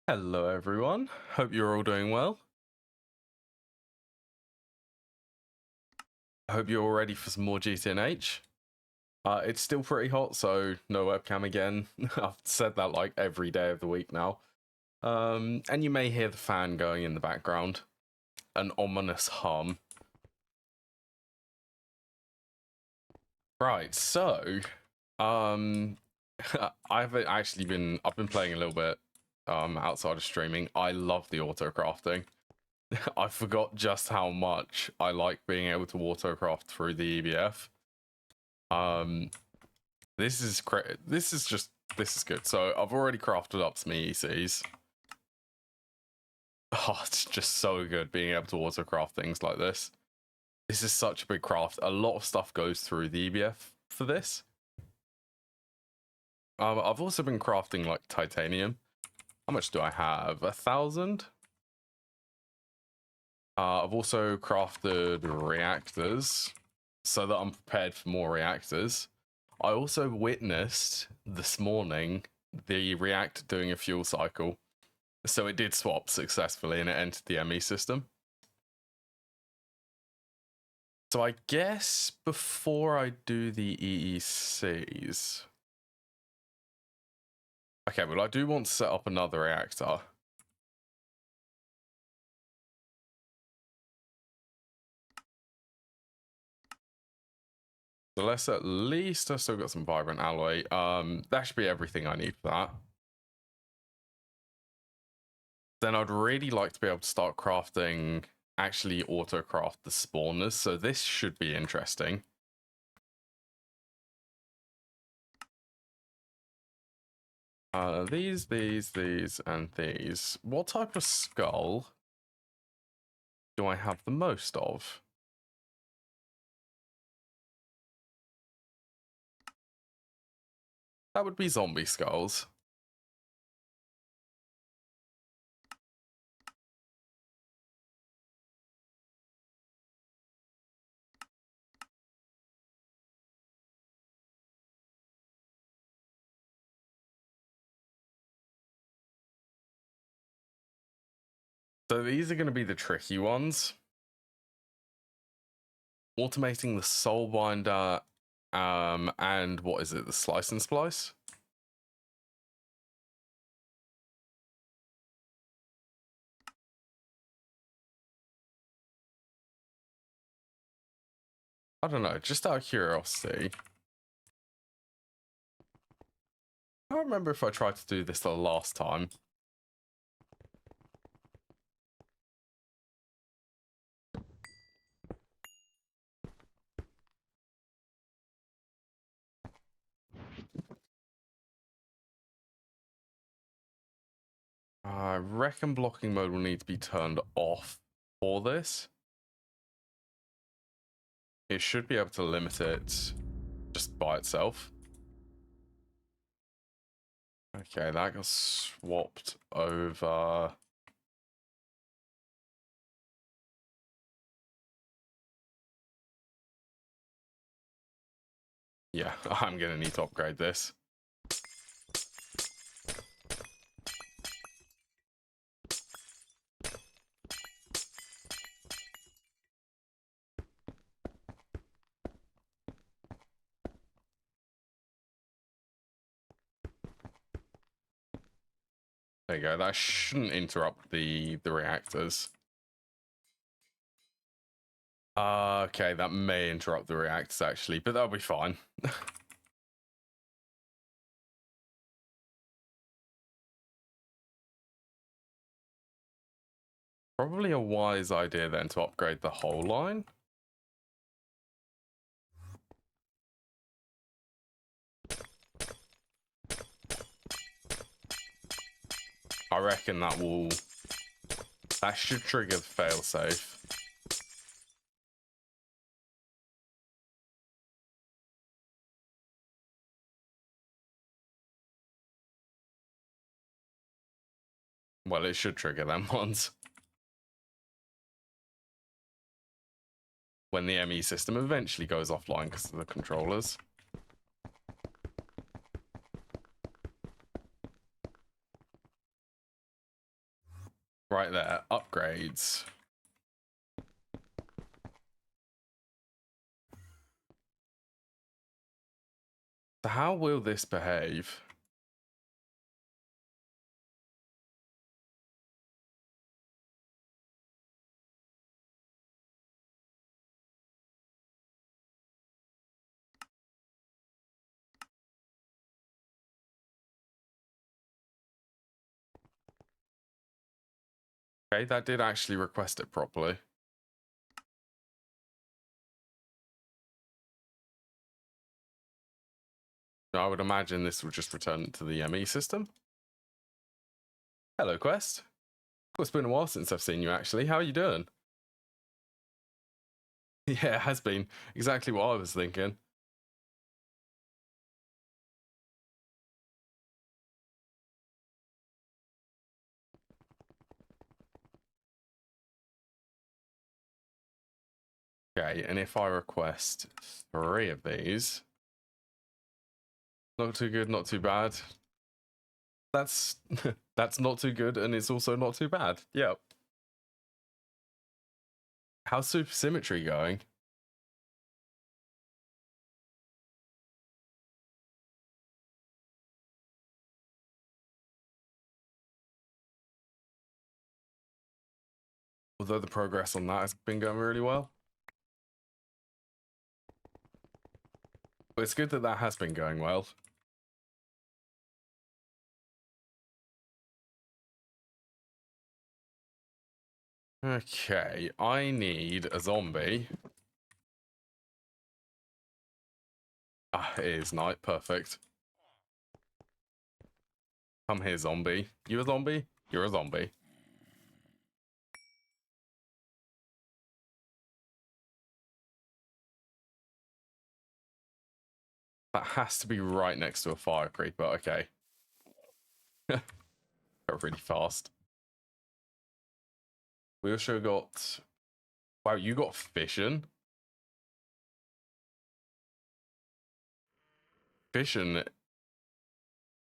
Hello everyone, hope you're all doing well. I hope you're all ready for some more GTNH. It's still pretty hot, so no webcam again. I've said that like every day of the week now. And you may hear the fan going in the background. An ominous hum. Right, so I've been playing a little bit outside of streaming. I love the auto crafting. I forgot just how much I like being able to autocraft through the EBF. This is good. So I've already crafted up some EECs. Oh, it's just so good being able to autocraft things like this. This is such a big craft. A lot of stuff goes through the EBF for this. I've also been crafting like titanium. How much do I have? 1,000? I've also crafted reactors so that I'm prepared for more reactors. I also witnessed this morning the reactor doing a fuel cycle. So it did swap successfully and it entered the ME system. So I guess before I do the EECs... Okay, well I do want to set up another reactor. So let's at least, I've still got some vibrant alloy. That should be everything I need for that. Then I'd really like to be able to start crafting, actually auto-craft the spawners. So this should be interesting. These, and these. What type of skull do I have the most of? That would be zombie skulls. So these are going to be the tricky ones. Automating the soul binder, and what is it? The slice and splice? I don't know, just out of curiosity. I don't remember if I tried to do this the last time. I reckon blocking mode will need to be turned off for this. It should be able to limit it just by itself. Okay, that got swapped over. Yeah, I'm gonna need to upgrade this. There you go, that shouldn't interrupt the reactors. Okay, that may interrupt the reactors actually, but that'll be fine. Probably a wise idea then to upgrade the whole line. I reckon that should trigger the failsafe. Well, it should trigger them ones. When the ME system eventually goes offline because of the controllers. Right there, upgrades. So how will this behave? Okay, that did actually request it properly. I would imagine this will just return it to the ME system. Hello, Quest. Well, it's been a while since I've seen you, actually. How are you doing? Yeah, it has been. Exactly what I was thinking. Okay, and if I request 3 of these... Not too good, not too bad. That's that's not too good, and it's also not too bad. Yep. How's supersymmetry going? Although the progress on that has been going really well. But it's good that that has been going well. Okay, I need a zombie. Ah, it is night. Perfect. Come here, zombie. You a zombie? You're a zombie. That has to be right next to a fire creeper. Okay. Got really fast. We also got... Wow, you got fission? Fission...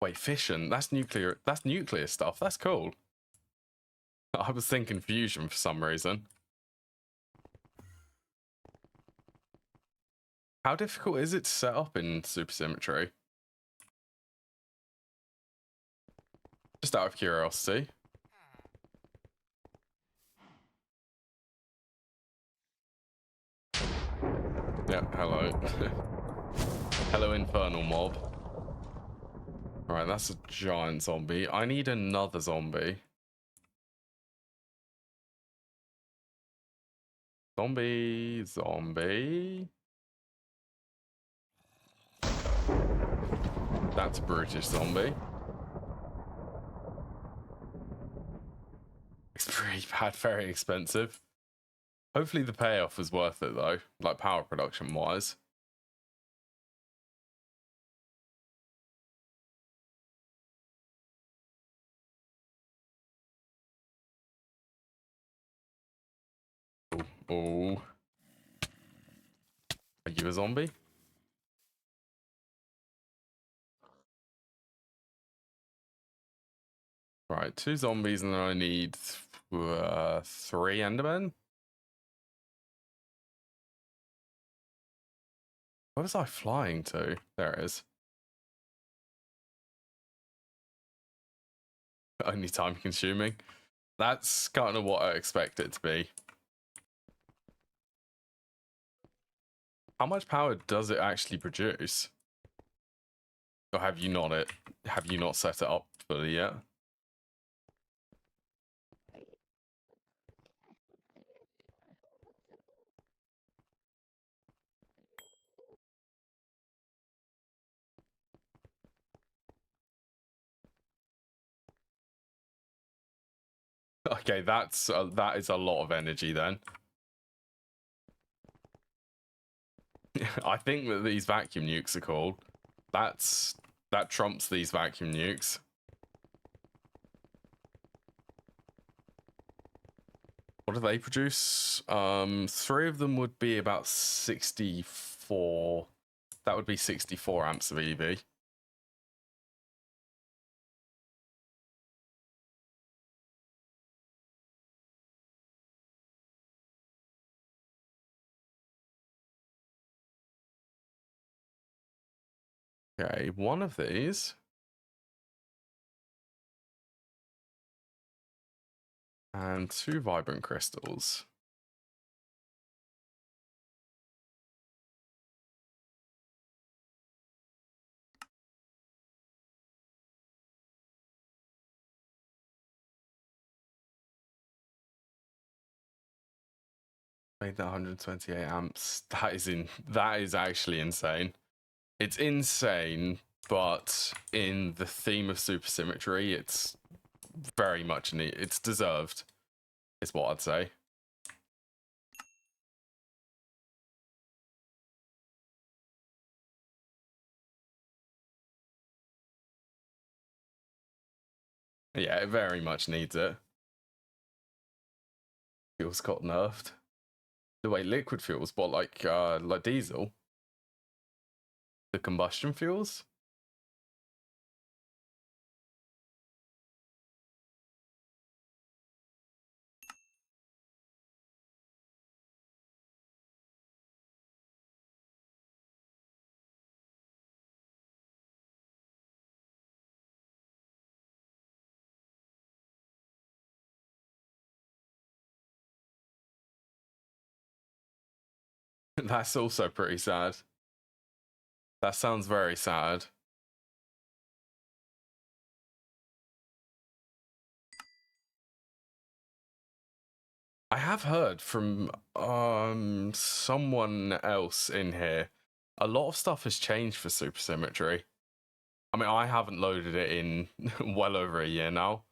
Wait, fission? That's nuclear stuff. That's cool. I was thinking fusion for some reason. How difficult is it to set up in supersymmetry? Just out of curiosity. Yeah, hello. Hello, infernal mob. Alright, that's a giant zombie. I need another zombie. Zombie, zombie. That's a British zombie. It's pretty bad, very expensive. Hopefully the payoff was worth it though, like power production wise. Oh. Are you a zombie? Right, 2 zombies and then I need 3 Endermen. Where was I flying to? There it is. Only time consuming. That's kind of what I expect it to be. How much power does it actually produce? Or have you not set it up fully yet? Okay, that is a lot of energy then. I think that these vacuum nukes are cool. That trumps these vacuum nukes. What do they produce? 3 of them would be about 64. That would be 64 amps of EV. Okay, one of these. And 2 vibrant crystals. Made that 128 amps. That is actually insane. It's insane, but in the theme of supersymmetry, it's very much neat. It's deserved, is what I'd say. Yeah, it very much needs it. Fuels got nerfed. The way liquid fuels, but like diesel, the combustion fuels. That's also pretty sad. That sounds very sad. I have heard from someone else in here, a lot of stuff has changed for supersymmetry. I mean, I haven't loaded it in well over a year now.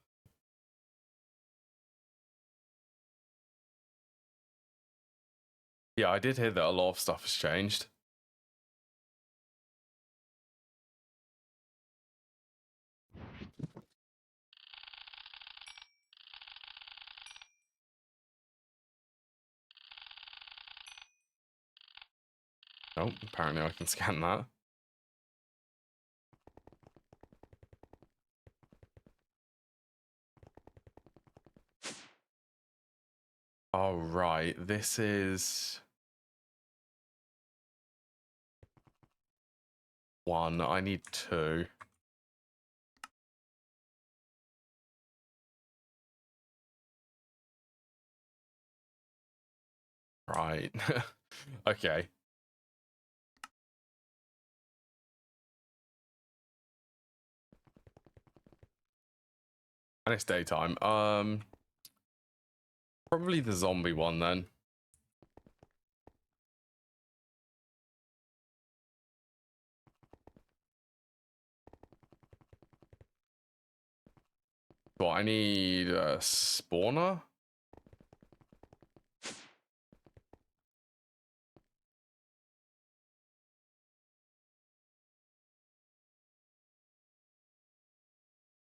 Yeah, I did hear that a lot of stuff has changed. Oh, apparently I can scan that. All right, this is 1. I need 2. Right. Okay. And it's daytime. Probably the zombie one then. Well, I need a spawner.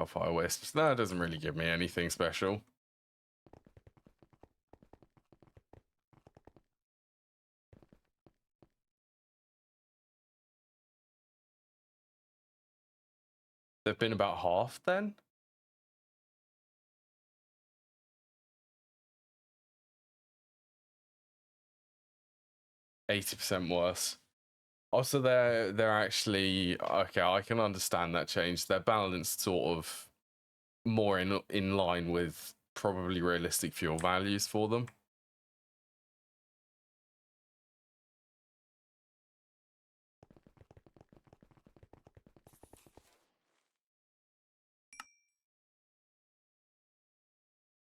Fire wisps. That doesn't really give me anything special. They've been about half then. 80% worse. Also, they're actually okay. I can understand that change. They're balanced, sort of more in line with probably realistic fuel values for them.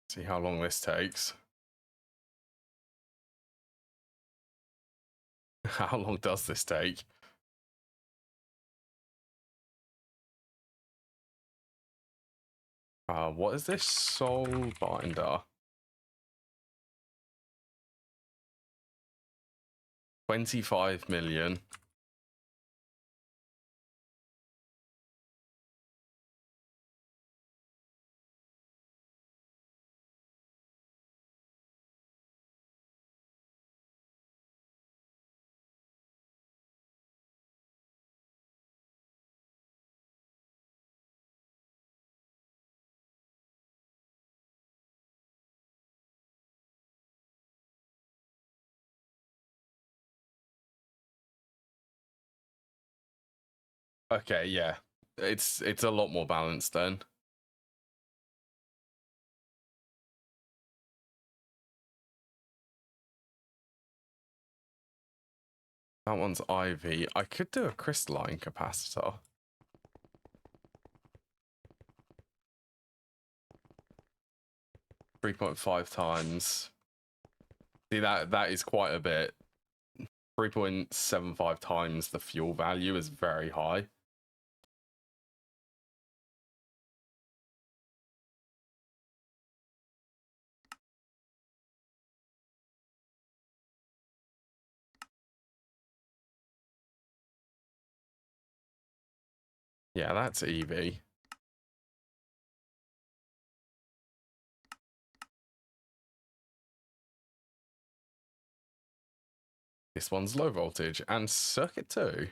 See how long this takes. How long does this take? What is this soul binder? 25 million. Okay, yeah. It's a lot more balanced then. That one's IV. I could do a crystalline capacitor. 3.5 times. See, that is quite a bit. 3.75 times the fuel value is very high. Yeah, that's EV. This one's low voltage and circuit 2.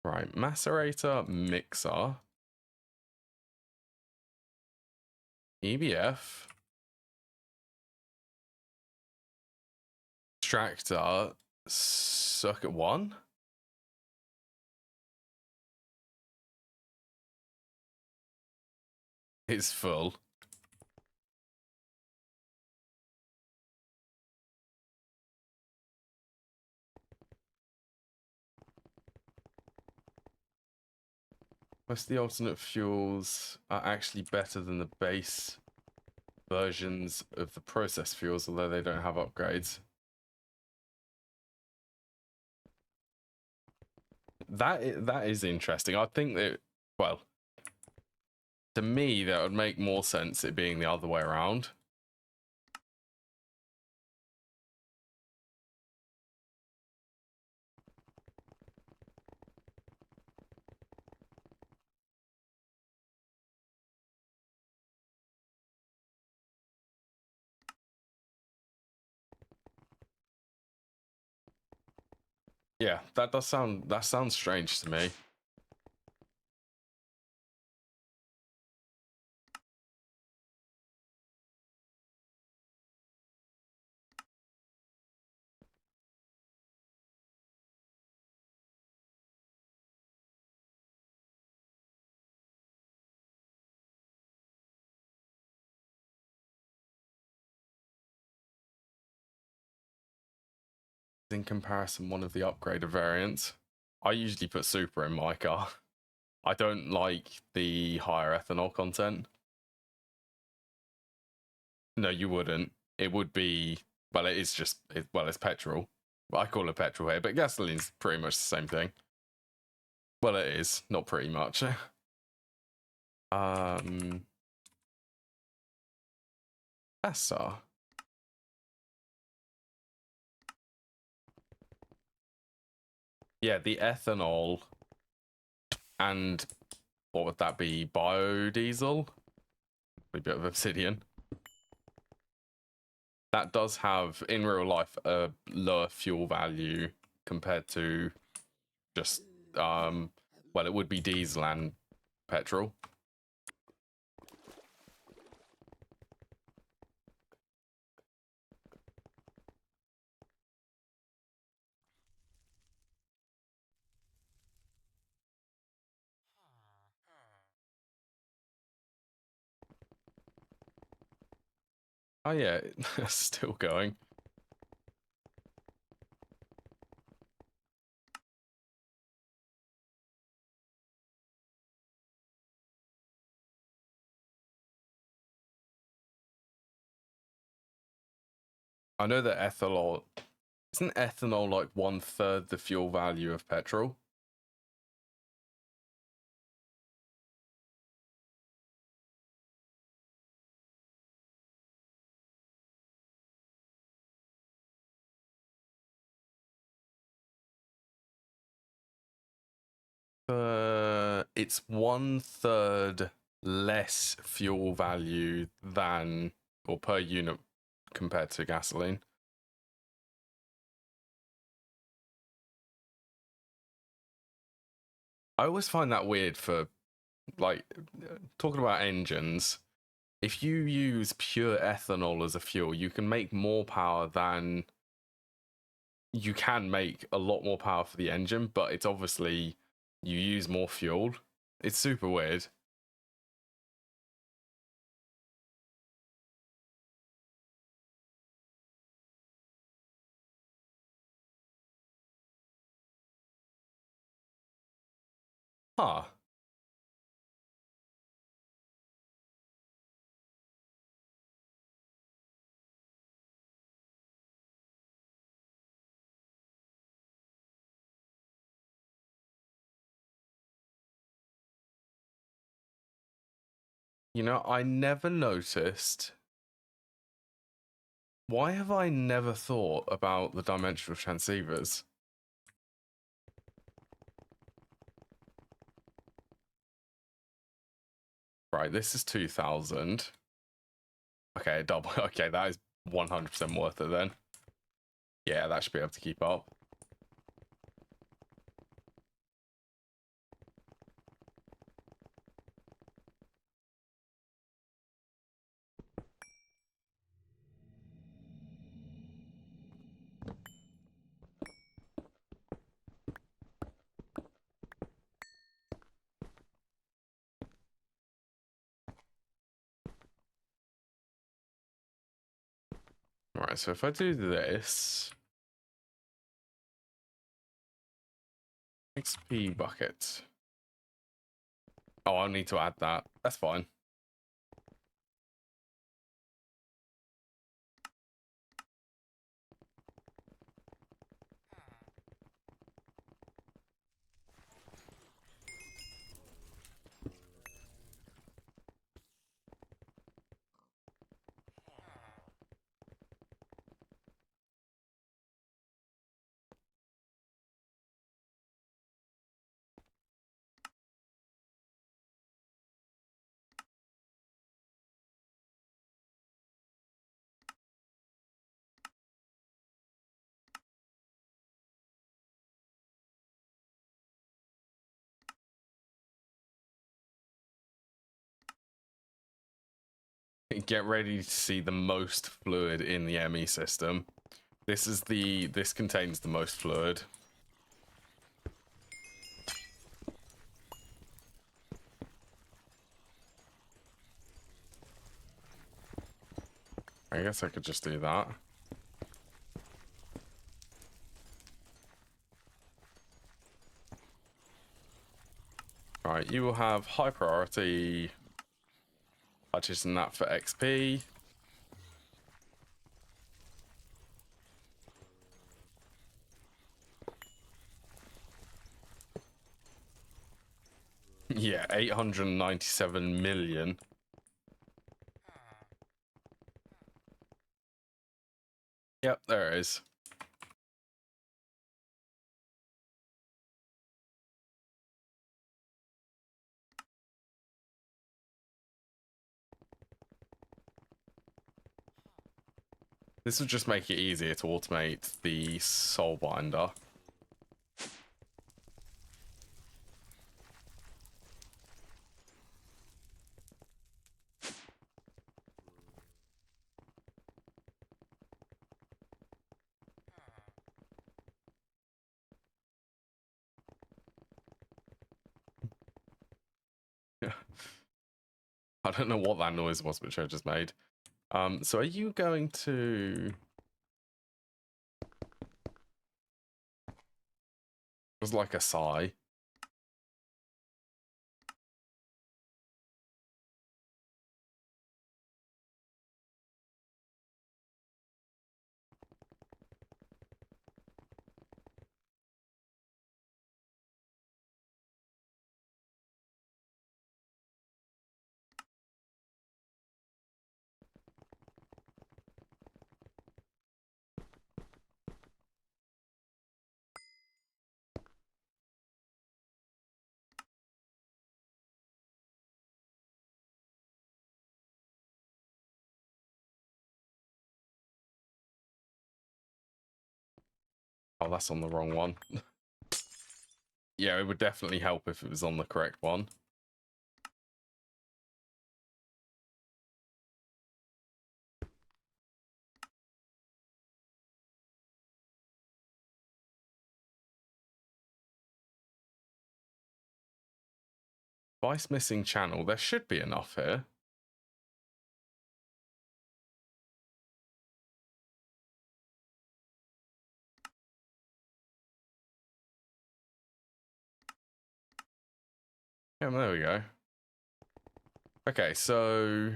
Right, macerator, mixer, EBF, extractor, circuit 1. It's full. Most of the alternate fuels are actually better than the base versions of the process fuels, although they don't have upgrades. That is interesting. I think that, well, to me, that would make more sense it being the other way around. Yeah, that sounds strange to me. In comparison, one of the upgraded variants. I usually put super in my car. I don't like the higher ethanol content. No, you wouldn't. It would be, well, it is just, it's petrol. I call it petrol here, but gasoline's pretty much the same thing. Well, it is, not pretty much. ESSA. Yeah, the ethanol and what would that be? Biodiesel? A bit of obsidian. That does have, in real life, a lower fuel value compared to just, well, it would be diesel and petrol. Oh yeah, it's still going. I know that ethanol, isn't ethanol like 1/3 the fuel value of petrol? It's 1/3 less fuel value than, or per unit compared to gasoline. I always find that weird for, like, talking about engines. if you use pure ethanol as a fuel, you can make more power than you can make a lot more power for the engine, but it's obviously you use more fuel. It's super weird. Huh. You know, I never noticed. Why have I never thought about the dimensional transceivers? Right, this is 2000. Okay, double. Okay, that is 100% worth it then. Yeah, that should be able to keep up. Alright, so if I do this... XP bucket. Oh, I'll need to add that. That's fine. Get ready to see the most fluid in the ME system. This contains the most fluid. I guess I could just do that. Right, you will have high priority. Purchasing that for XP. Yeah, 897 million. Yep, there it is. This will just make it easier to automate the soul binder. I don't know what that noise was, which I just made. So are you going to... It was like a sigh. Oh, that's on the wrong one. Yeah, it would definitely help if it was on the correct one. Device missing channel. There should be enough here. Yeah, there we go. Okay, so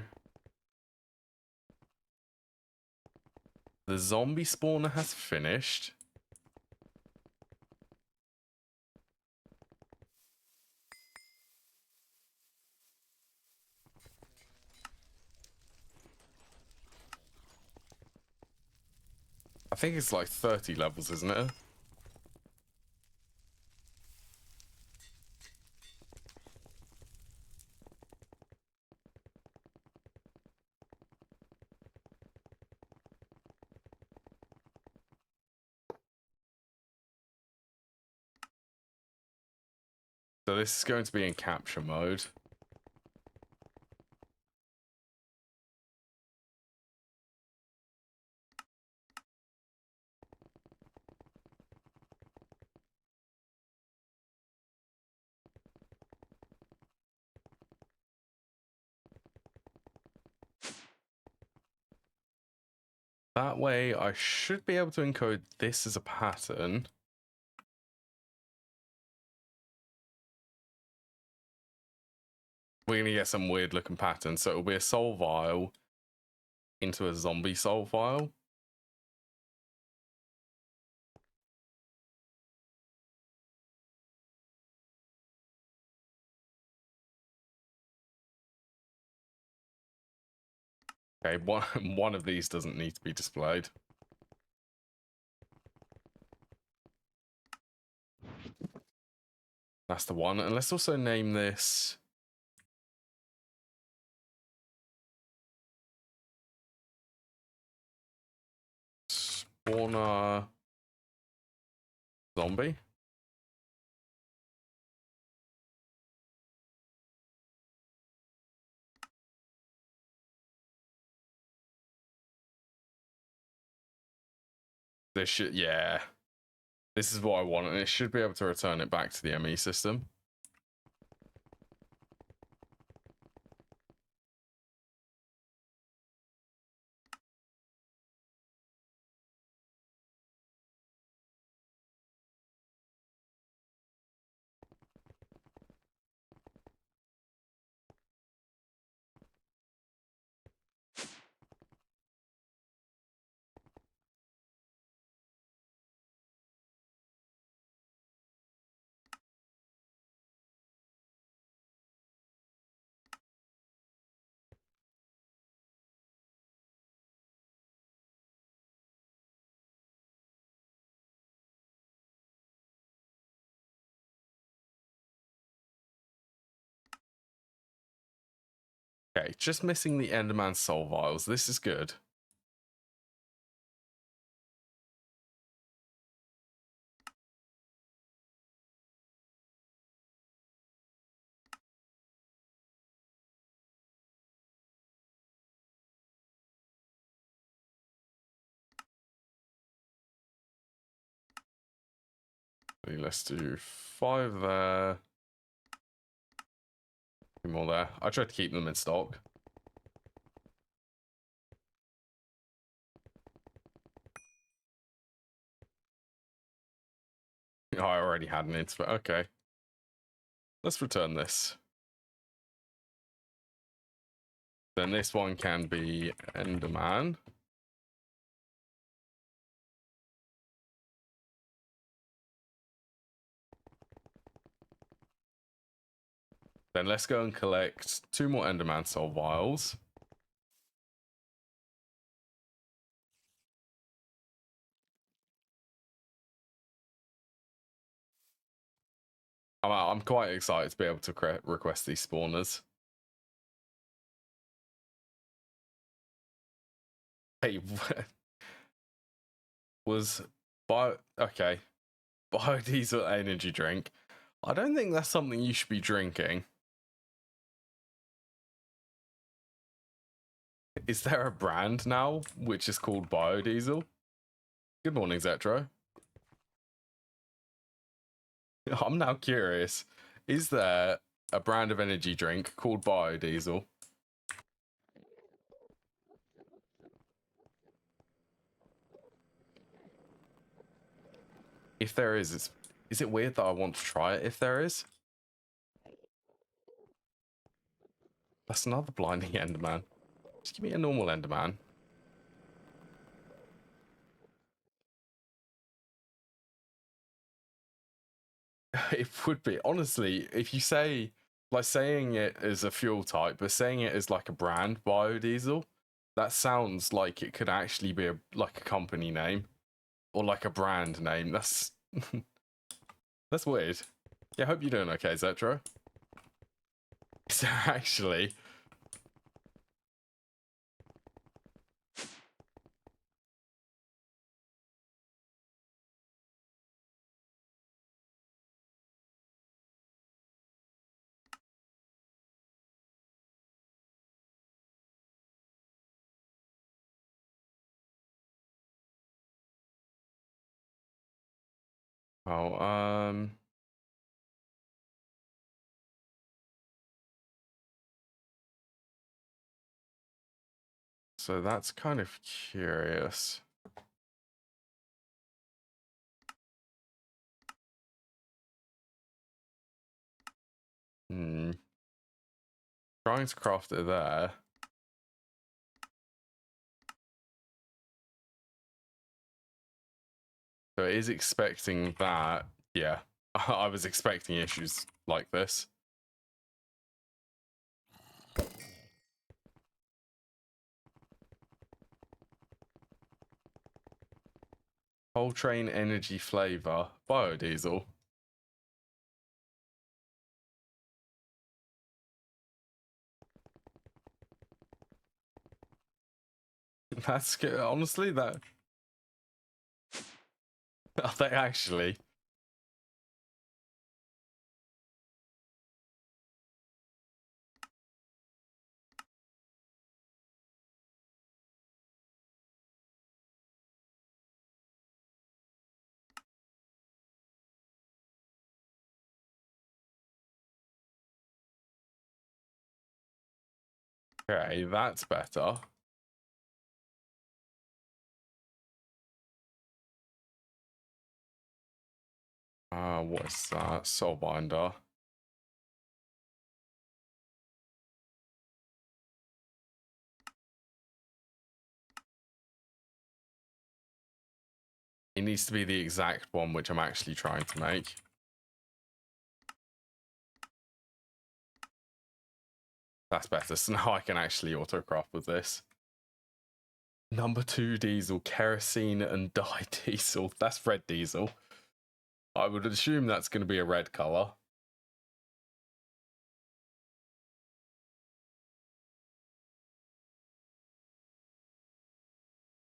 the zombie spawner has finished. I think it's like 30 levels, isn't it? So this is going to be in capture mode. That way I should be able to encode this as a pattern. We're going to get some weird looking pattern. So it'll be a soul vial into a zombie soul vial. Okay, one of these doesn't need to be displayed. That's the one. And let's also name this spawner zombie. This should, yeah. This is what I want, and it should be able to return it back to the ME system. Okay, just missing the Enderman soul vials. This is good. Let's do 5 there. 2 more there. I tried to keep them in stock. Oh, I already had an int, but okay. Let's return this. Then this one can be Enderman. Then let's go and collect 2 more Enderman soul vials. I'm quite excited to be able to request these spawners. Hey, was okay. Biodiesel energy drink. I don't think that's something you should be drinking. Is there a brand now which is called biodiesel? Good morning, Zetro. I'm now curious. Is there a brand of energy drink called biodiesel. If there is it weird that I want to try it if there is? That's another blinding Enderman. Just give me a normal Enderman. It would be. Honestly, if you say, like saying it as a fuel type, but saying it as like a brand, biodiesel, that sounds like it could actually be like a company name. Or like a brand name. That's... that's weird. Yeah, I hope you're doing okay, Zetro. Is there actually... Oh, so that's kind of curious. Hmm. Trying to craft it there. So it is expecting that. Yeah, I was expecting issues like this. Whole train energy flavor biodiesel. That's good. Honestly, that... are they actually? Okay, that's better. What's that? Soulbinder. It needs to be the exact one which I'm actually trying to make. That's better. So now I can actually autocraft with this. Number 2 diesel, kerosene and dye diesel. That's red diesel. I would assume that's going to be a red color.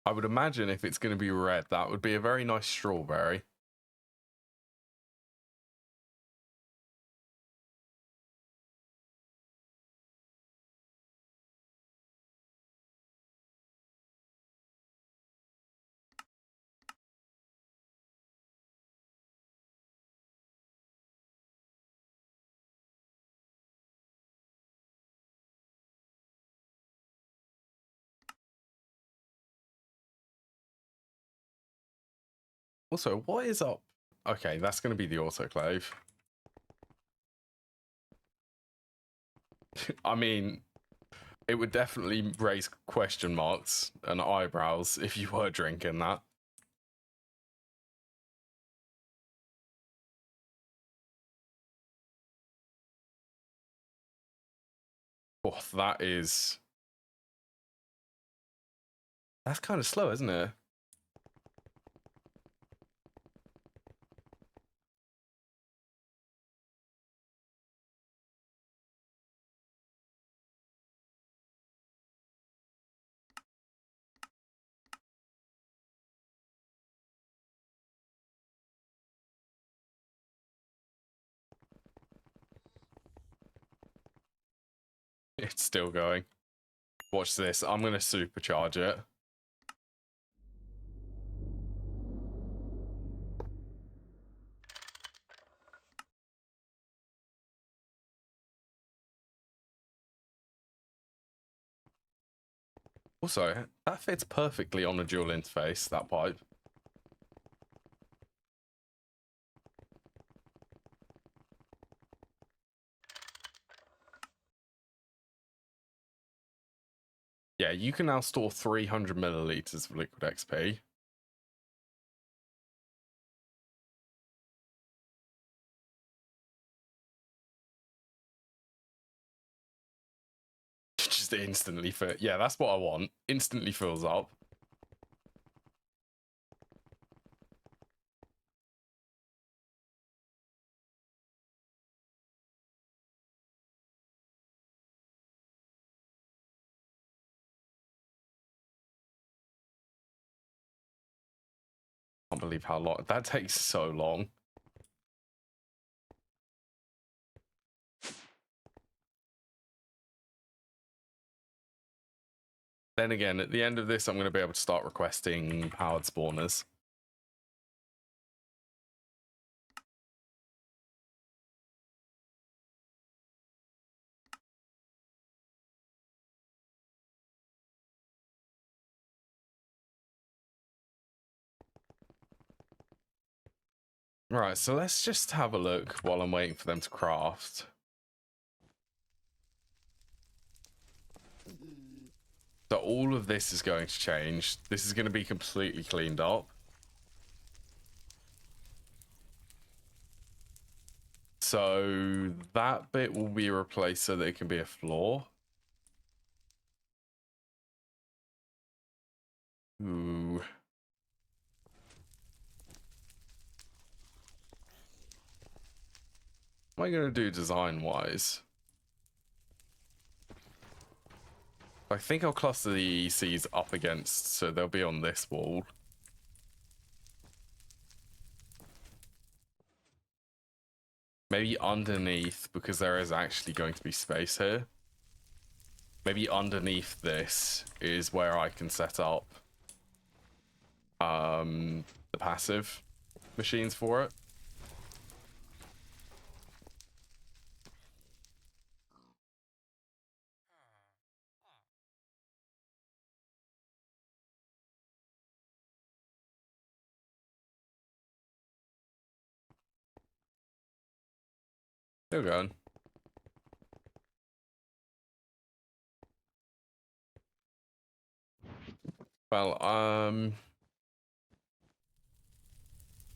I would imagine if it's going to be red, that would be a very nice strawberry. Also, what is up? Okay, that's going to be the autoclave. I mean, it would definitely raise question marks and eyebrows if you were drinking that. Oh, that is... that's kind of slow, isn't it? It's still going. Watch this. I'm going to supercharge it. Also, that fits perfectly on a dual interface, that pipe. Yeah, you can now store 300 milliliters of liquid XP. Just instantly fill. Yeah, that's what I want. Instantly fills up. I can't believe how long that takes. So long. Then again, at the end of this, I'm going to be able to start requesting powered spawners. Right, so let's just have a look while I'm waiting for them to craft. So all of this is going to change. This is going to be completely cleaned up. So that bit will be replaced so that it can be a floor. Ooh. What am I going to do design-wise? I think I'll cluster the EECs up against, so they'll be on this wall. Maybe underneath, because there is actually going to be space here. Maybe underneath this is where I can set up the passive machines for it. Still going. Well, I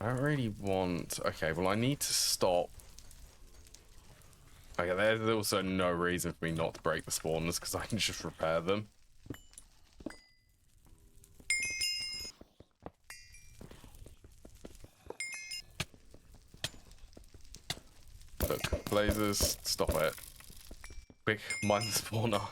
don't really want... Okay, well, I need to stop. Okay, there's also no reason for me not to break the spawners, because I can just repair them. Look, lasers, stop it. Quick, mine the spawner.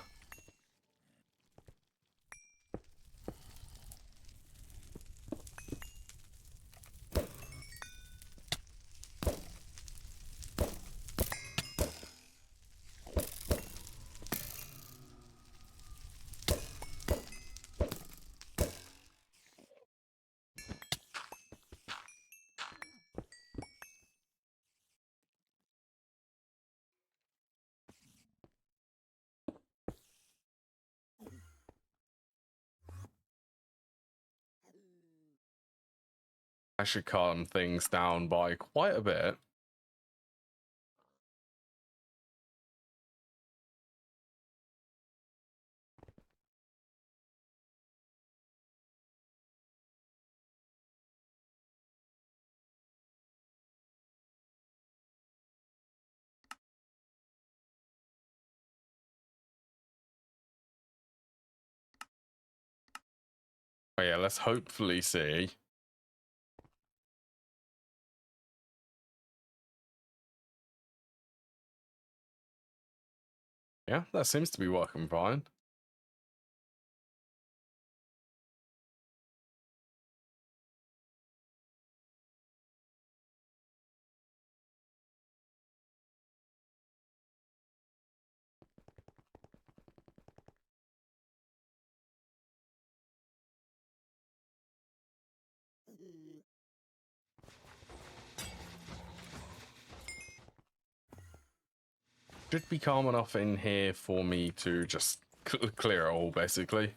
I should calm things down by quite a bit. But yeah, let's hopefully see. Yeah, that seems to be working fine. Should be calm enough in here for me to just clear it all, basically.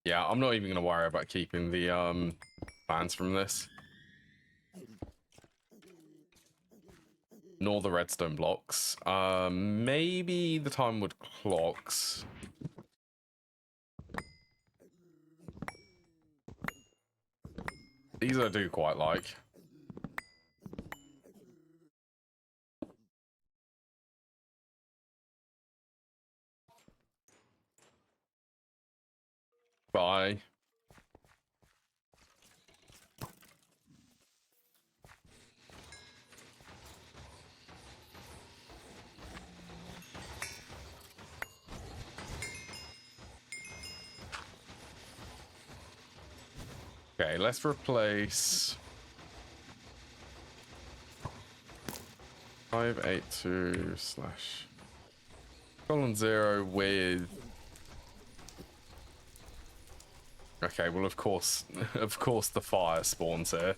Yeah, I'm not even going to worry about keeping the fans from this. Nor the redstone blocks. Maybe the time wood clocks. These I do quite like. Bye. Okay, let's replace 582 slash colon 0 with. Okay, well of course the fire spawns here.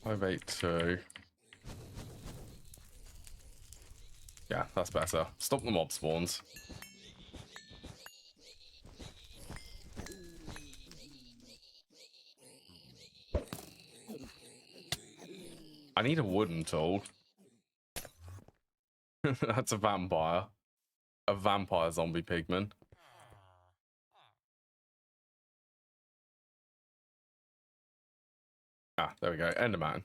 Five, 8, 2. Yeah, that's better. Stop the mob spawns. I need a wooden tool. That's a vampire. A vampire zombie pigman. Ah, there we go. Enderman.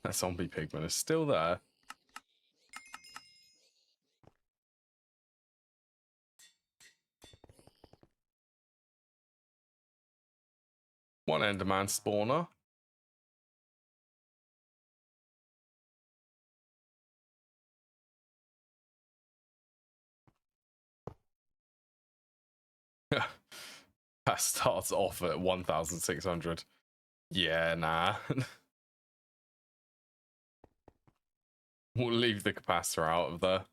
That zombie pigman is still there. One Enderman spawner. That starts off at 1,600. Yeah, nah. We'll leave the capacitor out of there.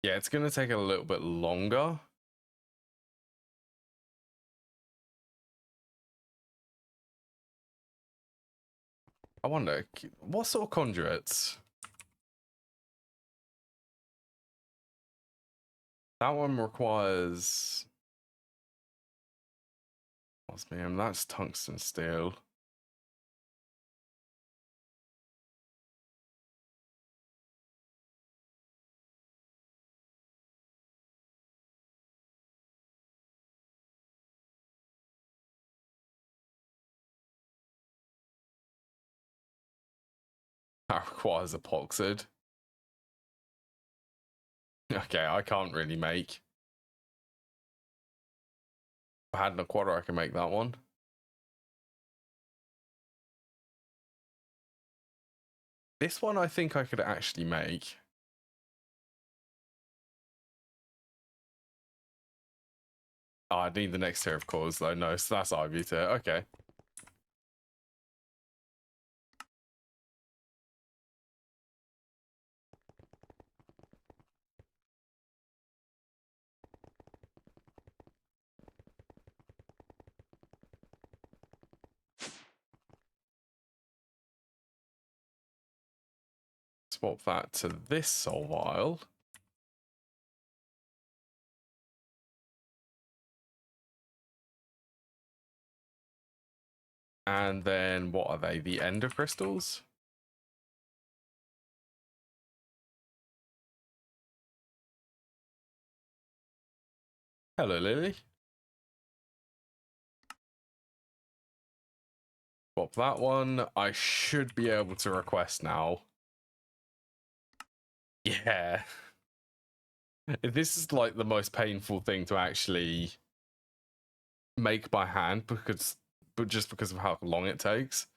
Yeah, it's going to take a little bit longer. I wonder, what sort of conduits? That one requires... Osmium, that's tungsten steel. That requires epoxid. Okay, I can't really make. If I had an aquatic, I can make that one. This one I think I could actually make. Oh, I need the next tier of cores though. No, so that's Ivy tier. Okay. Swap that to this soul vial. And then what are they? The ender crystals? Hello, Lily. Swap that one. I should be able to request now. Yeah. This is like the most painful thing to actually make by hand but just because of how long it takes.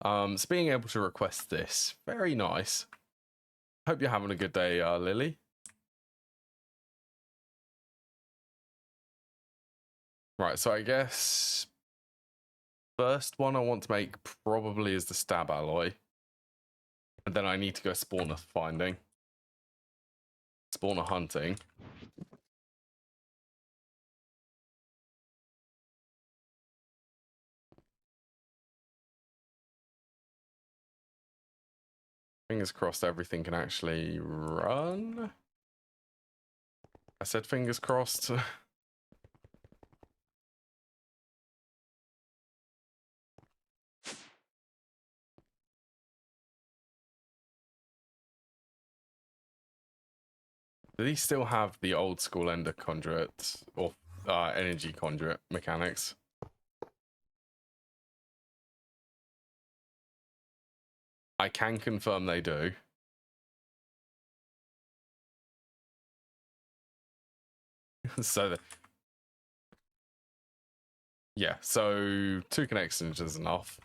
So being able to request this, very nice. Hope you're having a good day, Lily. Right, so I guess first one I want to make probably is the stab alloy. And then I need to go spawner finding. Spawner hunting. Fingers crossed everything can actually run. I said fingers crossed. Do these still have the old school ender conduit or energy conduit mechanics? I can confirm they do. So, yeah, so 2 connections is enough.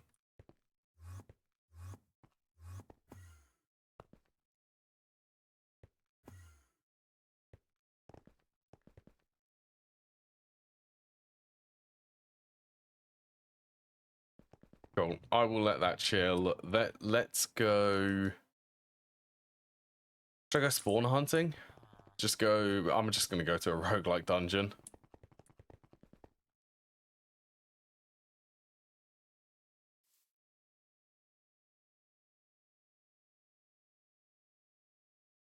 Cool. I will let that chill. Let's go. Should I go spawn hunting? Just go. I'm just going to go to a roguelike dungeon.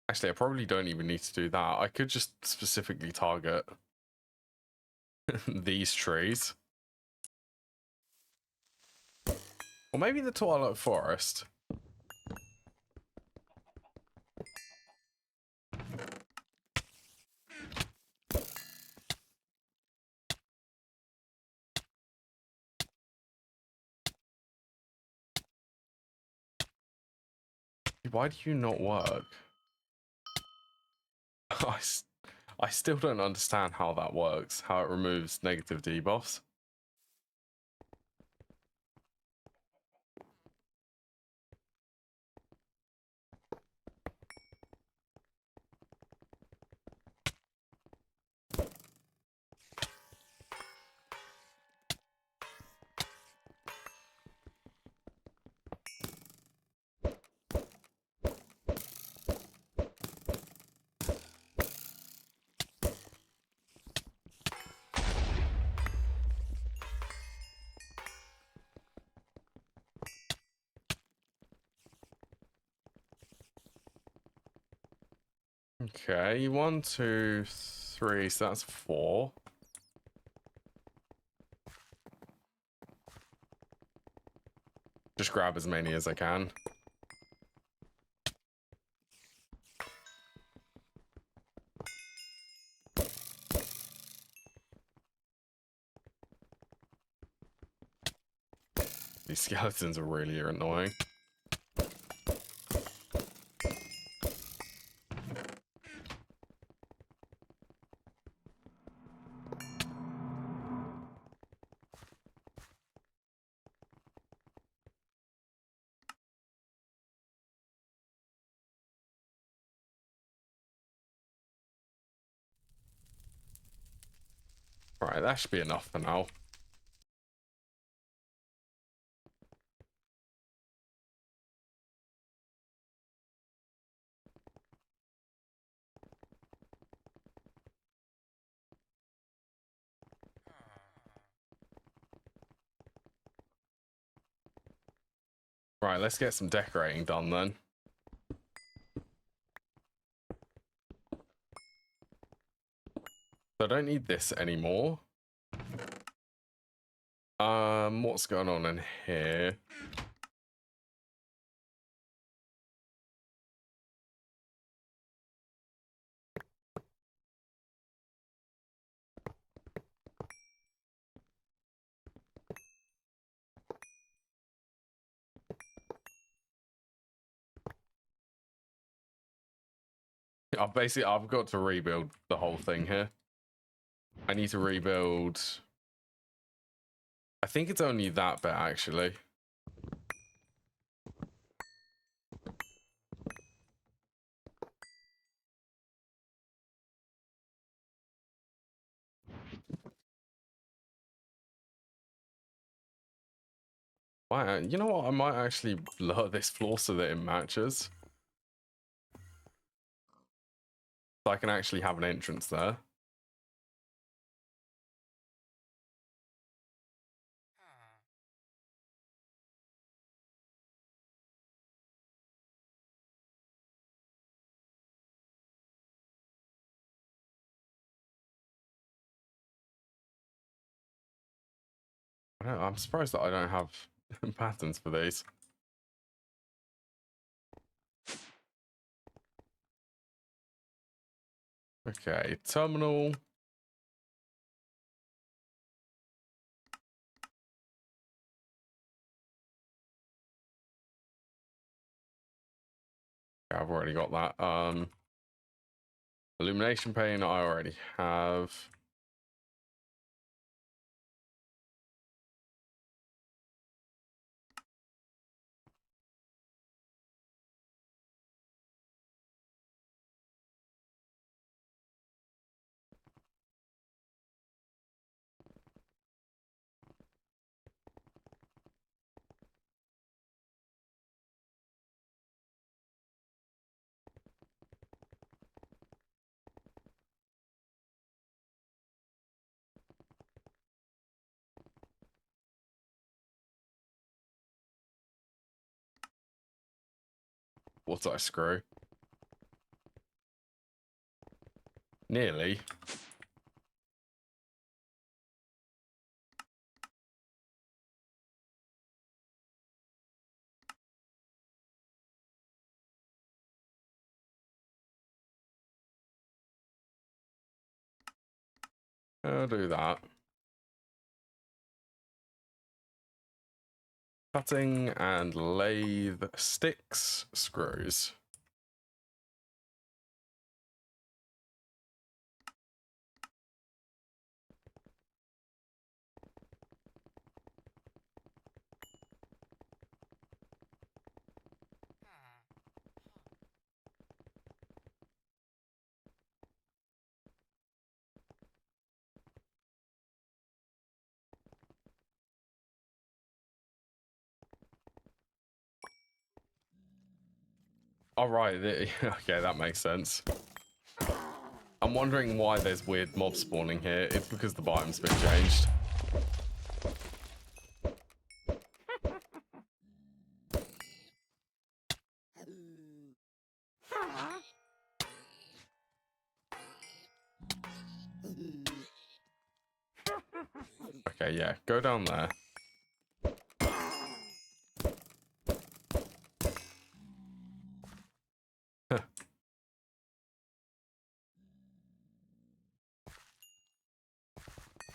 Actually, I probably don't even need to do that. I could just specifically target these trees. Or maybe the Twilight Forest. Why do you not work? I still don't understand how that works, how it removes negative debuffs. Okay, 1, 2, 3, so that's 4. Just grab as many as I can. These skeletons are really annoying. Right, that should be enough for now. Right, let's get some decorating done then. So I don't need this anymore. What's going on in here? I've got to rebuild the whole thing here. I need to rebuild. I think it's only that bit actually. You know what? I might actually blur this floor so that it matches. So I can actually have an entrance there. I'm surprised that I don't have patterns for these. Okay, terminal. Yeah, I've already got that. Illumination pane, I already have. What did I screw? Nearly. I'll do that. Cutting and lathe sticks, screws. All right, okay, that makes sense. I'm wondering why there's weird mob spawning here. It's because the biome's been changed. Okay, yeah, go down there.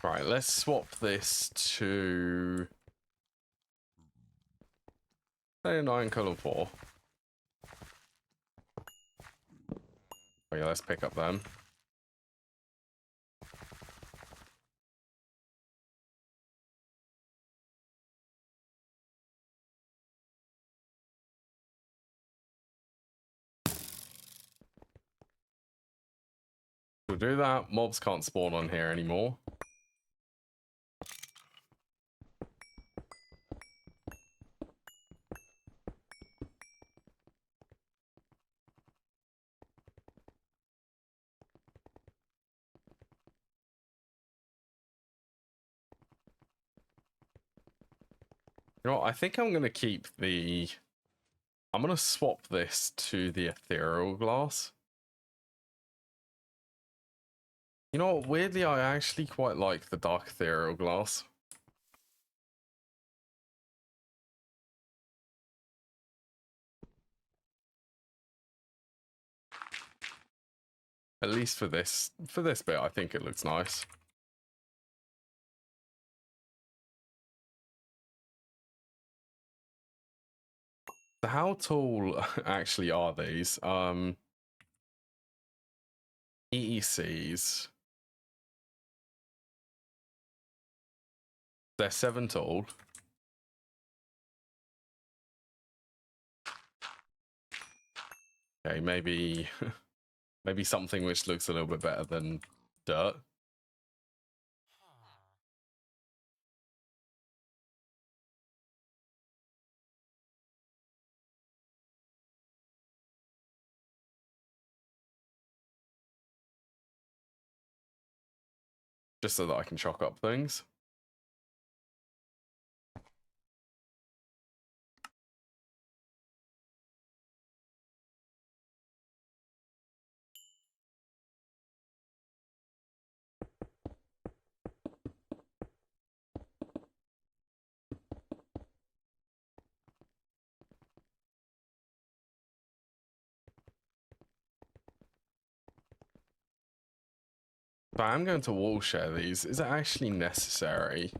Right, let's swap this to 39 color 4. Oh yeah, let's pick up them. We'll do that. Mobs can't spawn on here anymore. You know what? I think I'm going to keep the... I'm going to swap this to the ethereal glass. You know what? Weirdly, I actually quite like the dark ethereal glass. At least for this bit, I think it looks nice. So how tall actually are these? EECs. They're 7 tall. Okay, maybe maybe something which looks a little bit better than dirt. Just so that I can chalk up things. But I'm going to wall share these. Is it actually necessary?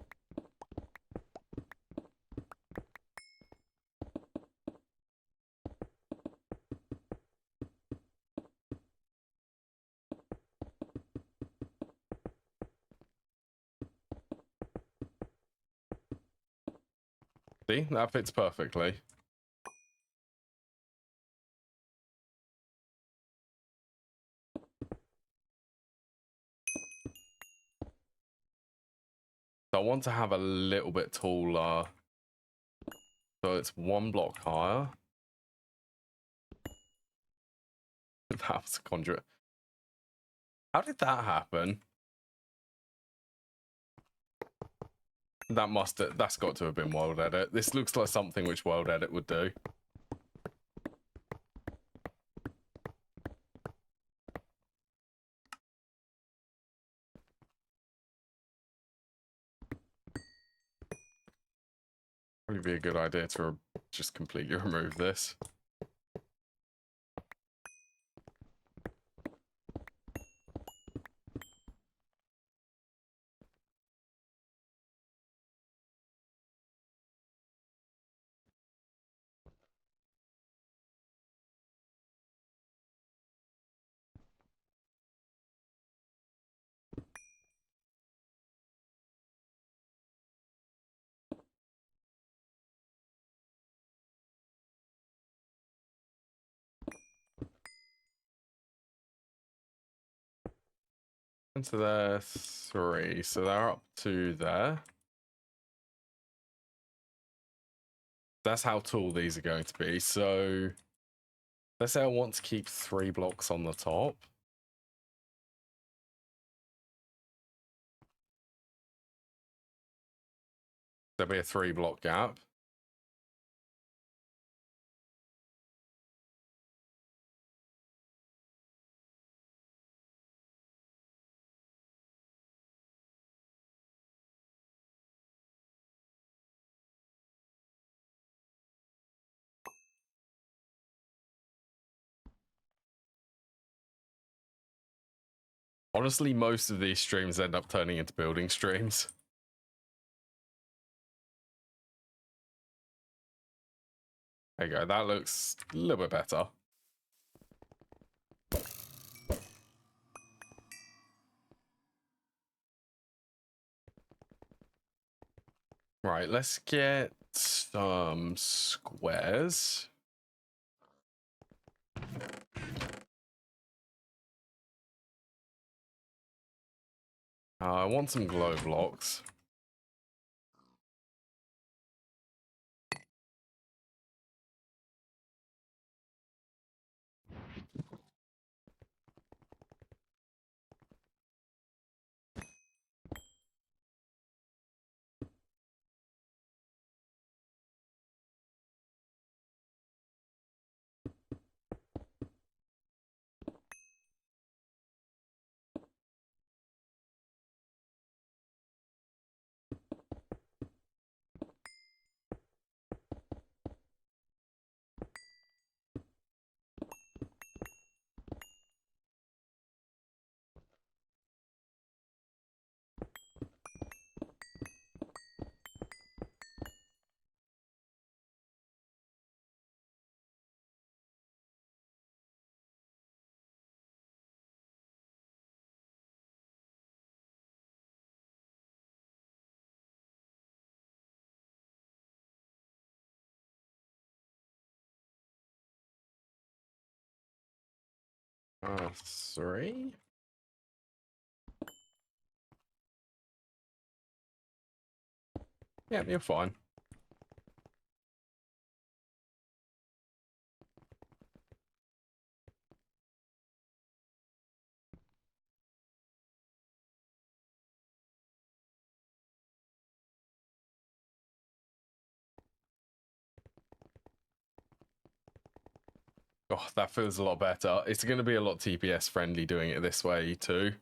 See, that fits perfectly. So I want to have a little bit taller. So it's 1 block higher. That was a conduit. How did that happen? That's got to have been World Edit. This looks like something which World Edit would do. Probably be a good idea to just completely remove this. Into there 3, so they're up to there. That's how tall these are going to be. So let's say I want to keep 3 blocks on the top. There'll be a 3 block gap. Honestly, most of these streams end up turning into building streams. There you go, that looks a little bit better. Right, let's get some squares. I want some glow blocks. 3. Yeah, you're fine. Oh, that feels a lot better. It's going to be a lot TPS friendly doing it this way too.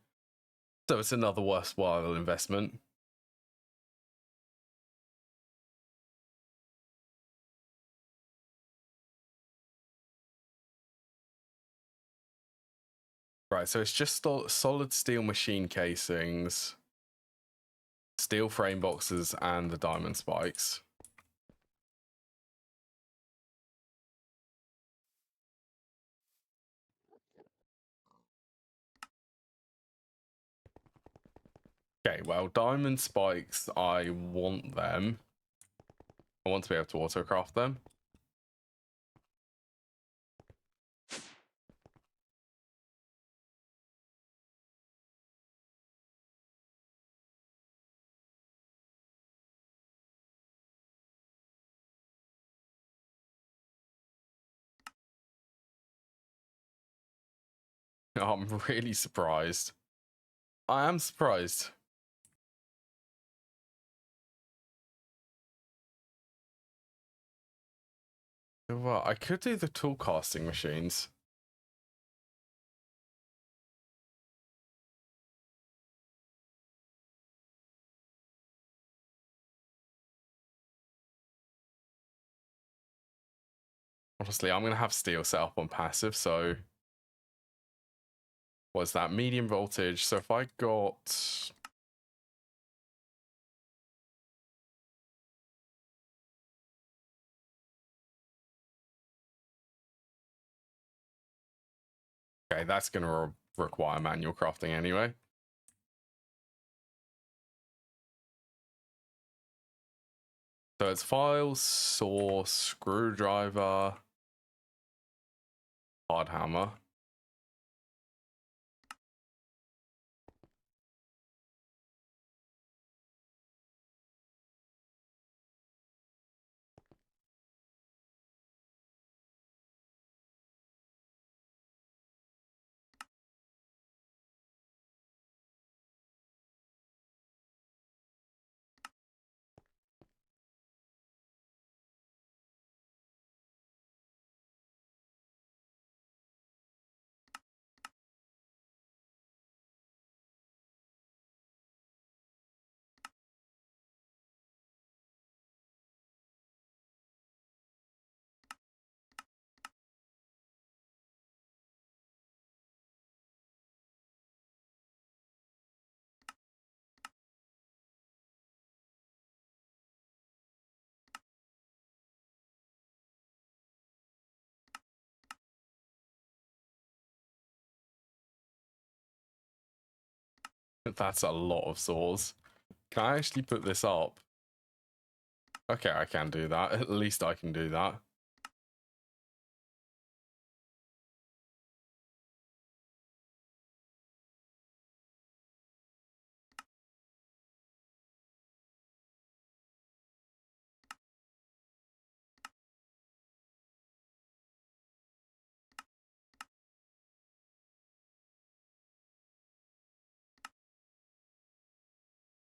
So it's another worthwhile investment. Right, so it's just solid steel machine casings, steel frame boxes, and the diamond spikes. Okay, well, diamond spikes, I want them. I want to be able to autocraft them. I'm really surprised. I am surprised. Well, I could do the tool casting machines. Honestly, I'm going to have steel set up on passive, so... What's that? Medium voltage. So if I got... Okay, that's going to require manual crafting anyway. So it's file, saw, screwdriver, hard hammer. That's a lot of saws. Can I actually put this up? Okay, I can do that. At least I can do that.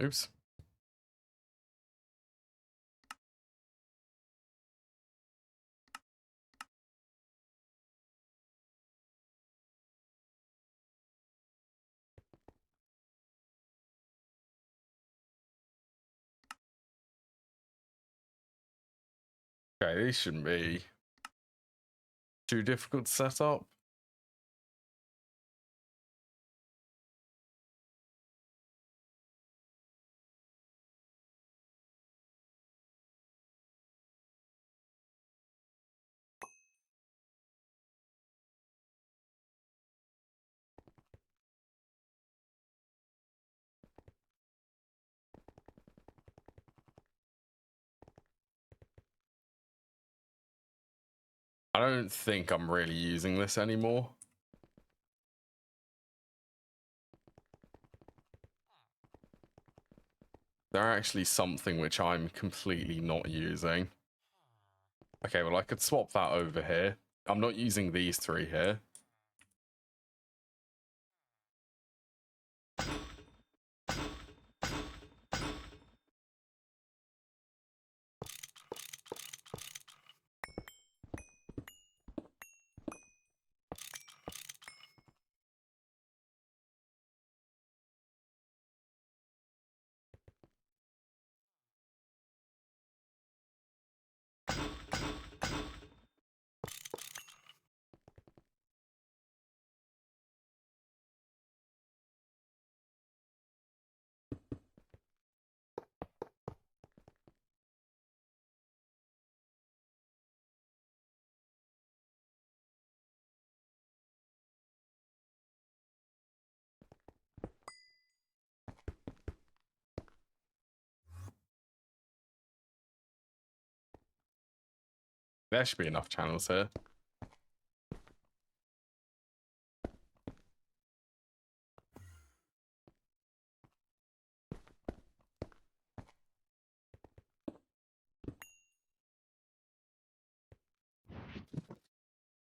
Oops. Okay, these shouldn't be too difficult to set up. I don't think I'm really using this anymore. They're actually something which I'm completely not using. Okay, well, I could swap that over here. I'm not using these three here. There should be enough channels here.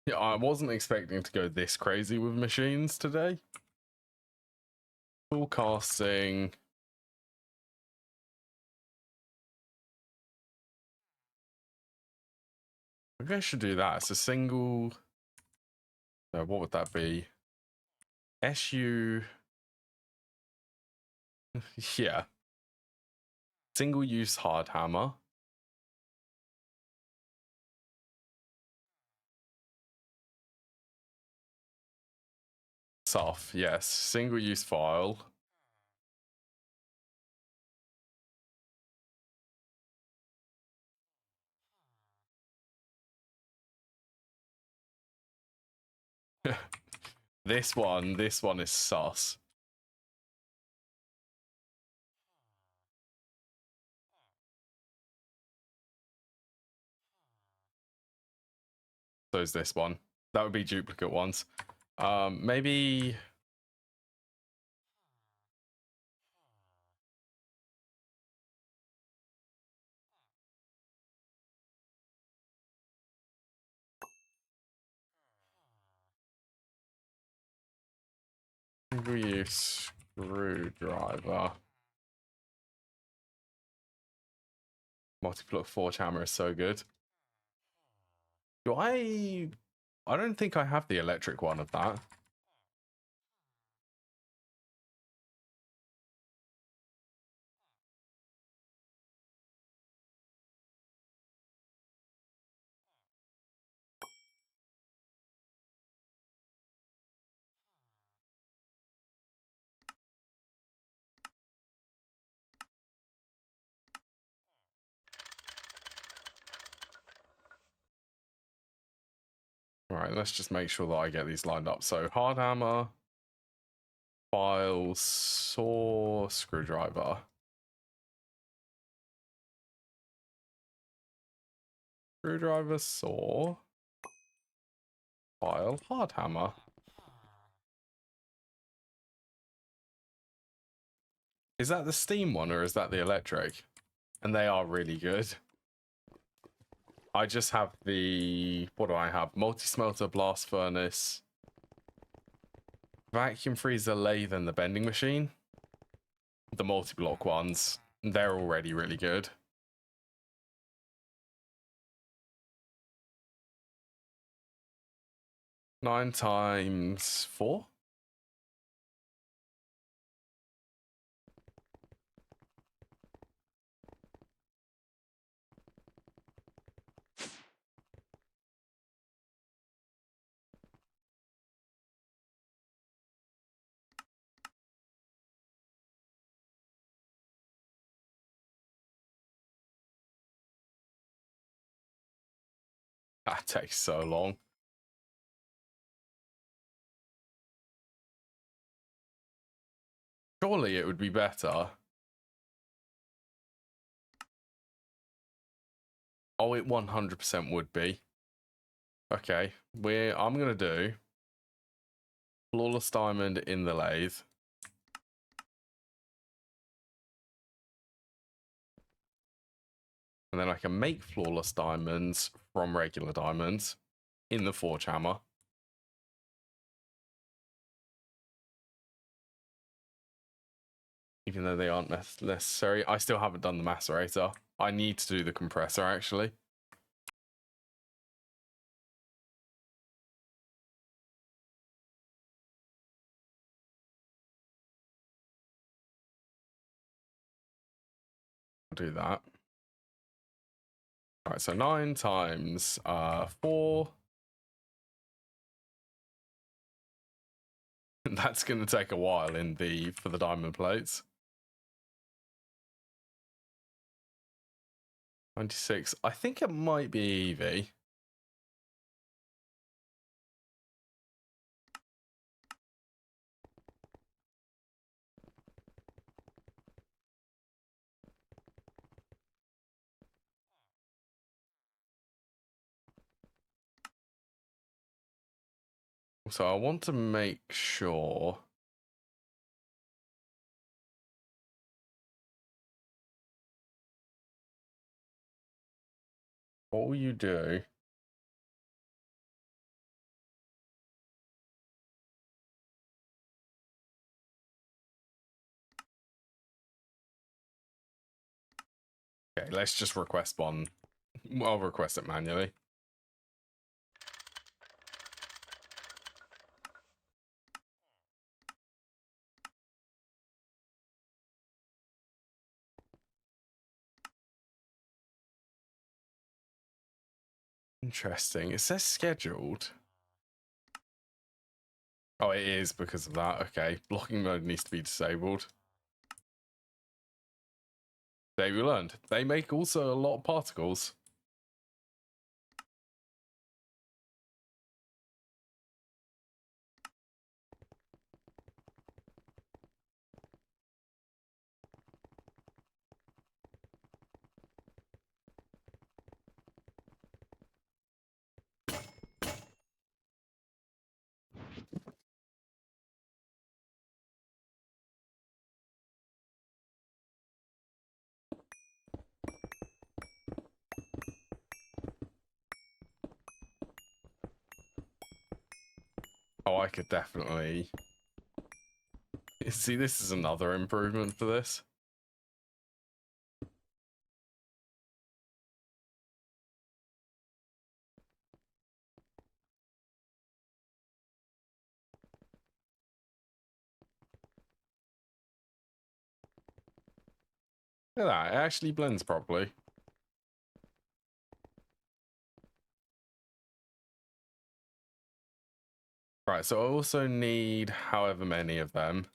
Yeah, I wasn't expecting to go this crazy with machines today. Forecasting. Maybe I should do that. It's a single. No, what would that be? SU. Yeah. Single use hard hammer. Soft, yes. Single use file. This one is sus. So is this one. That would be duplicate ones. Maybe. Single use screwdriver. Multi-plug forge hammer is so good. Do I don't think I have the electric one of that. All right, let's just make sure that I get these lined up. So hard hammer, file, saw, screwdriver. Screwdriver, saw, file, hard hammer. Is that the steam one or is that the electric? And they are really good. I just have the, what do I have? Multi-smelter, blast furnace, vacuum freezer, lathe, and the bending machine. The multi-block ones, they're already really good. Nine times 4? That takes so long. Surely it would be better. Oh, it 100% would be. Okay, I'm gonna do flawless diamond in the lathe. And then I can make flawless diamonds from regular diamonds in the forge hammer. Even though they aren't necessary. I still haven't done the macerator. I need to do the compressor, actually. I'll do that. All right, so 9 times 4. That's going to take a while for the diamond plates. 96. I think it might be EV. So I want to make sure. What will you do? Okay, let's just request one. I'll request it manually. Interesting. It says scheduled. Oh, it is because of that. Okay. Blocking mode needs to be disabled. Today we learned. They make also a lot of particles. Oh, I could definitely... See, this is another improvement for this. Look at that, it actually blends properly. Right, so I also need however many of them.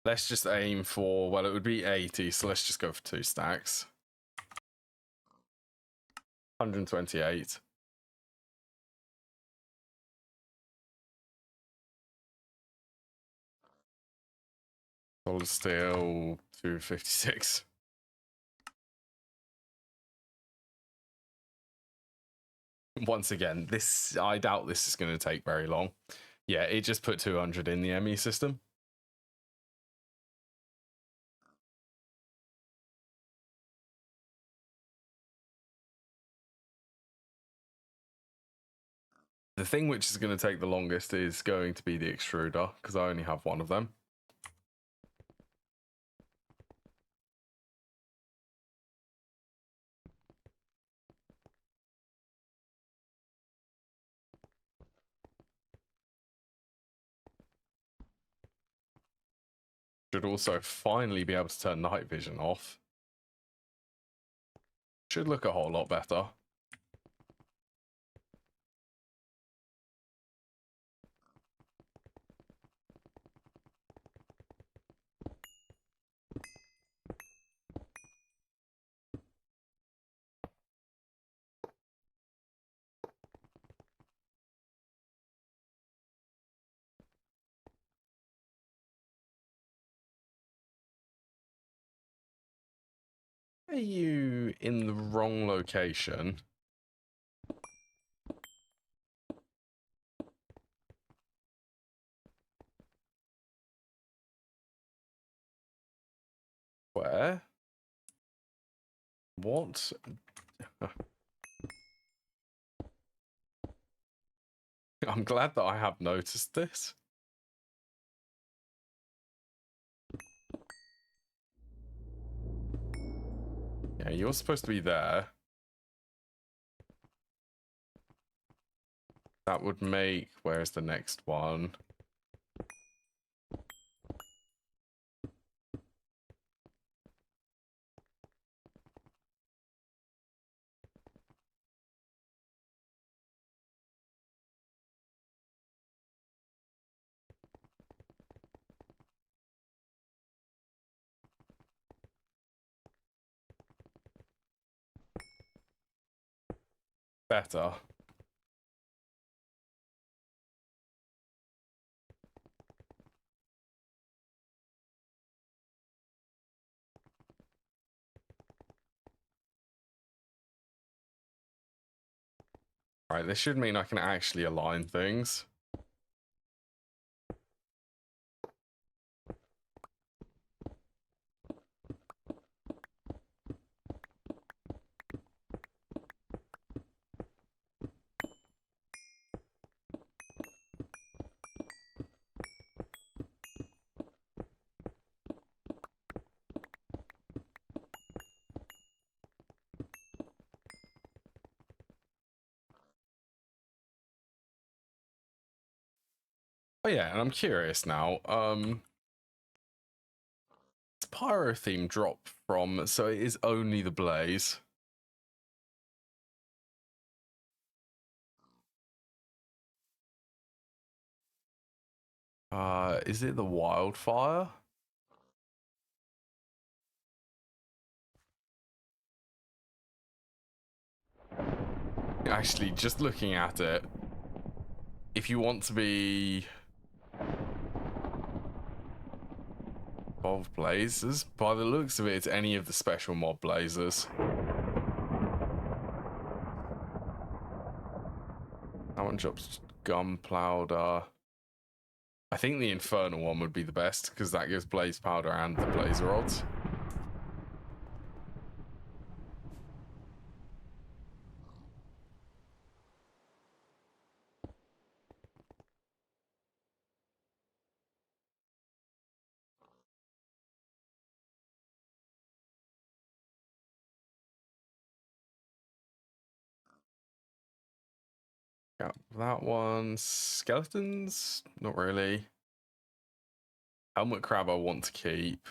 Let's just aim for, well, it would be 80, so let's just go for 2 stacks. 128. Solid steel, 256. Once again, I doubt this is going to take very long. Yeah, it just put 200 in the ME system. The thing which is going to take the longest is going to be the extruder, because I only have one of them. Should also finally be able to turn night vision off. Should look a whole lot better. Are you in the wrong location? Where? What? I'm glad that I have noticed this. Yeah, you're supposed to be there. That would make... Where's the next one? Better. Right, this should mean I can actually align things. Oh yeah, and I'm curious now. It's pyro theme drop from, so it is only the blaze. Is it the wildfire? Actually, just looking at it, if you want to be 12 blazers, by the looks of it, it's any of the special mob blazers. That one drops gunpowder. I think the infernal one would be the best because that gives blaze powder and the blazer rods. Yeah, that one. Skeletons? Not really. Helmet crab I want to keep.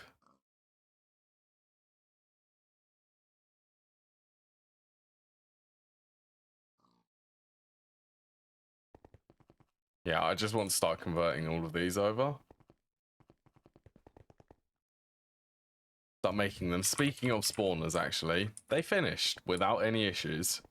Yeah, I just want to start converting all of these over. Start making them. Speaking of spawners, actually, they finished without any issues.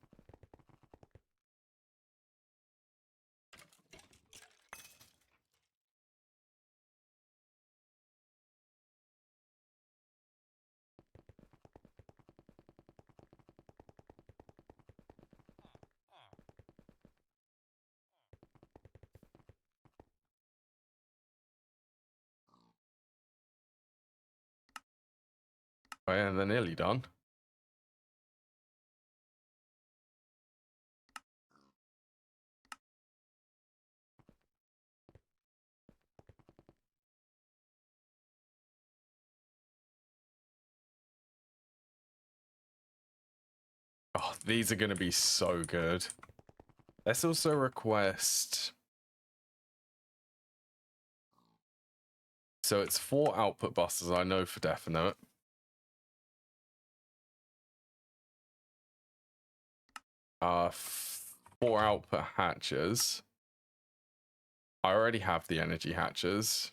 Oh, yeah, they're nearly done. Oh, these are going to be so good. Let's also request... So it's 4 output busters, I know for definite. Uh, 4 output hatches. I already have the energy hatches.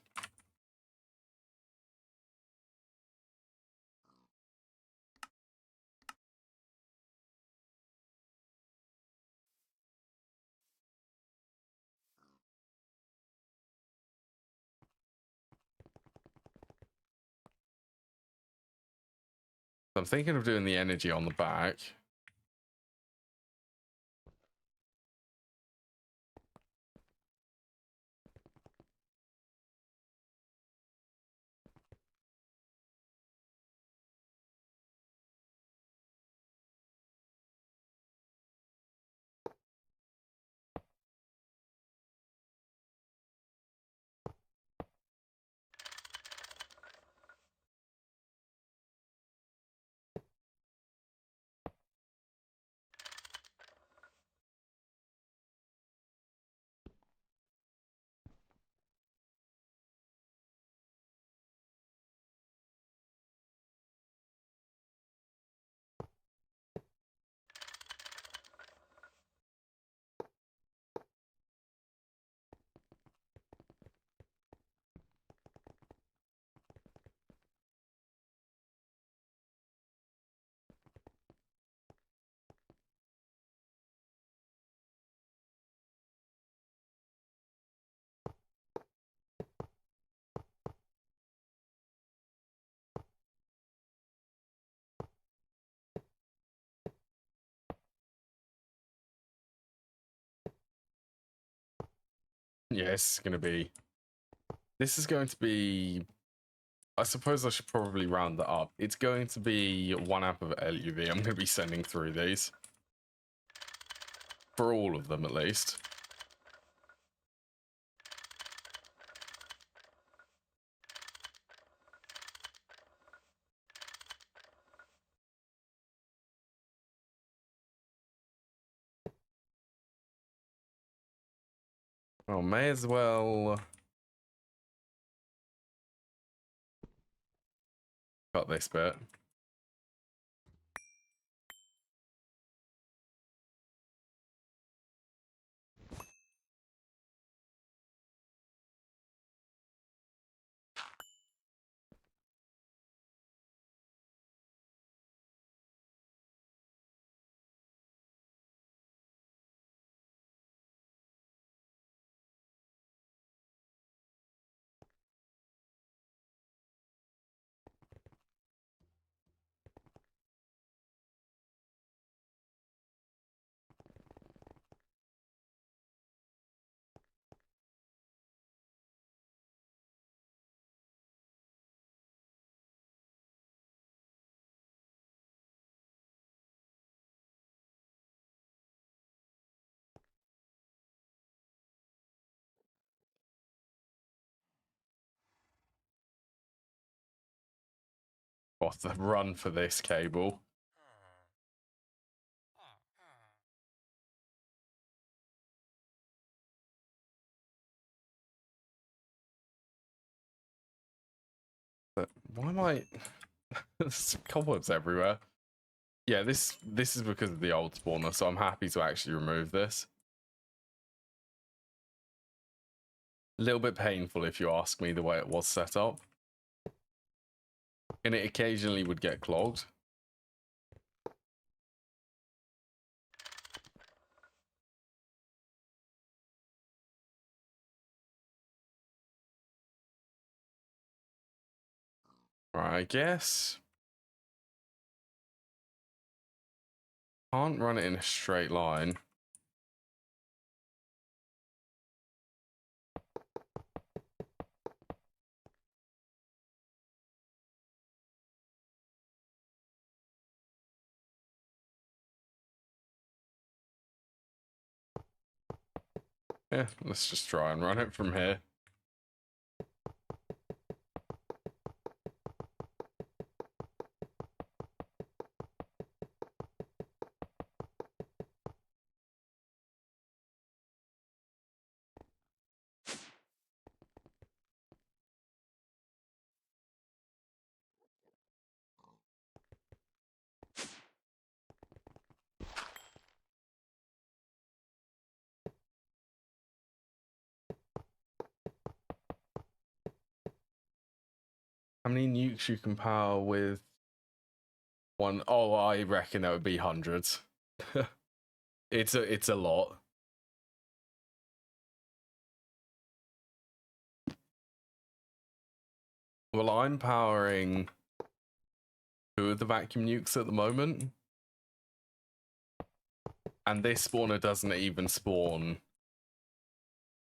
I'm thinking of doing the energy on the back. Yes, yeah, this is going to be, I suppose I should probably round that up. It's going to be 1 amp of LUV. I'm going to be sending through these. For all of them, at least. Well, may as well cut this bit. What the run for this cable. But why am I... There's cobwebs everywhere. Yeah, this is because of the old spawner, so I'm happy to actually remove this. A little bit painful if you ask me the way it was set up. And it occasionally would get clogged. Right, I guess. Can't run it in a straight line. Yeah, let's just try and run it from here. How many nukes you can power with one? Oh, I reckon that would be hundreds. It's a lot. Well, I'm powering 2 of the vacuum nukes at the moment. And this spawner doesn't even spawn...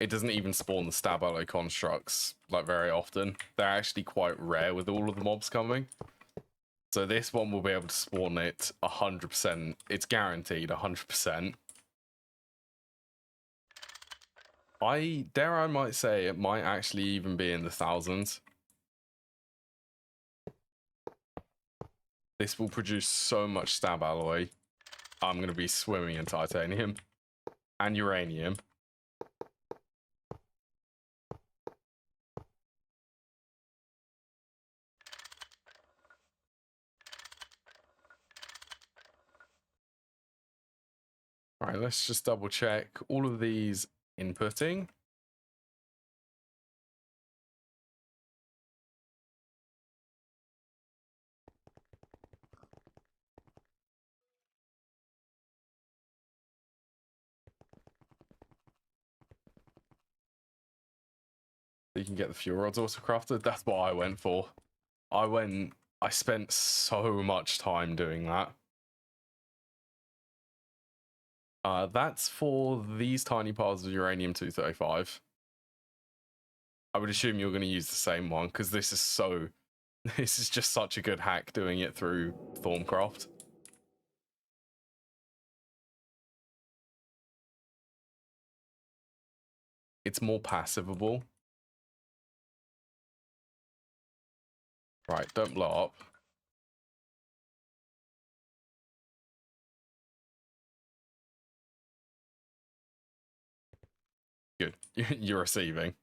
It doesn't even spawn the stab alloy constructs, like, very often. They're actually quite rare with all of the mobs coming. So this one will be able to spawn it 100%. It's guaranteed 100%. I might say it might actually even be in the thousands. This will produce so much stab alloy. I'm going to be swimming in titanium and uranium. All right, let's just double check all of these inputting. You can get the fuel rods auto crafted. That's what I went for. I spent so much time doing that. That's for these tiny parts of uranium-235. I would assume you're going to use the same one because this is so. This is just such a good hack doing it through Thorncraft. It's more passivable. Right, don't blow up. Good. You're receiving.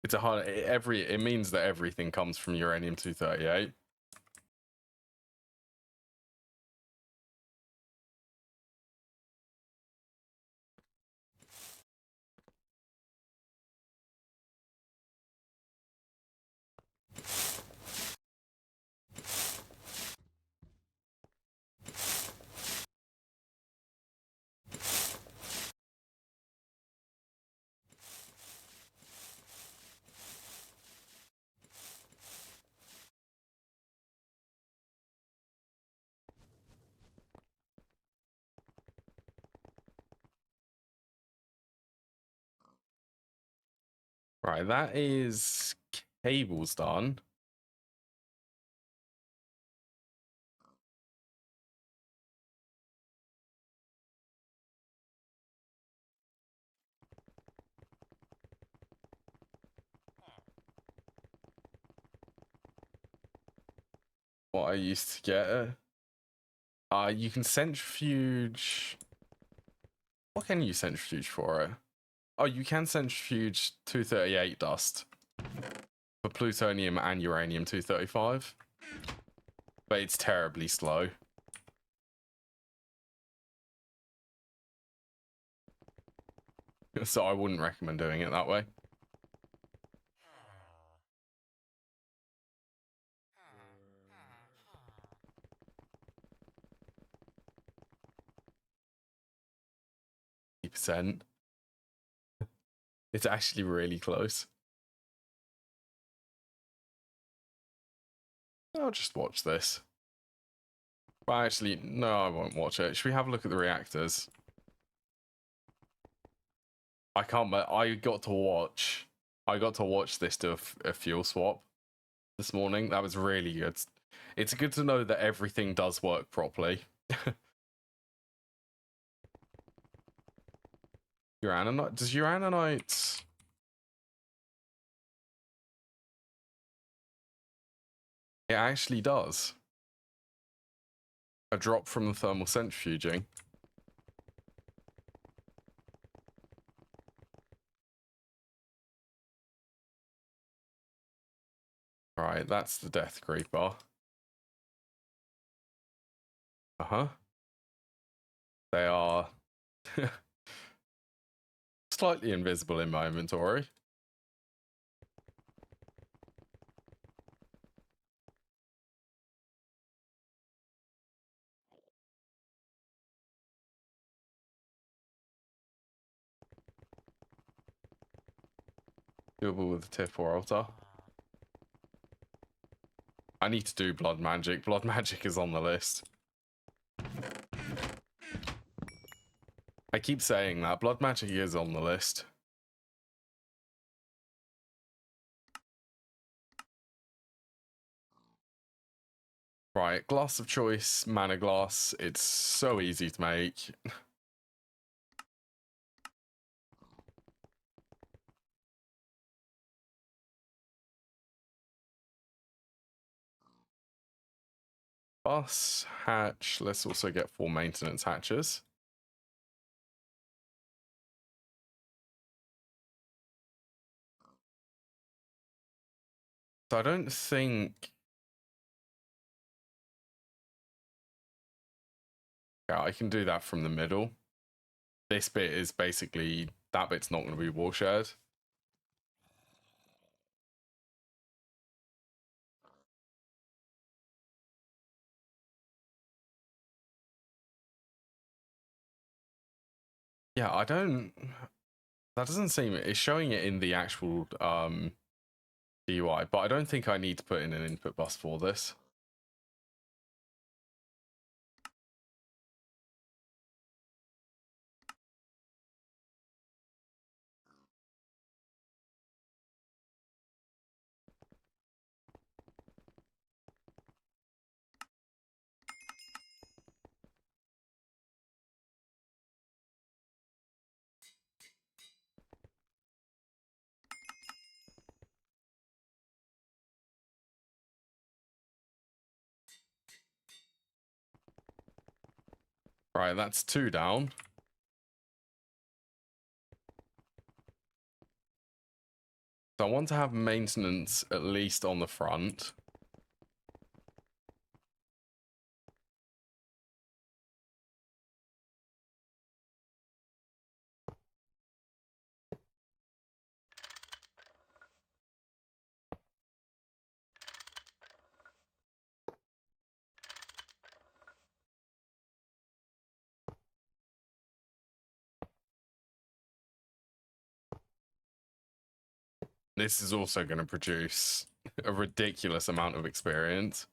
It's a hard. It means that everything comes from uranium-238. Right, that is cables done. What I used to get. You can centrifuge. What can you centrifuge for it? Oh, you can centrifuge 238 dust for plutonium and uranium-235, but it's terribly slow. So I wouldn't recommend doing it that way. Percent. It's actually really close. I'll just watch this. Well, actually, no, I won't watch it. Should we have a look at the reactors? I can't, but I got to watch this do a fuel swap this morning. That was really good. It's good to know that everything does work properly. Uraninite? Does uraninite... It actually does. A drop from the thermal centrifuging. Right, that's the Death Creeper. Uh-huh. They are slightly invisible in my inventory. Doable with the tier 4 altar. I need to do blood magic. Blood magic is on the list. I keep saying that. Blood magic is on the list. Right, glass of choice, mana glass. It's so easy to make. Bus, hatch. Let's also get 4 maintenance hatches. So I don't think... Yeah, I can do that from the middle. This bit is basically... That bit's not going to be warshared. Yeah, I don't... That doesn't seem... It's showing it in the actual DUI, but I don't think I need to put in an input bus for this. Right, that's 2 down. So I want to have maintenance at least on the front. This is also going to produce a ridiculous amount of experience.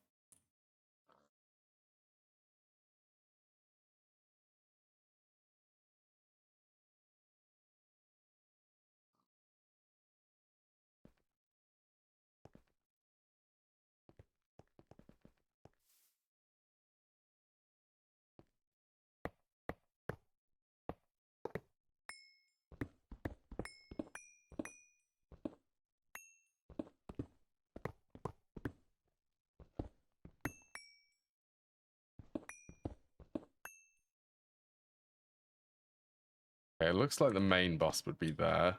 Okay, it looks like the main boss would be there.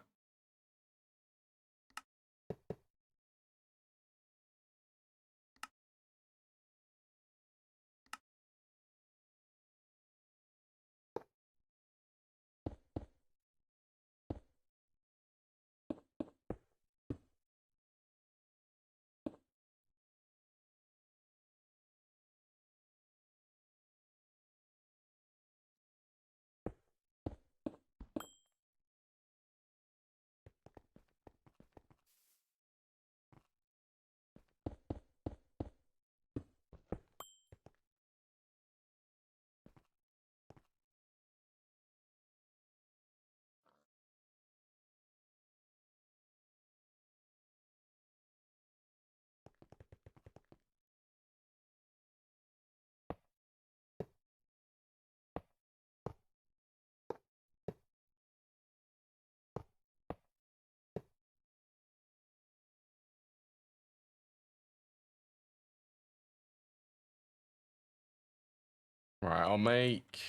Right, I'll make...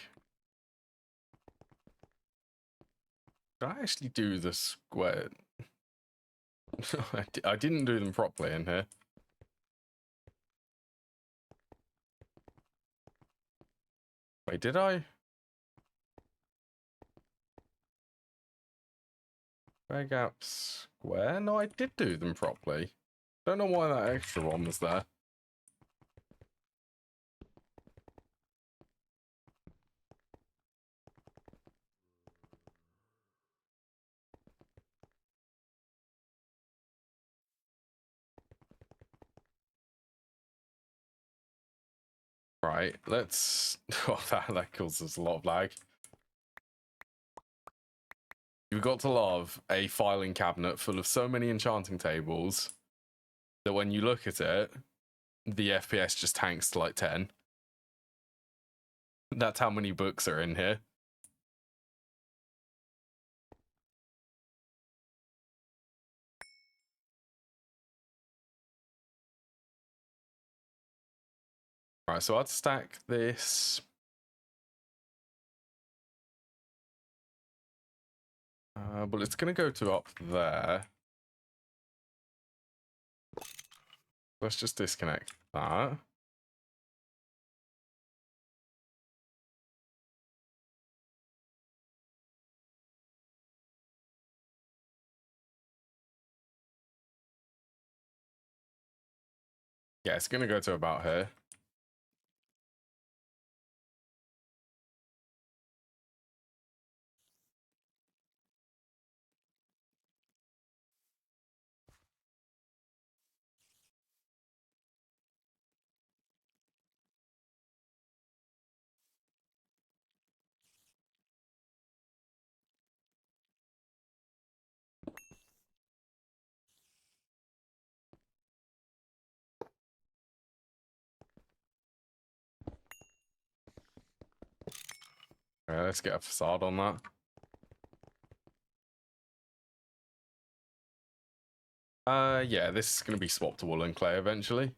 Did I actually do the square? I didn't do them properly in here. Wait, did I? Square gaps square? No, I did do them properly. Don't know why that extra one was there. Right, let's... Oh, that causes a lot of lag. You've got to love a filing cabinet full of so many enchanting tables that when you look at it, the FPS just tanks to like 10. That's how many books are in here. Right, so I'd stack this. Well, it's going to go to up there. Let's just disconnect that. Yeah, it's going to go to about here. Okay, let's get a facade on that. Yeah, this is going to be swapped to wool and clay eventually.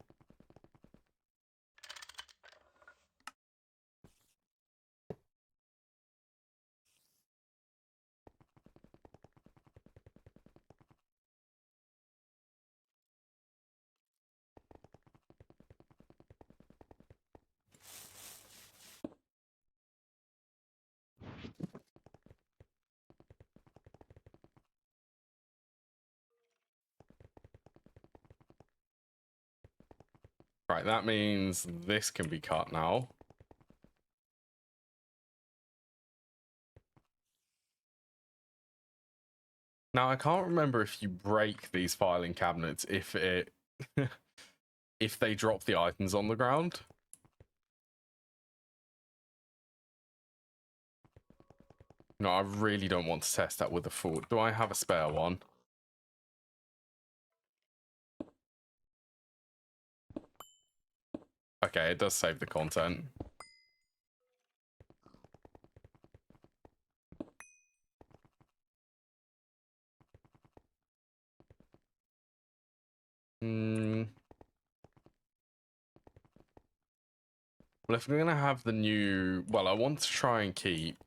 Right, that means this can be cut now. Now, I can't remember if you break these filing cabinets if it if they drop the items on the ground. No, I really don't want to test that with a full. Do I have a spare one? Okay, it does save the content. Well, if we're going to have the new... Well, I want to try and keep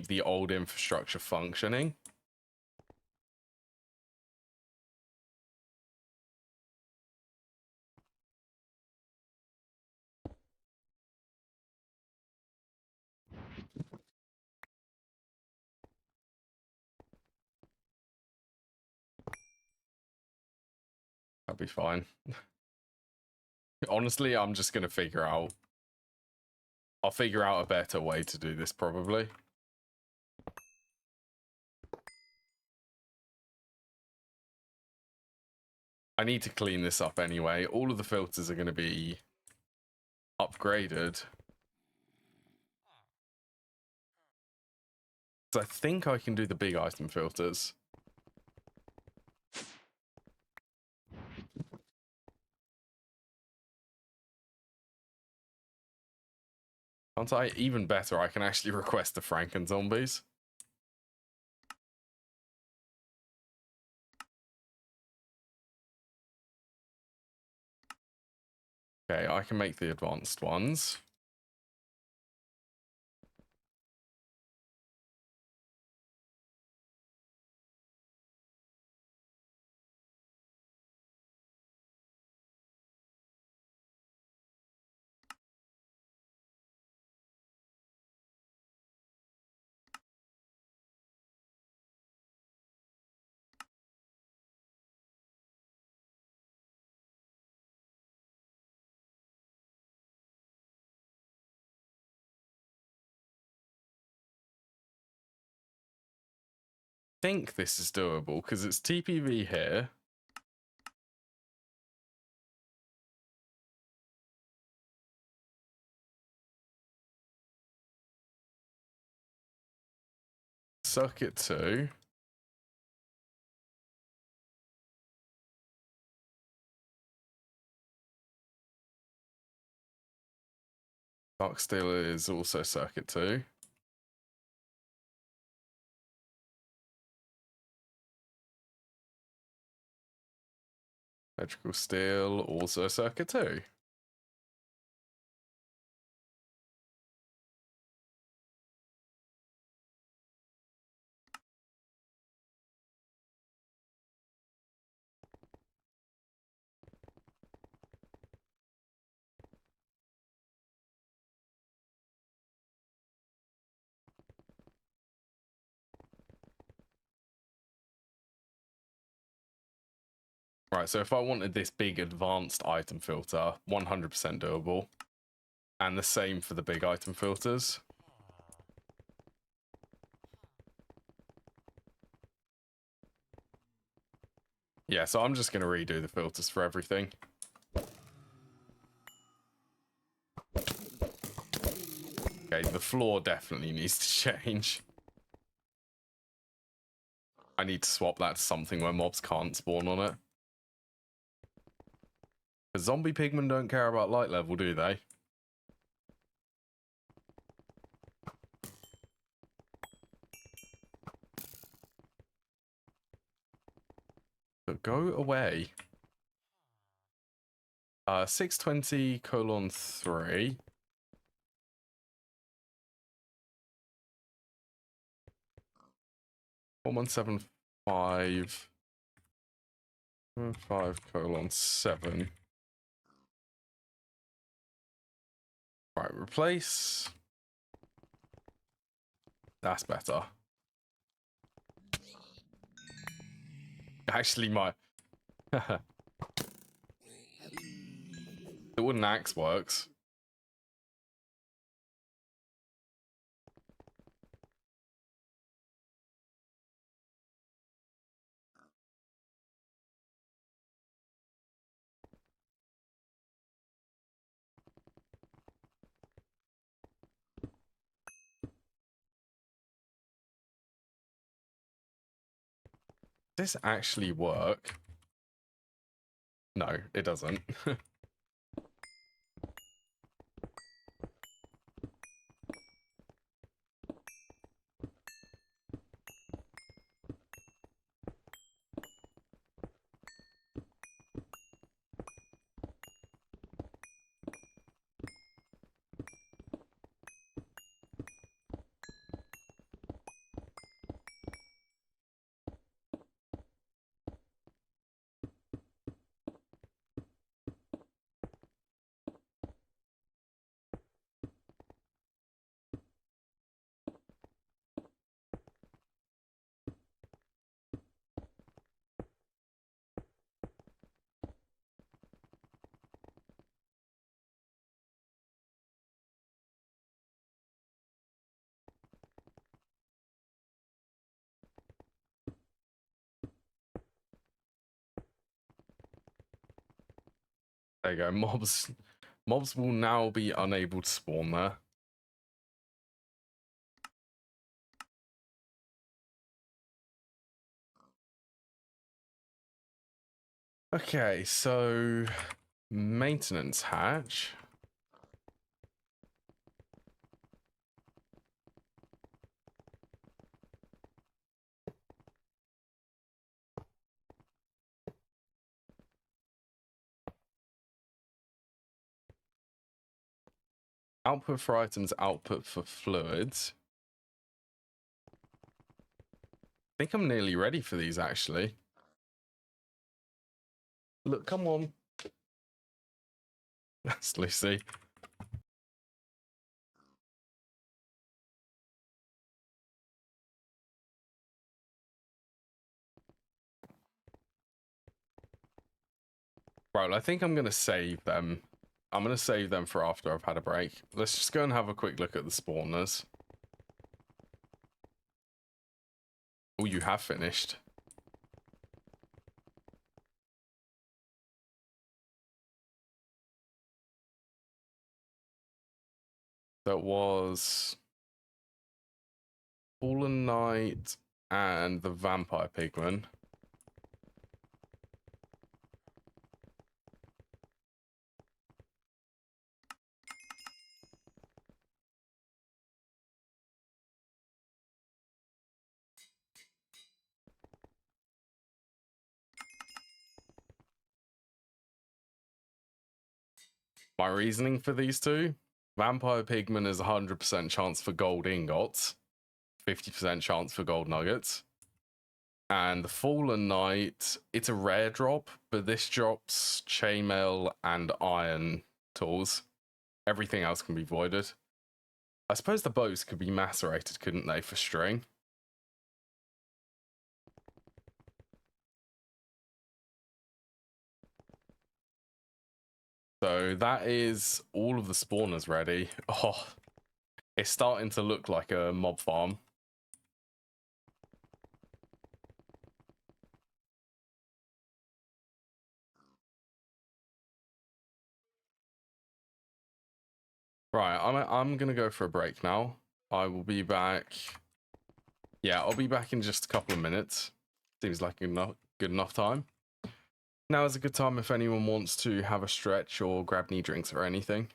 the old infrastructure functioning. That'll be fine. Honestly, I'm just going to figure out... I'll figure out a better way to do this, probably. I need to clean this up anyway. All of the filters are going to be upgraded. So I think I can do the big item filters. Can't I? Even better, I can actually request the Franken zombies. Okay, I can make the advanced ones. I think this is doable because it's TPV here. Circuit 2. Dark steel is also circuit 2. Electrical steel, also circuit 2. Right, so if I wanted this big advanced item filter, 100% doable. And the same for the big item filters. Yeah, so I'm just going to redo the filters for everything. Okay, the floor definitely needs to change. I need to swap that to something where mobs can't spawn on it. Because zombie pigmen don't care about light level, do they? So go away. 620:3. 4175. 5:7. Right, replace. That's better. Actually, my... The wooden axe works. Does this actually work? No, it doesn't. There you go. Mobs will now be unable to spawn there. Okay, so maintenance hatch. Output for items, output for fluids. I think I'm nearly ready for these, actually. Look, come on. That's Lucy. Right, I think I'm going to save them. I'm going to save them for after I've had a break. Let's just go and have a quick look at the spawners. Oh, you have finished. That was Fallen Knight and the Vampire Pigman. My reasoning for these two: Vampire Pigman is 100% chance for gold ingots, 50% chance for gold nuggets. And the Fallen Knight, it's a rare drop, but this drops chainmail and iron tools. Everything else can be voided. I suppose the bows could be macerated, couldn't they, for string? So that is all of the spawners ready. Oh, it's starting to look like a mob farm. Right, I'm gonna go for a break now. I will be back. Yeah, I'll be back in just a couple of minutes. Seems like good enough time. Now is a good time if anyone wants to have a stretch or grab any drinks or anything.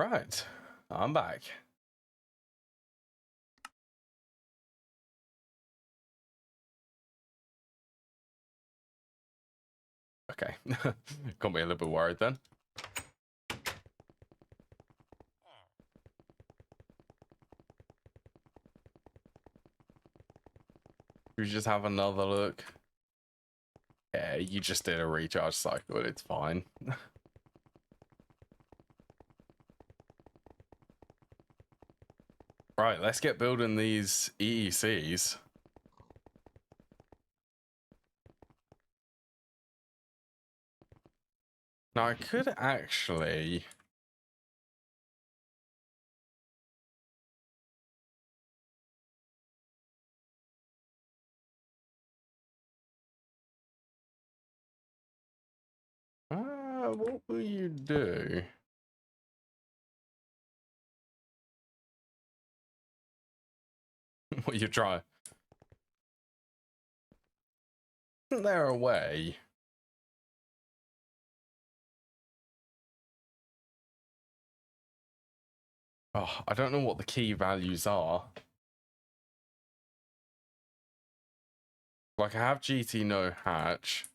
Right, I'm back. Okay, got me a little bit worried then. We just have another look. Yeah, you just did a recharge cycle, it's fine. Right, let's get building these EECs. Now, I could actually... what will you do? What you try? Isn't there a way? Oh, I don't know what the key values are. Like, I have GT no hatch.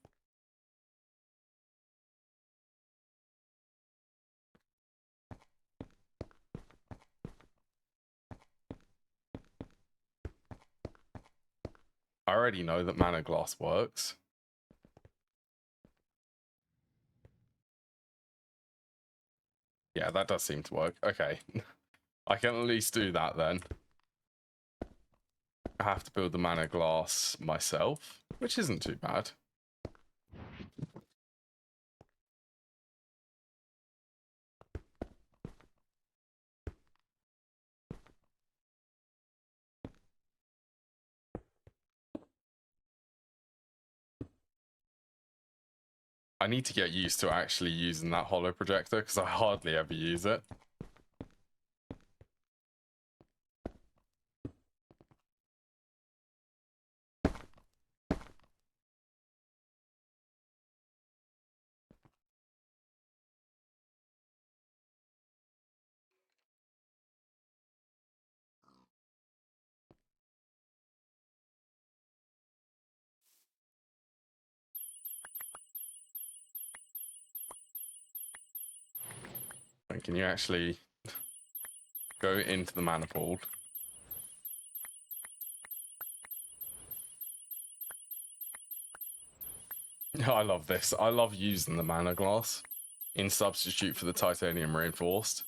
I already know that mana glass works. Yeah, that does seem to work. Okay. I can at least do that then. I have to build the mana glass myself, which isn't too bad. I need to get used to actually using that holo projector because I hardly ever use it. And can you actually go into the manifold? I love this. I love using the mana glass in substitute for the titanium reinforced.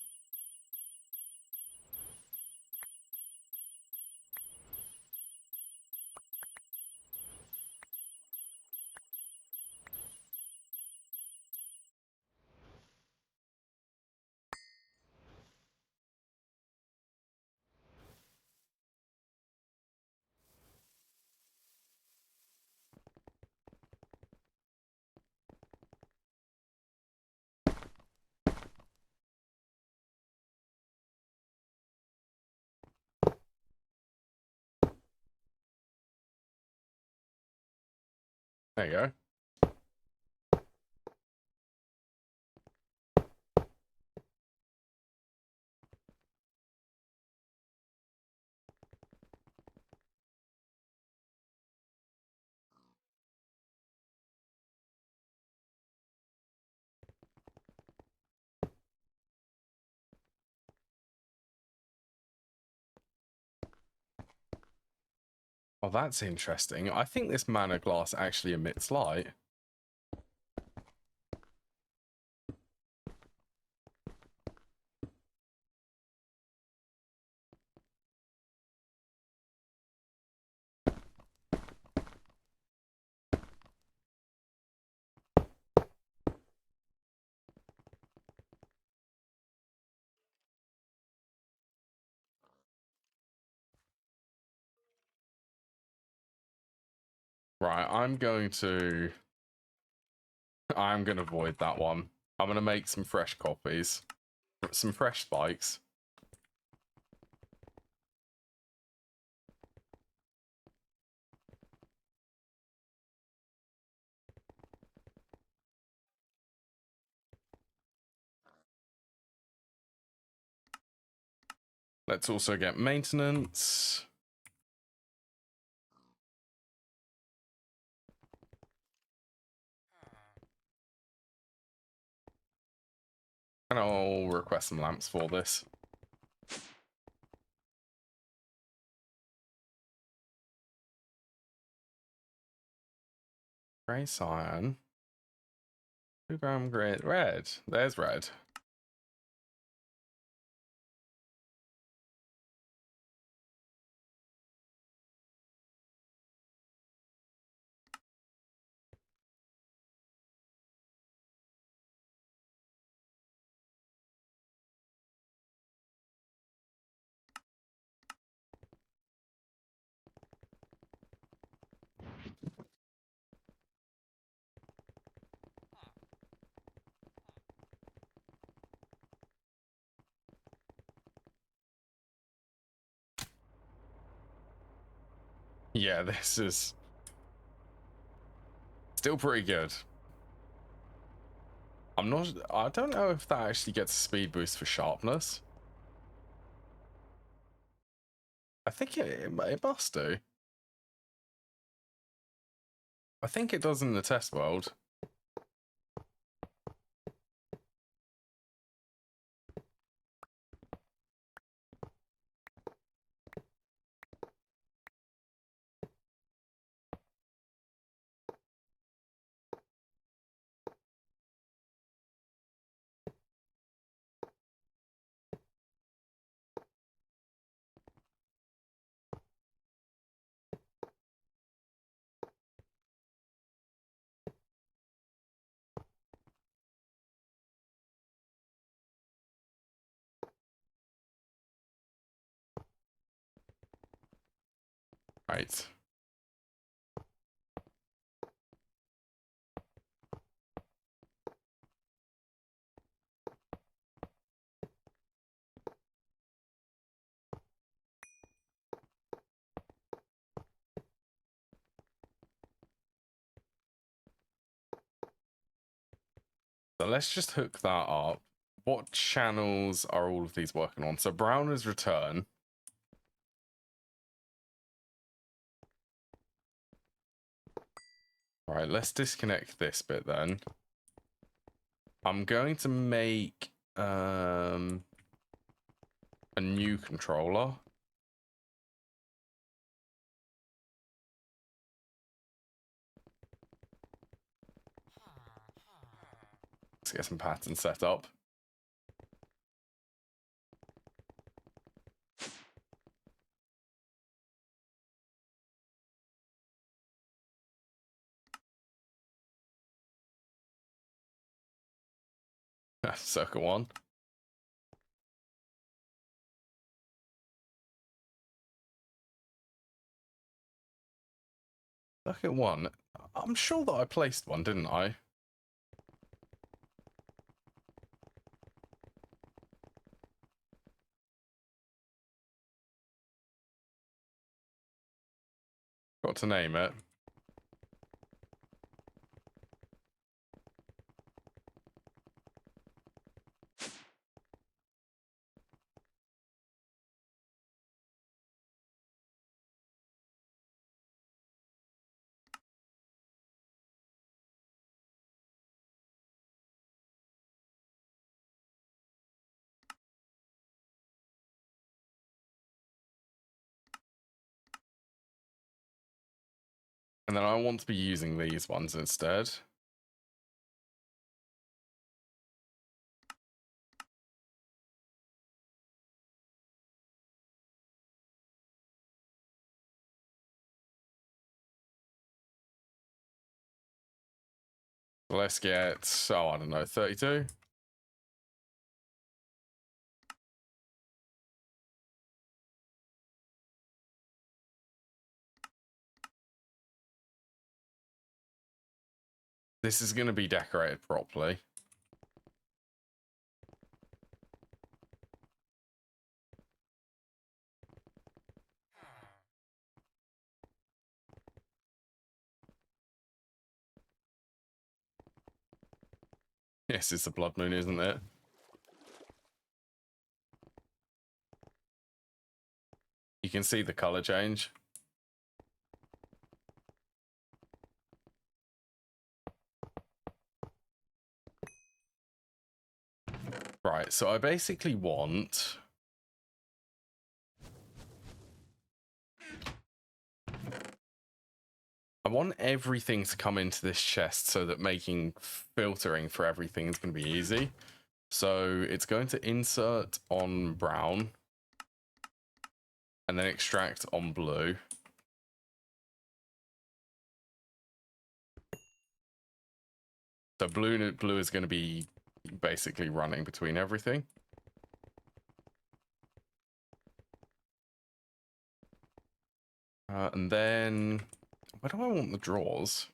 There you go. Oh, that's interesting. I think this mana glass actually emits light. Right, I'm going to avoid that one. I'm going to make some fresh copies. Some fresh spikes. Let's also get maintenance. And I'll request some lamps for this. Grey cyan. 2-gram gray. Red. There's red. Yeah, this is still pretty good. I don't know if that actually gets a speed boost for sharpness. I think it must do. I think it does in the test world. Right. So let's just hook that up. What channels are all of these working on? So brown is return. All right, let's disconnect this bit then. I'm going to make a new controller. Let's get some patterns set up. Circuit 1. Circuit 1. I'm sure that I placed one, didn't I? Got to name it. And then I want to be using these ones instead. So let's get, oh, I don't know, 32? This is going to be decorated properly. Yes, it's a blood moon, isn't it? You can see the color change. Right, so I basically want... I want everything to come into this chest so that making filtering for everything is going to be easy. So it's going to insert on brown and then extract on blue. So blue is going to be basically running between everything. And then, where do I want the drawers?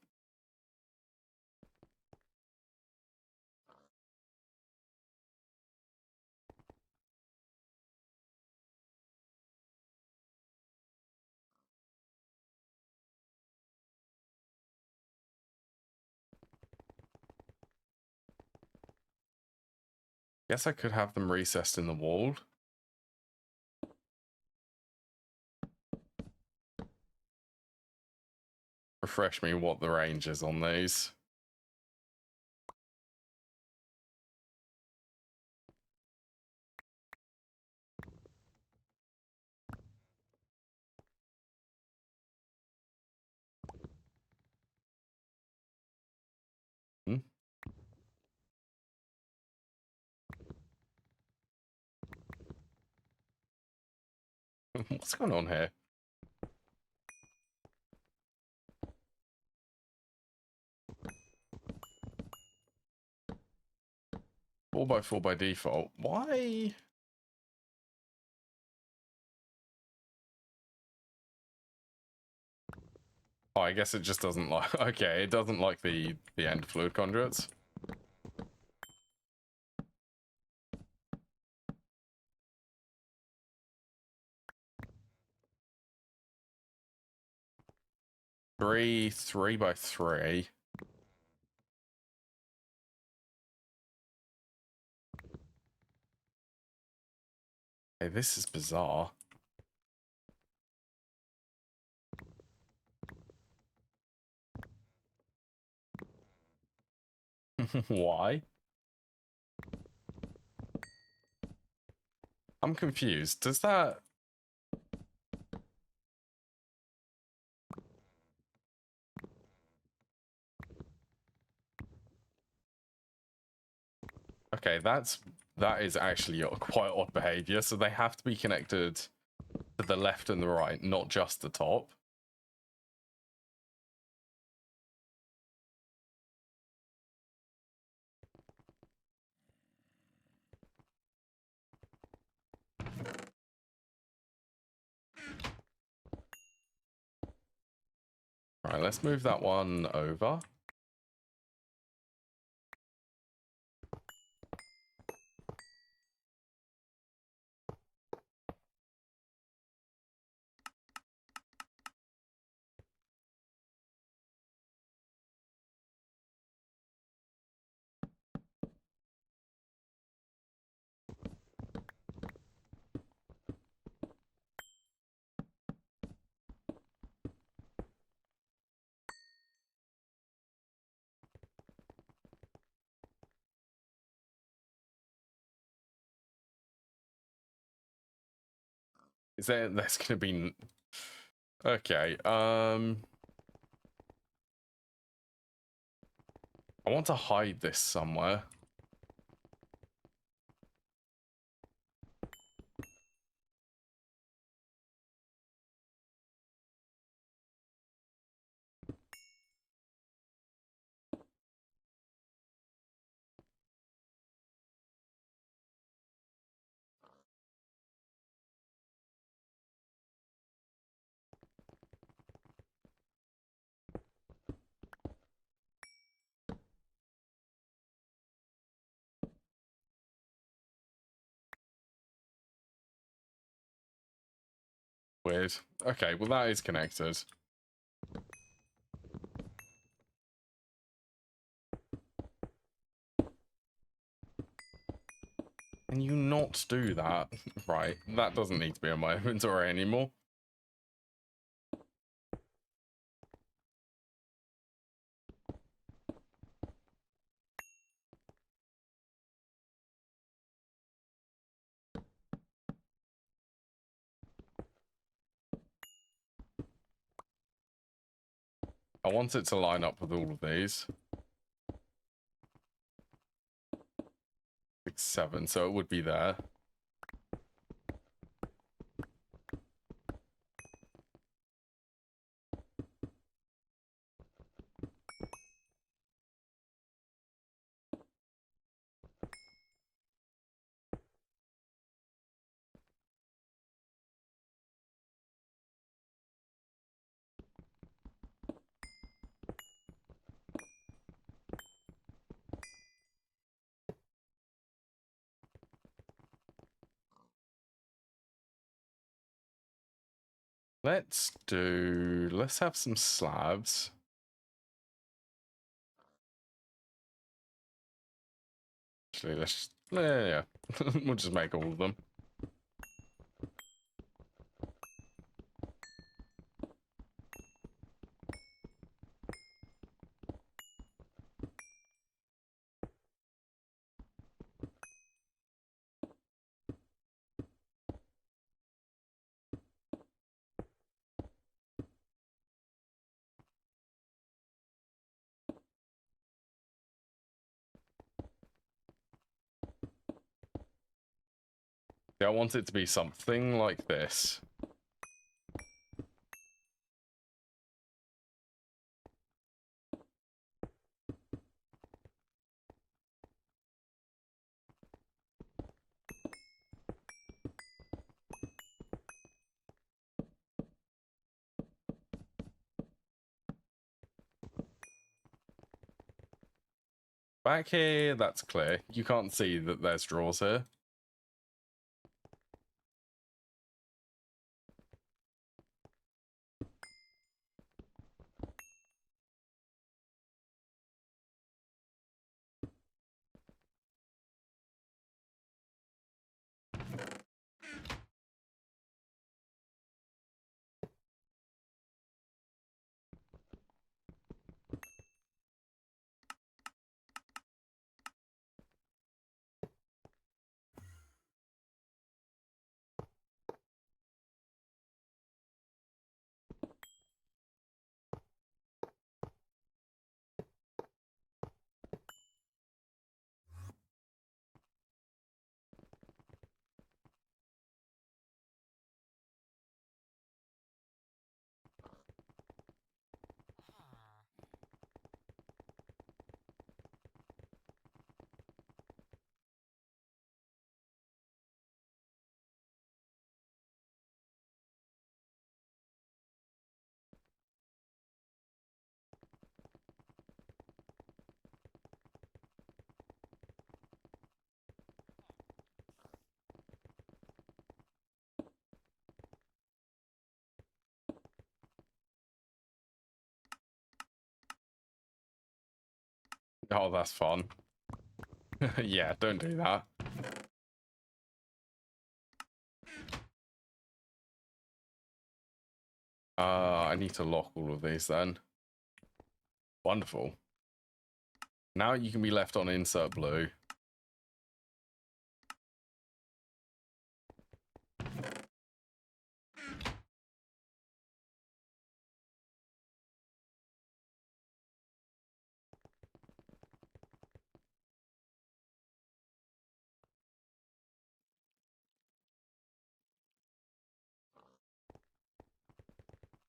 Guess I could have them recessed in the wall. Refresh me what the range is on these. Hmm? What's going on here? Four by four by default. Why? Oh, I guess it just doesn't like... Okay, it doesn't like the end fluid conduits. Three by three. Hey, this is bizarre. Why? I'm confused. Does that... Okay, that is actually quite odd behavior. So they have to be connected to the left and the right, not just the top. All right, let's move that one over. Is that's going to be... Okay, I want to hide this somewhere. Weird. Okay, well that is connected. Can you not do that? Right, that doesn't need to be in my inventory anymore. I want it to line up with all of these. 6, 7, so it would be there. Let's have some slabs. Actually, let's, yeah. We'll just make all of them. Yeah, I want it to be something like this. Back here, that's clear. You can't see that there's drawers here. Oh, that's fun. Yeah, don't do that. I need to lock all of these then. Wonderful. Now you can be left on insert blue.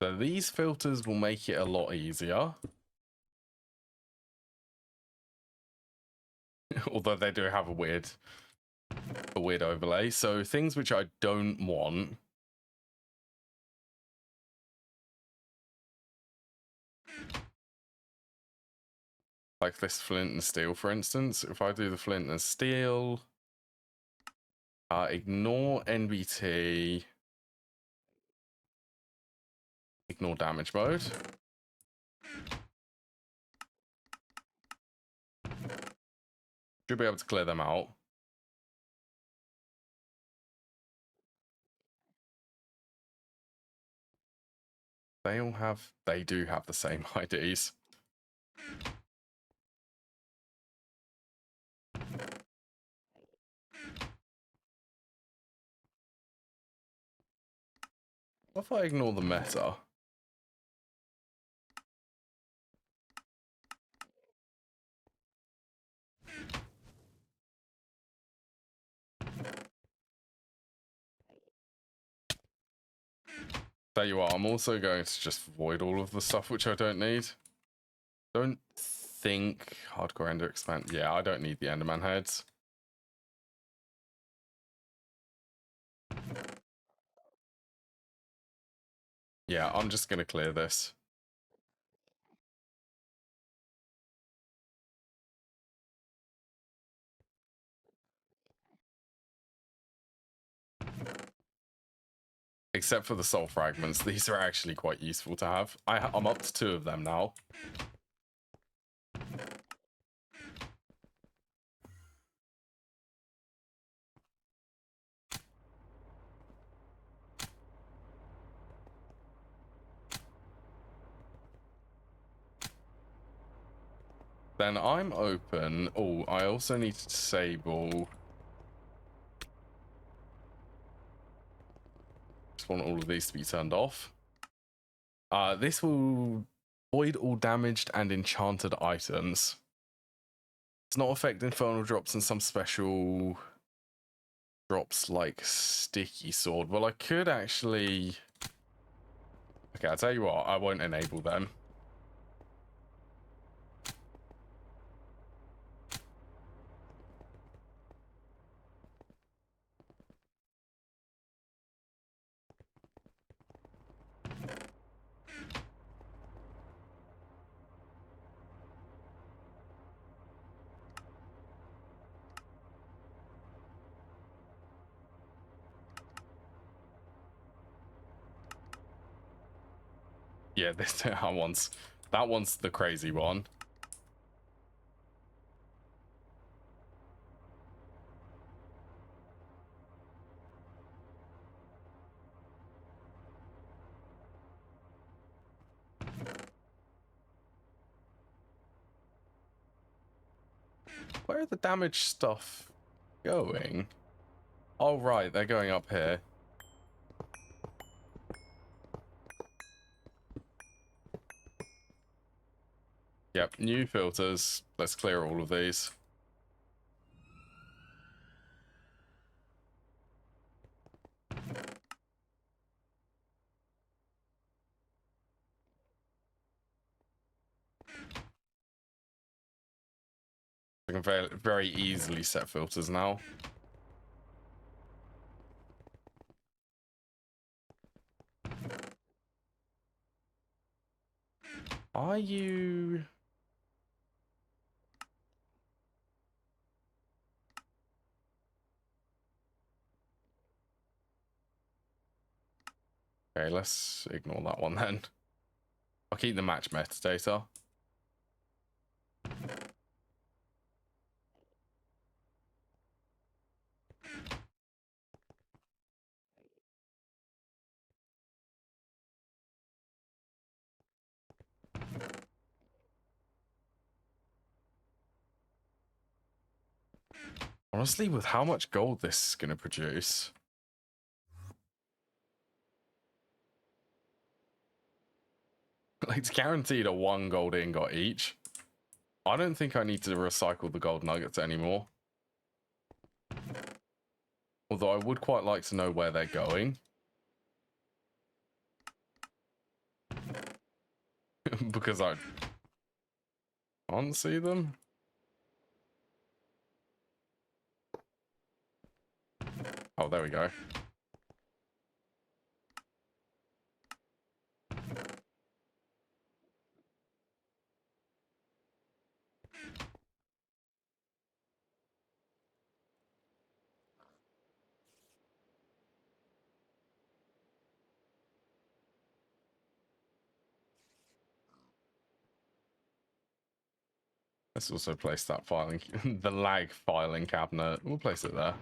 So these filters will make it a lot easier. Although they do have a weird overlay. So things which I don't want. Like this flint and steel, for instance. If I do the flint and steel, ignore NBT, ignore damage mode. Should be able to clear them out. They do have the same IDs. What if I ignore the meta? Tell you what, I'm also going to just void all of the stuff which I don't need. Don't think hardcore ender expand. Yeah, I don't need the enderman heads. Yeah, I'm just gonna clear this. Except for the soul fragments, these are actually quite useful to have. I'm up to 2 of them now. Then I'm open. Oh, I also need to disable. Just want all of these to be turned off. This will void all damaged and enchanted items. It's not affect infernal drops and some special drops like sticky sword. Well, I could actually. Okay, I'll tell you what, I won't enable them. Yeah, that one's the crazy one. Where are the damaged stuff going? Oh, right, they're going up here. Yep, new filters. Let's clear all of these. I can very easily set filters now. Are you... Okay, let's ignore that one then. I'll keep the match metadata. Honestly, with how much gold this is going to produce... Like, it's guaranteed a 1 gold ingot each. I don't think I need to recycle the gold nuggets anymore. Although I would quite like to know where they're going. Because I can't see them. Oh, there we go. Let's also place that filing, the lag filing cabinet. We'll place it there.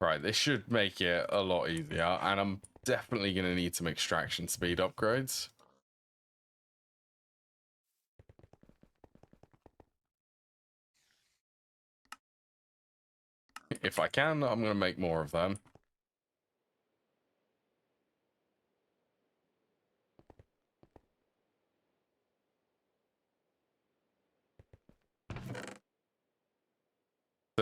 Right, this should make it a lot easier, and I'm definitely going to need some extraction speed upgrades. If I can, I'm going to make more of them.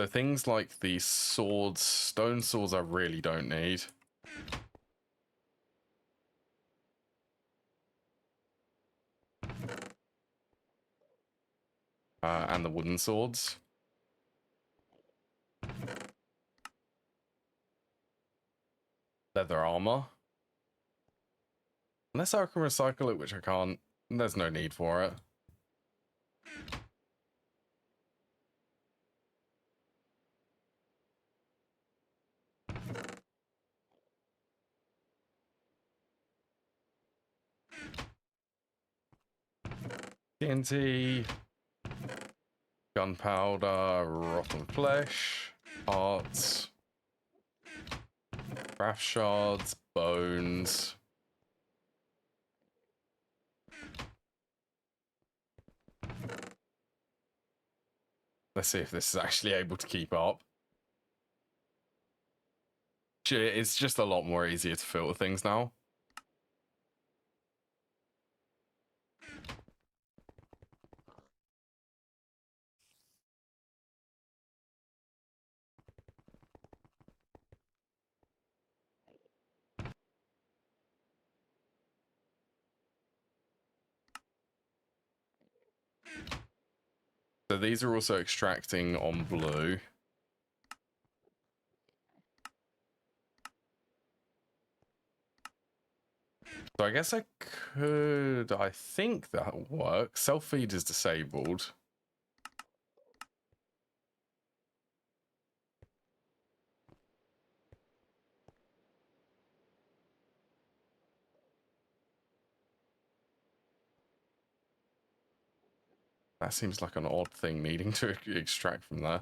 So things like these swords, stone swords I really don't need. And the wooden swords. Leather armor. Unless I can recycle it, which I can't, there's no need for it. TNT, gunpowder, rotten flesh, parts, craft shards, bones. Let's see if this is actually able to keep up. It's just a lot more easier to filter things now. So these are also extracting on blue. So I guess I think that works. Self-feed is disabled. That seems like an odd thing needing to extract from there.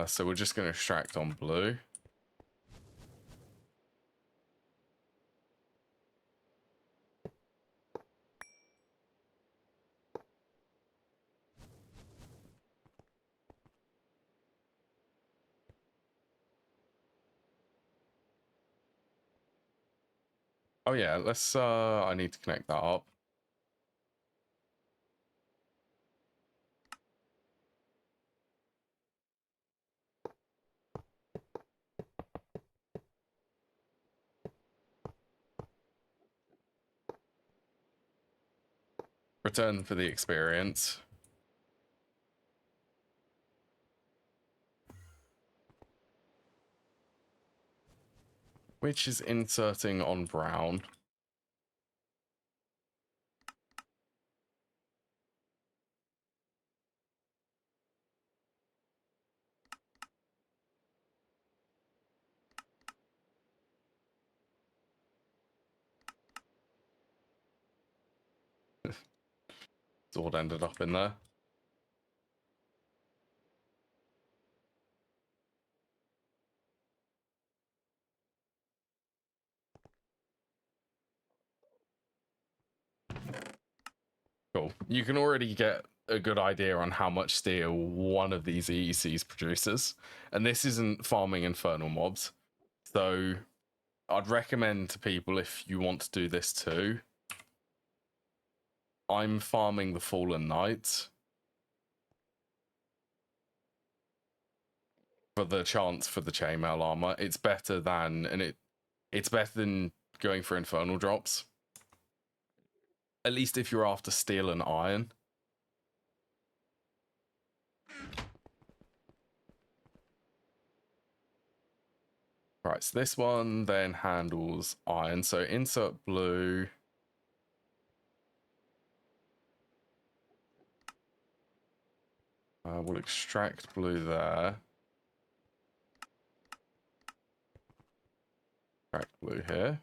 So we're just going to extract on blue. Oh yeah, let's, I need to connect that up. Return for the experience. Which is inserting on brown. Sword ended up in there. Cool. You can already get a good idea on how much steel one of these EECs produces. And this isn't farming infernal mobs. So I'd recommend to people, if you want to do this too, I'm farming the Fallen Knight for the chance for the chainmail armor. It's better than, it's better than going for infernal drops. At least if you're after steel and iron. Right, so this one then handles iron. So insert blue. We'll extract blue there. Extract blue here.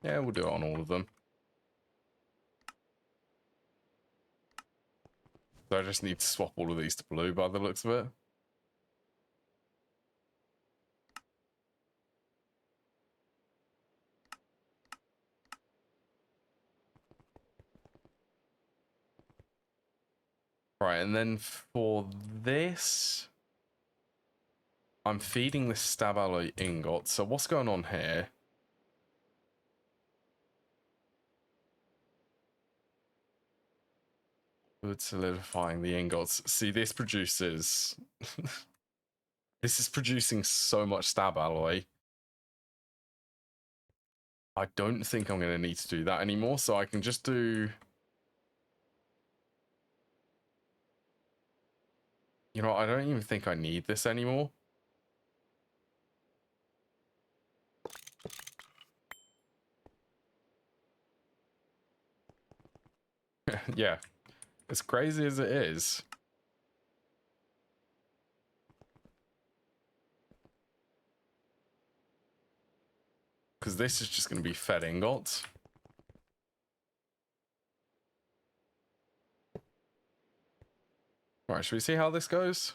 Yeah, we'll do it on all of them. So I just need to swap all of these to blue by the looks of it. Right, and then for this, I'm feeding the stab alloy ingot. So what's going on here? Good solidifying the ingots. See, this produces... this is producing so much stab alloy. I don't think I'm going to need to do that anymore, so I can just do... You know, I don't even think I need this anymore. Yeah, as crazy as it is. Because this is just going to be fed ingots. Right, should we see how this goes?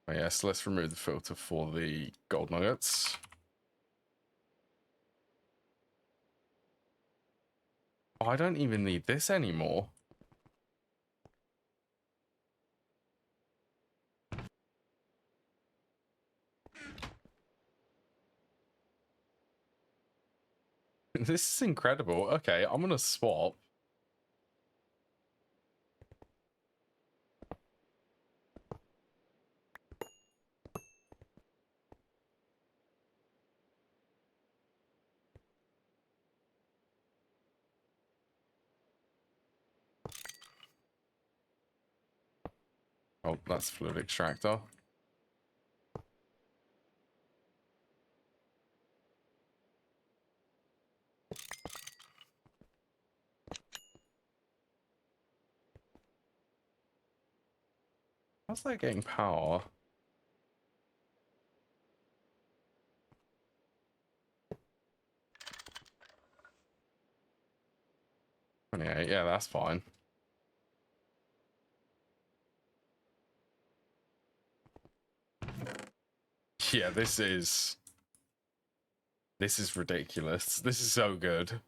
Oh, yes, let's remove the filter for the gold nuggets. Oh, I don't even need this anymore. This is incredible. Okay, I'm gonna swap. Oh, that's fluid extractor. How's that getting power? Yeah, that's fine. Yeah, this is ridiculous. This is so good.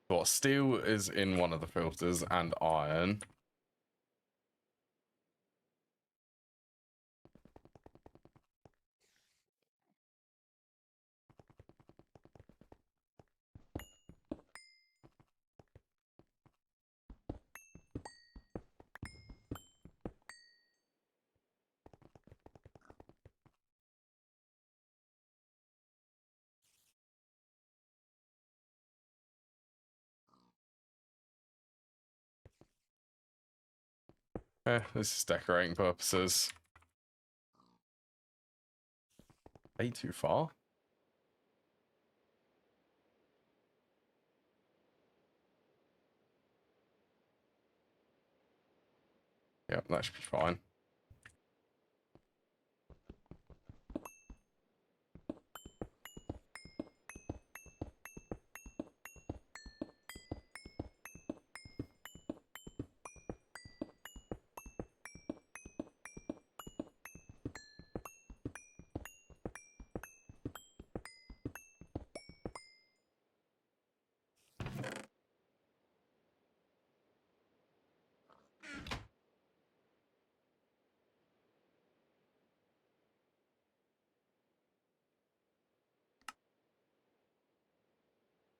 What, steel is in one of the filters and iron. This is decorating purposes. Way too far. Yep, that should be fine.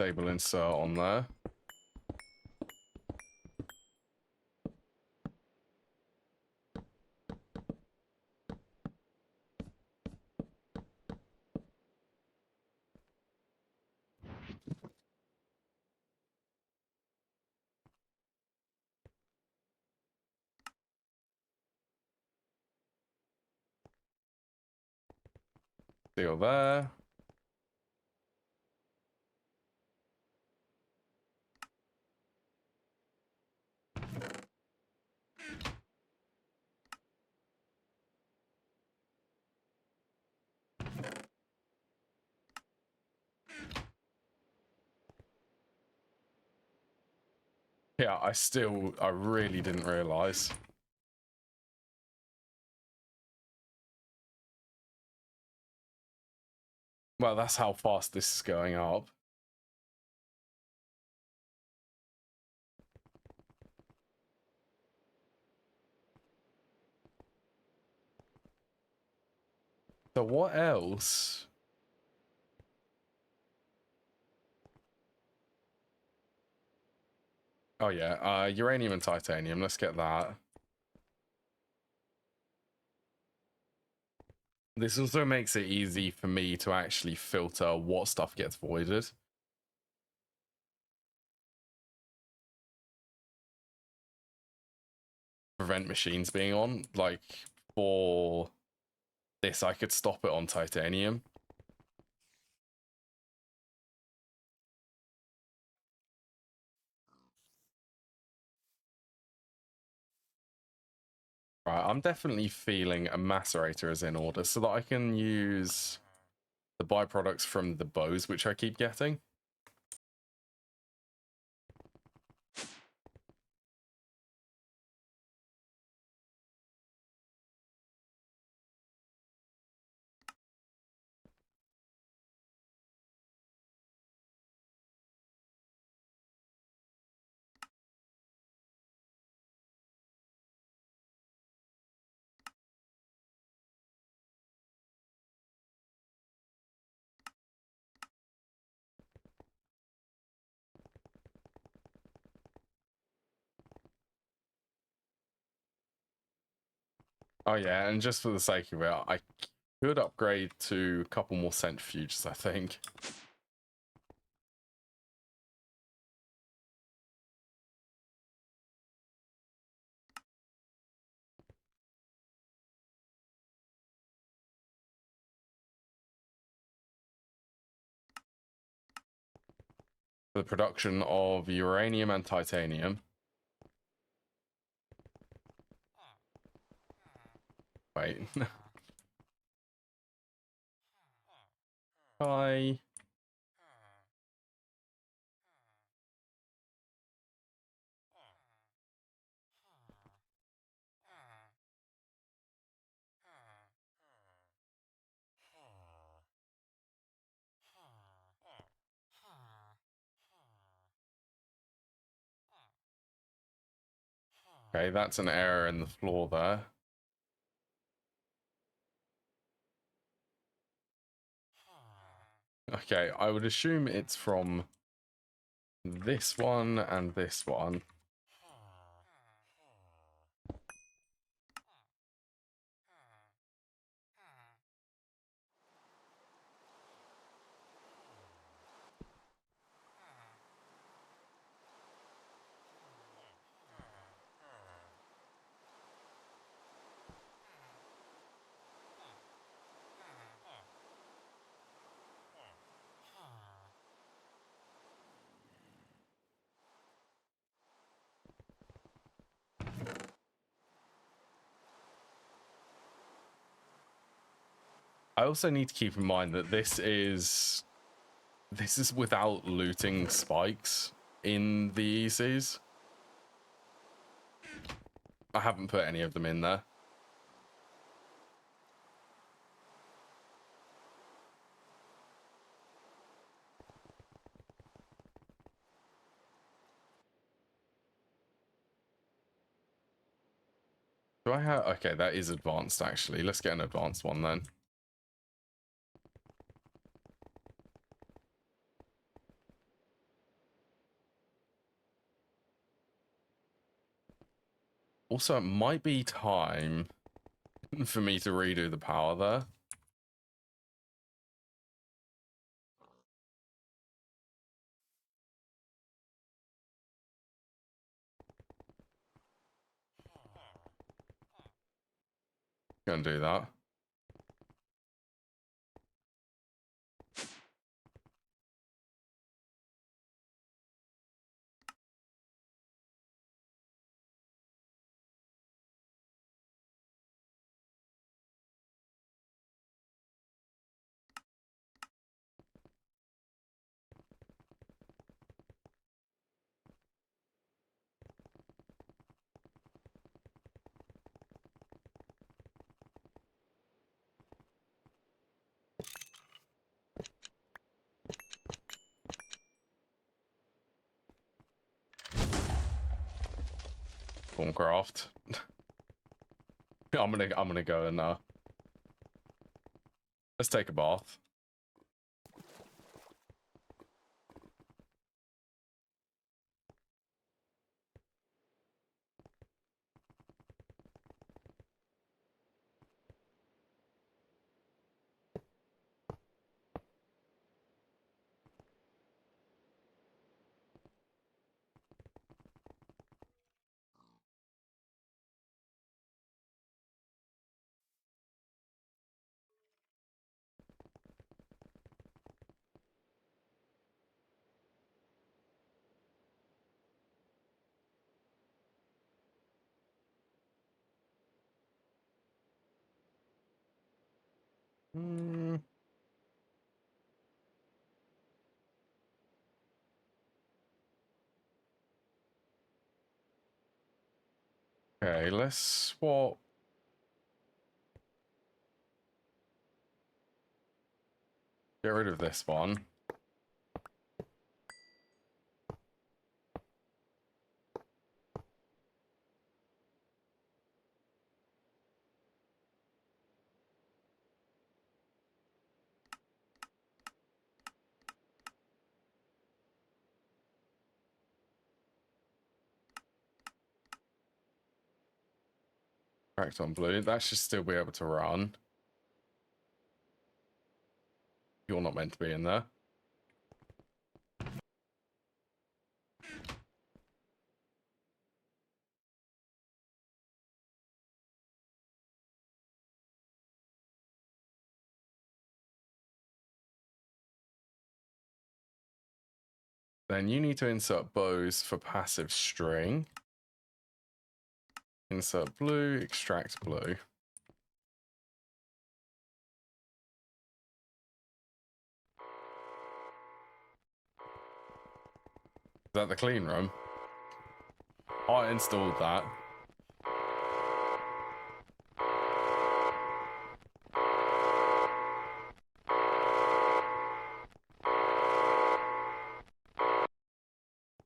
Table insert on there. Steel there. Yeah, I really didn't realize. Well, that's how fast this is going up. So what else? Oh yeah, uranium and titanium. Let's get that. This also makes it easy for me to actually filter what stuff gets voided. Prevent machines being on. Like, for this, I could stop it on titanium. Right, I'm definitely feeling a macerator is in order so that I can use the byproducts from the bows, which I keep getting. Oh yeah, and just for the sake of it, I could upgrade to a couple more centrifuges, I think. For the production of uranium and titanium. Wait. Hi. Okay, that's an error in the floor there. Okay, I would assume it's from this one and this one. I also need to keep in mind that this is without looting spikes in the EECs. I haven't put any of them in there. Do I have... Okay, that is advanced, actually. Let's get an advanced one, then. Also, it might be time for me to redo the power there. Gonna do that. Thorncraft. I'm gonna go and Let's take a bath. Okay, let's swap. Get rid of this one. Cracked on blue. That should still be able to run. You're not meant to be in there. Then you need to insert bows for passive string. Insert blue, extract blue. Is that the clean room? I installed that.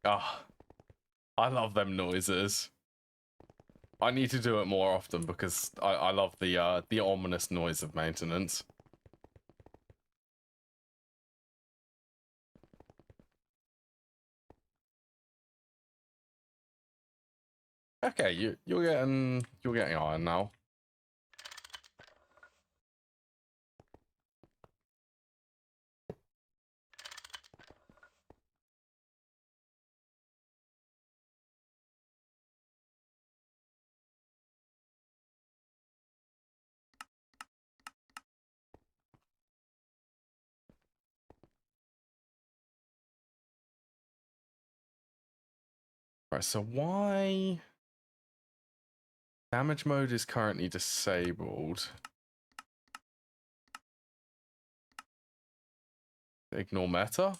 Ah, I love them noises. I need to do it more often because I love the ominous noise of maintenance. Okay, you're getting iron now. Right, so why damage mode is currently disabled? Ignore meta?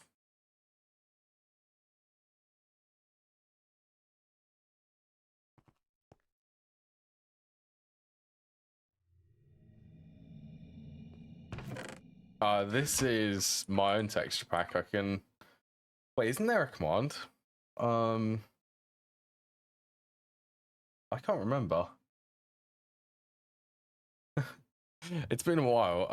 This is my own texture pack. I can... Wait, isn't there a command? I can't remember. It's been a while.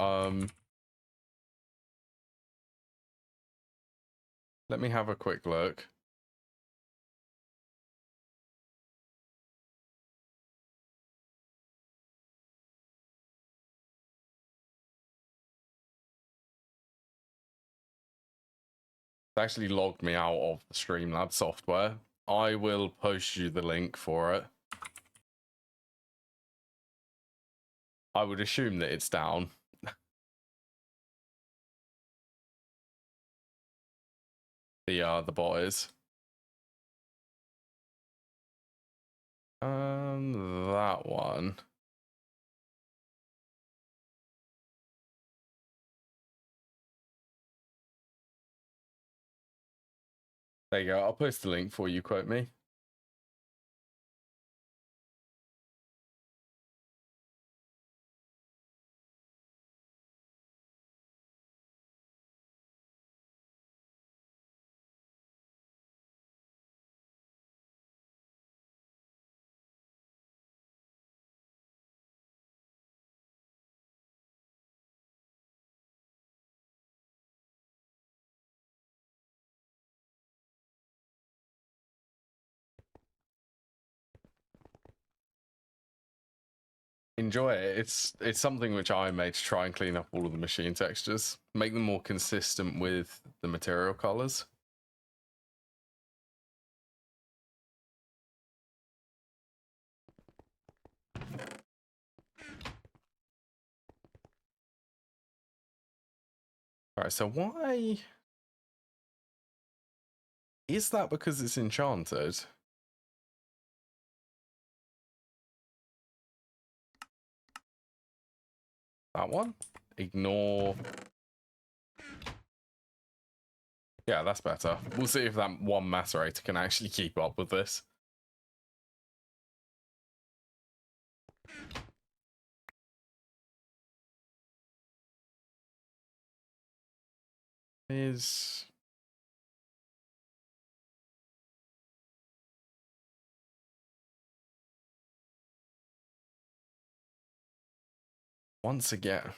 Let me have a quick look. It actually logged me out of the Streamlabs software. I will post you the link for it. I would assume that it's down. The bot is. That one. There you go. I'll post the link for you, quote me. enjoy it. It's something which I made to try and clean up all of the machine textures, make them more consistent with the material colors. All right, so why is that? Because it's enchanted? That one? Ignore. Yeah, that's better. We'll see if that one macerator can actually keep up with this. Is once again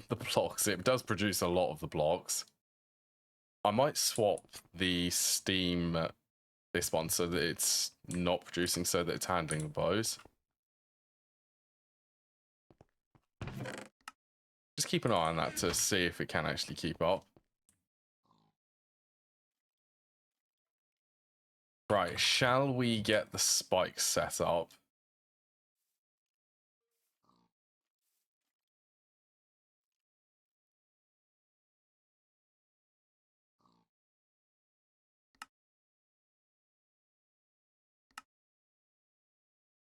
the blocks. It does produce a lot of the blocks. I might swap the steam this one so that it's not producing, so that it's handling the bows. Just keep an eye on that to see if it can actually keep up. Right, shall we get the spikes set up?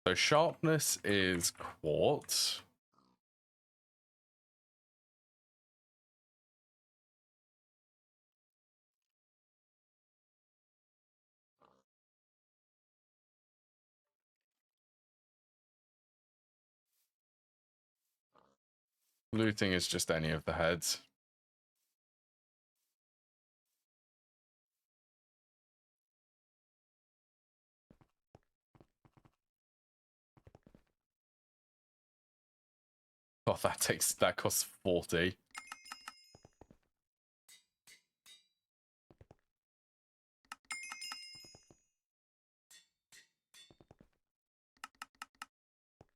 So sharpness is quartz. Looting is just any of the heads. Oh, that costs 40.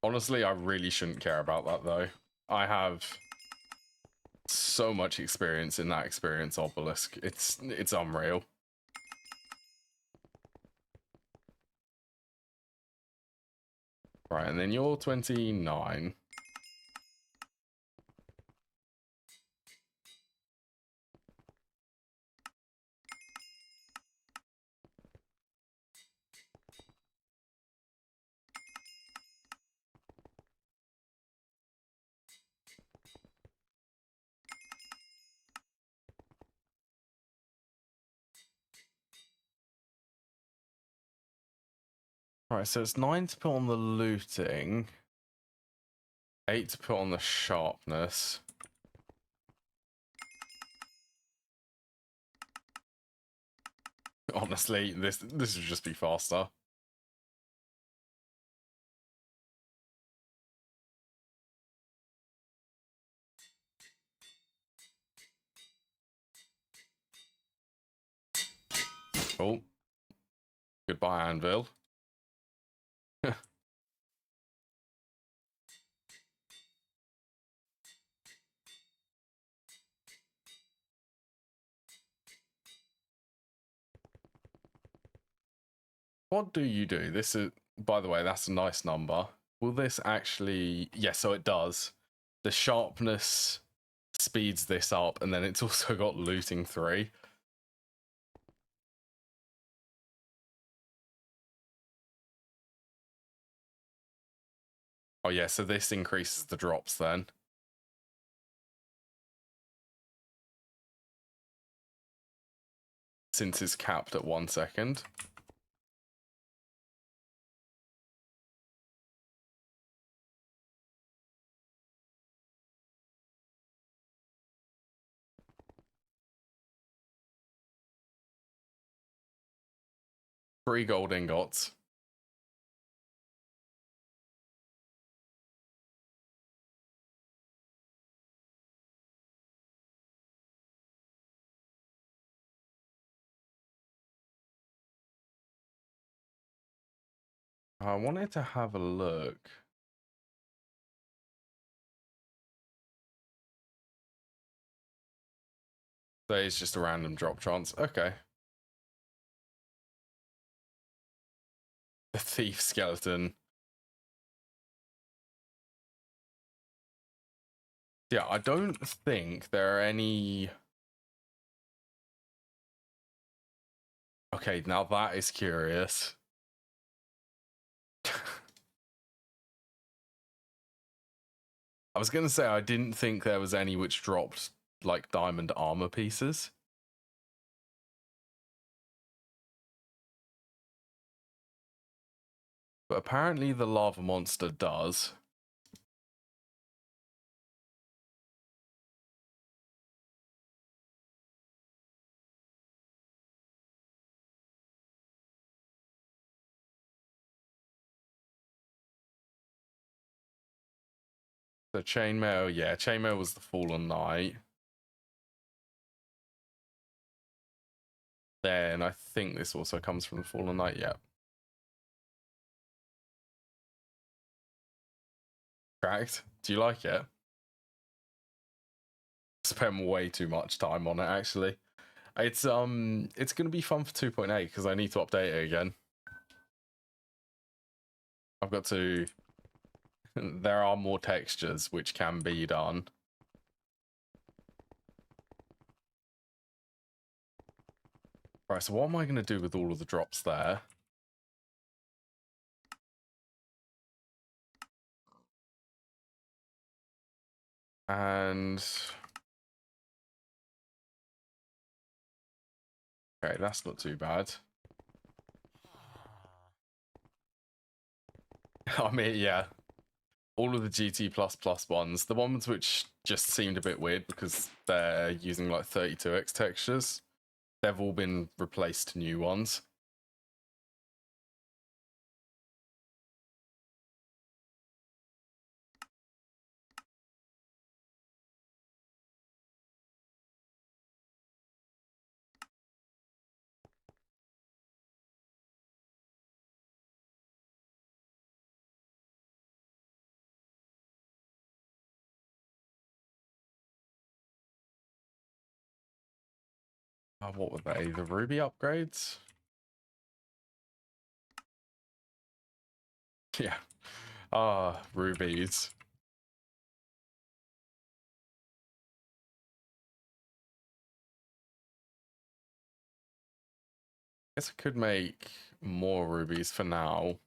Honestly, I really shouldn't care about that though. I have so much experience in that experience obelisk. It's unreal. Right, and then you're 29. Right, so it's 9 to put on the looting, 8 to put on the sharpness. Honestly, this would just be faster. Oh, goodbye, Anvil. What do you do? This is, by the way, that's a nice number. Will this actually? Yeah, so it does. The sharpness speeds this up, and then it's also got looting 3. Oh yeah, so this increases the drops then. Since it's capped at 1 second. Three gold ingots. I wanted to have a look. So it's just a random drop chance. Okay. The thief skeleton. Yeah, I don't think there are any... Okay, now that is curious. I was going to say, I didn't think there was any which dropped, like, diamond armor pieces. But apparently the lava monster does. So chainmail, yeah, chainmail was the Fallen Knight. Then I think this also comes from the Fallen Knight, yeah. Correct. Do you like it? Spent way too much time on it, actually. It's gonna be fun for 2.8 because I need to update it again. I've got to... There are more textures which can be done. Right, so what am I going to do with all of the drops there? And... Okay, that's not too bad. I mean, yeah. All of the GT++ ones, the ones which just seemed a bit weird because they're using like 32x textures, they've all been replaced to new ones. What were they? The Ruby upgrades? Yeah. Rubies. I guess I could make more rubies for now.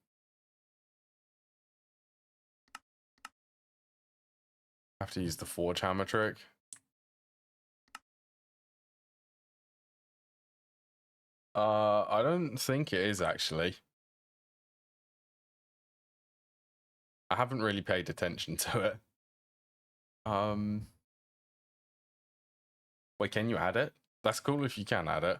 I have to use the forge hammer trick. I don't think it is actually. I haven't really paid attention to it. Wait, can you add it? That's cool if you can add it.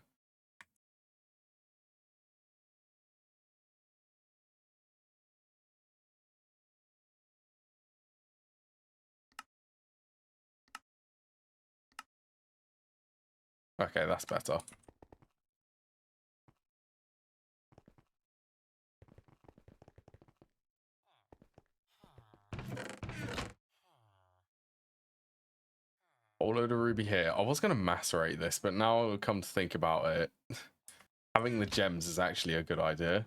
Okay, that's better. Whole load of ruby here. I was going to macerate this, but now I've come to think about it. Having the gems is actually a good idea.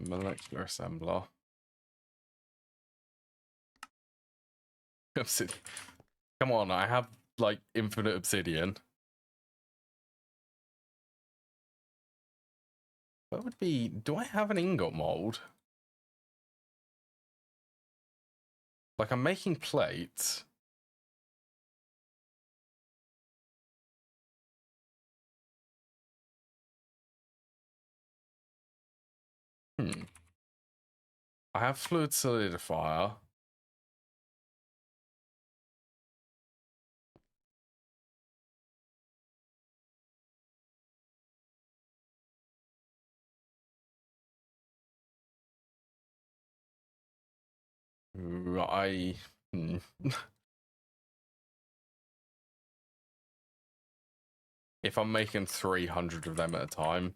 Molecular assembler. Obsidian. Come on, I have like infinite obsidian. What would be... Do I have an ingot mold? Like, I'm making plates. I have fluid solidifier. If I'm making 300 of them at a time.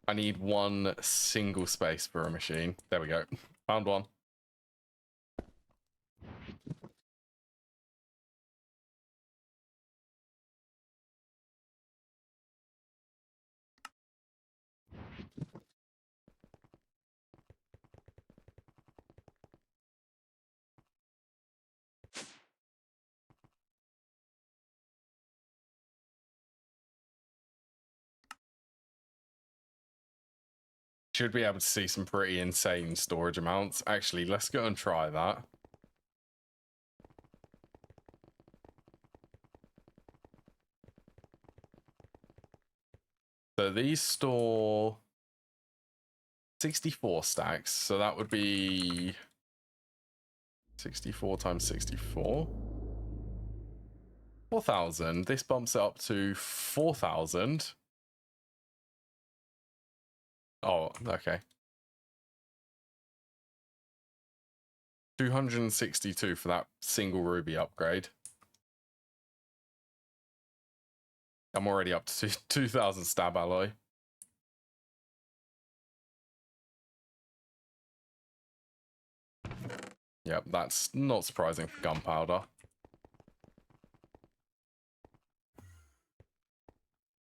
I need one single space for a machine. There we go. Found one. Should be able to see some pretty insane storage amounts. Actually, let's go and try that. So these store 64 stacks. So that would be 64 times 64. 4,000. This bumps it up to 4,000. Oh, okay. 262 for that single ruby upgrade. I'm already up to 2,000 stab alloy. Yep, that's not surprising for gunpowder.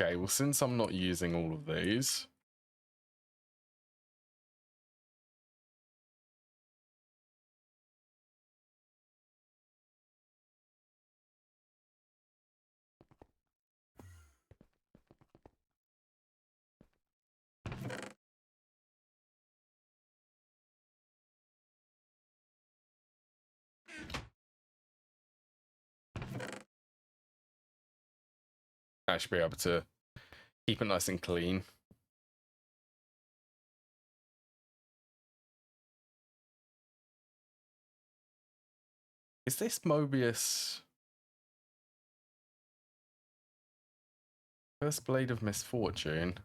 Okay, well, since I'm not using all of these, I should be able to keep it nice and clean. Is this Mobius? First Blade of Misfortune?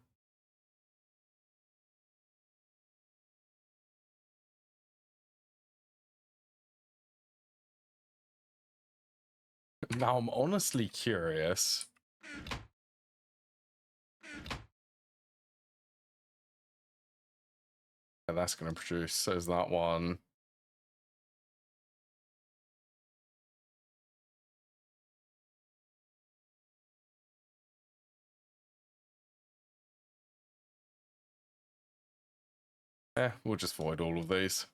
Now I'm honestly curious. Yeah, that's going to produce. So is that one. We'll just void all of these.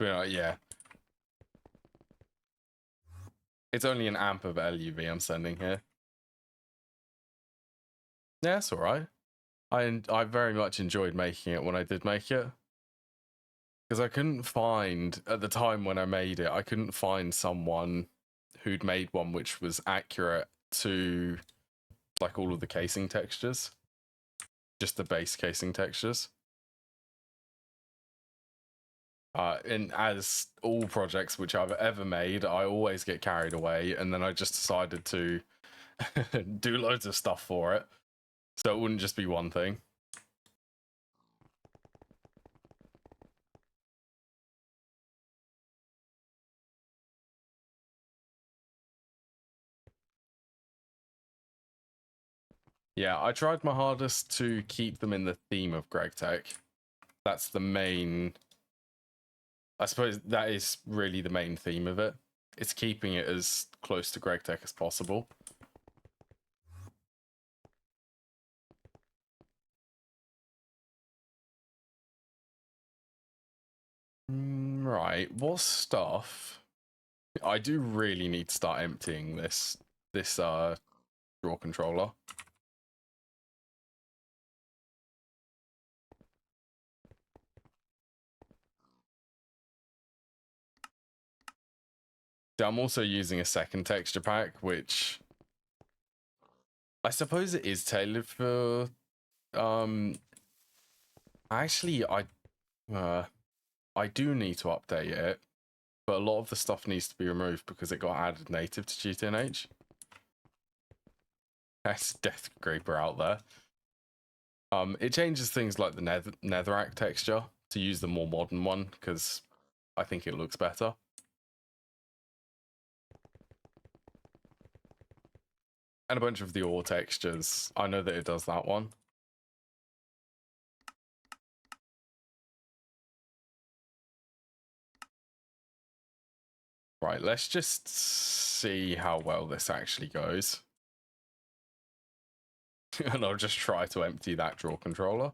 Yeah. It's only an amp of LUV I'm sending here. Yeah, it's alright. I very much enjoyed making it when I did make it. Because I couldn't find, at the time when I made it, I couldn't find someone who'd made one which was accurate to like all of the casing textures. Just the base casing textures. And as all projects which I've ever made, I always get carried away, and then I just decided to do loads of stuff for it, so it wouldn't just be one thing. Yeah, I tried my hardest to keep them in the theme of GregTech. That's the main... I suppose that is really the main theme of it. It's keeping it as close to GregTech as possible. Right, what stuff? I do really need to start emptying this draw controller. I'm also using a second texture pack, which I suppose it is tailored for actually I do need to update it, but a lot of the stuff needs to be removed because it got added native to GTNH. That's Death Graper out there. It changes things like the netherrack texture to use the more modern one because I think it looks better. And a bunch of the ore textures. I know that it does that one. Right, let's just see how well this actually goes. And I'll just try to empty that draw controller.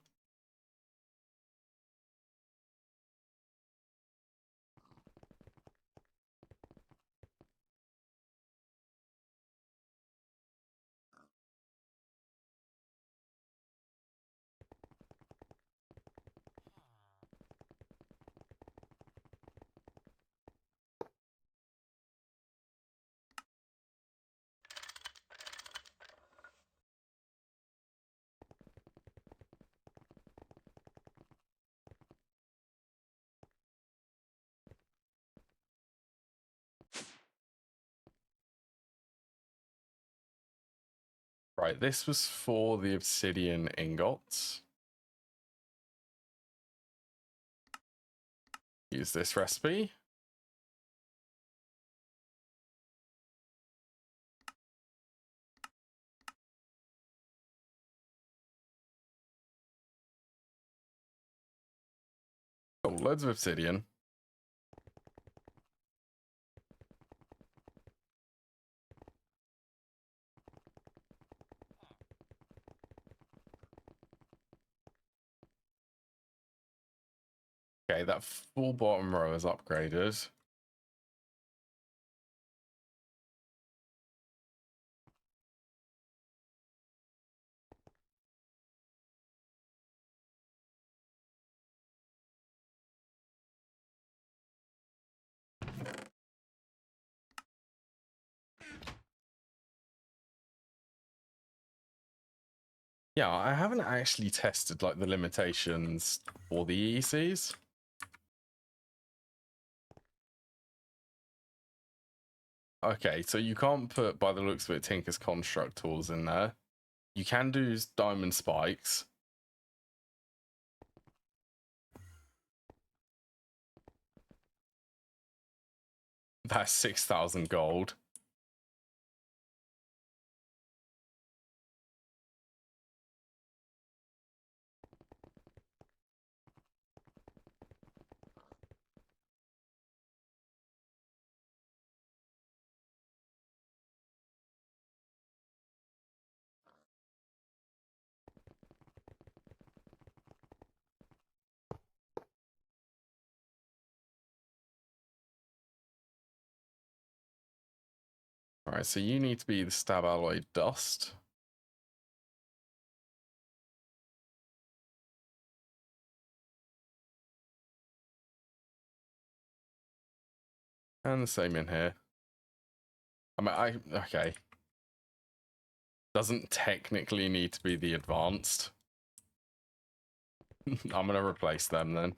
Right, this was for the obsidian ingots. Use this recipe. Oh, loads of obsidian. Okay, that full bottom row is upgraded. Yeah, I haven't actually tested like the limitations for the EECs. Okay, so you can't put, by the looks of it, Tinker's Construct tools in there. You can do diamond spikes. That's 6,000 gold. All right, so you need to be the stab alloy dust. And the same in here. I mean, okay. Doesn't technically need to be the advanced. I'm gonna replace them then.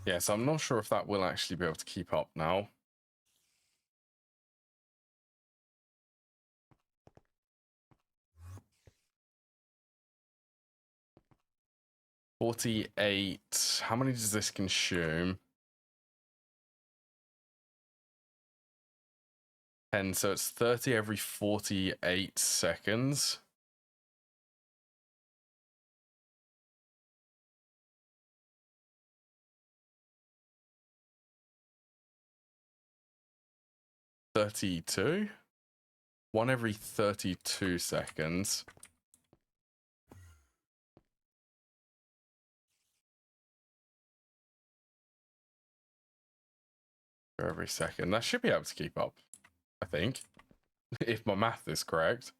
Yeah, so I'm not sure if that will actually be able to keep up now. 48. How many does this consume? 10, so it's 30 every 48 seconds. $32? 1 every 32 seconds. For every second. That should be able to keep up, I think. If my math is correct.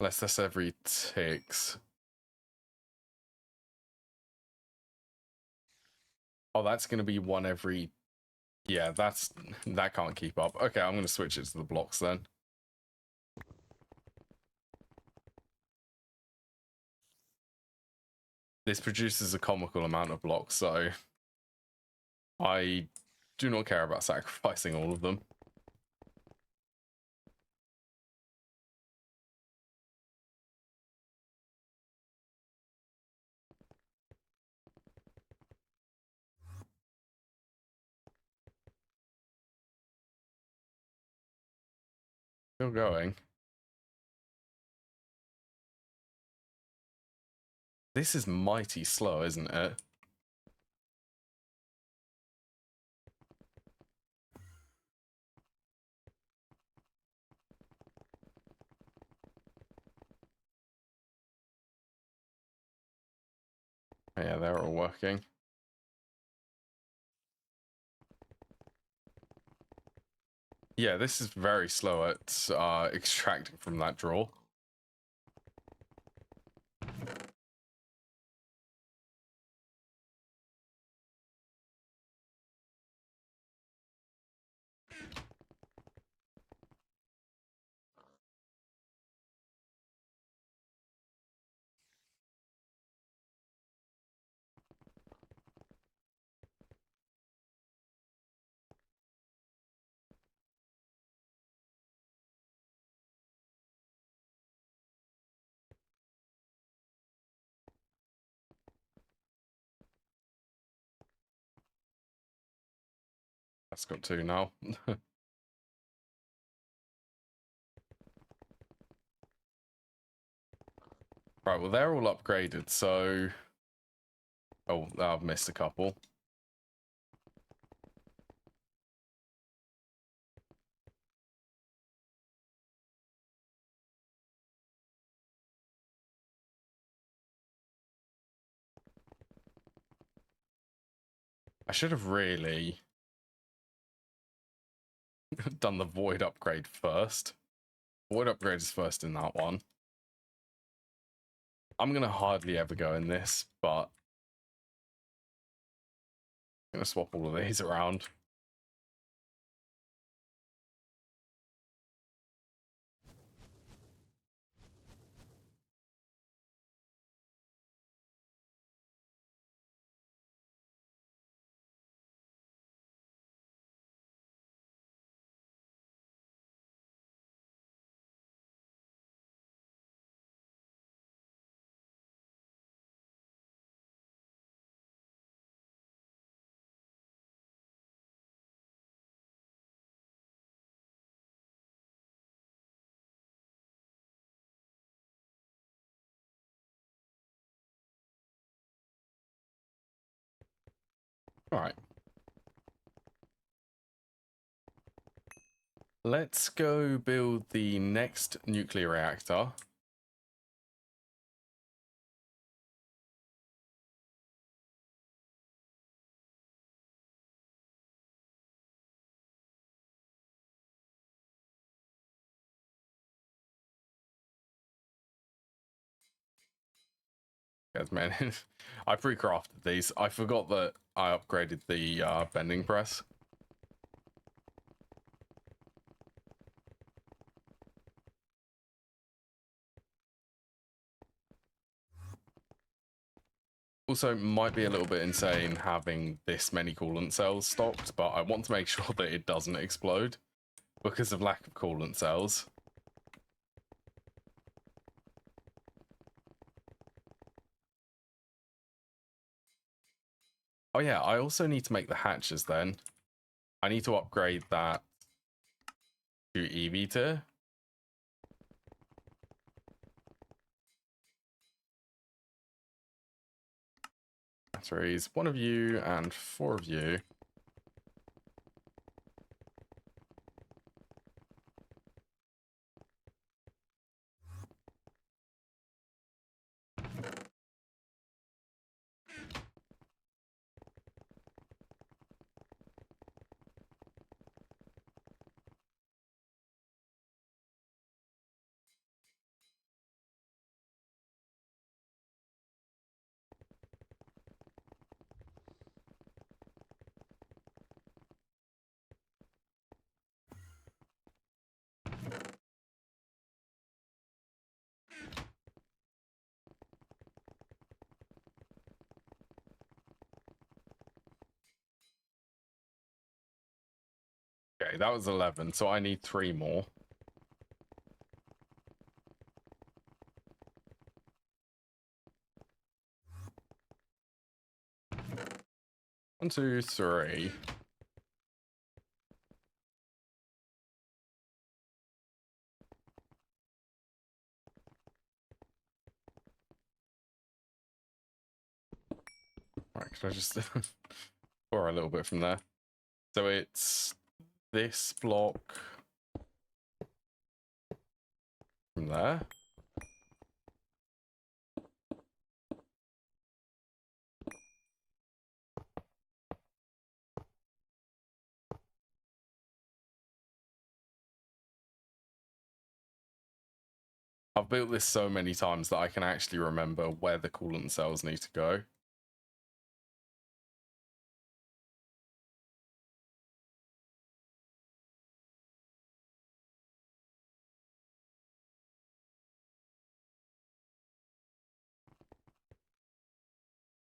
Unless that's every ticks. Oh, that's going to be 1 every... Yeah, that can't keep up. Okay, I'm going to switch it to the blocks then. This produces a comical amount of blocks, so I do not care about sacrificing all of them. Still going. This is mighty slow, isn't it? Yeah, they're all working. Yeah, this is very slow at extracting from that drawer. That's got 2 now. Right, well, they're all upgraded, so... Oh, I've missed a couple. I should have really done the void upgrade first. Void upgrade is first in that one. I'm going to hardly ever go in this, but I'm going to swap all of these around. All right. Let's go build the next nuclear reactor. Yes, man. I pre-crafted these. I forgot that I upgraded the bending press. Also, might be a little bit insane having this many coolant cells stocked, but I want to make sure that it doesn't explode because of lack of coolant cells. Oh yeah, I also need to make the hatches then. I need to upgrade that to EV tier. Batteries, 1 of you and 4 of you. Okay, that was 11, so I need 3 more. One, two, three. Right, can I just pour a little bit from there? So it's this block from there. I've built this so many times that I can actually remember where the coolant cells need to go.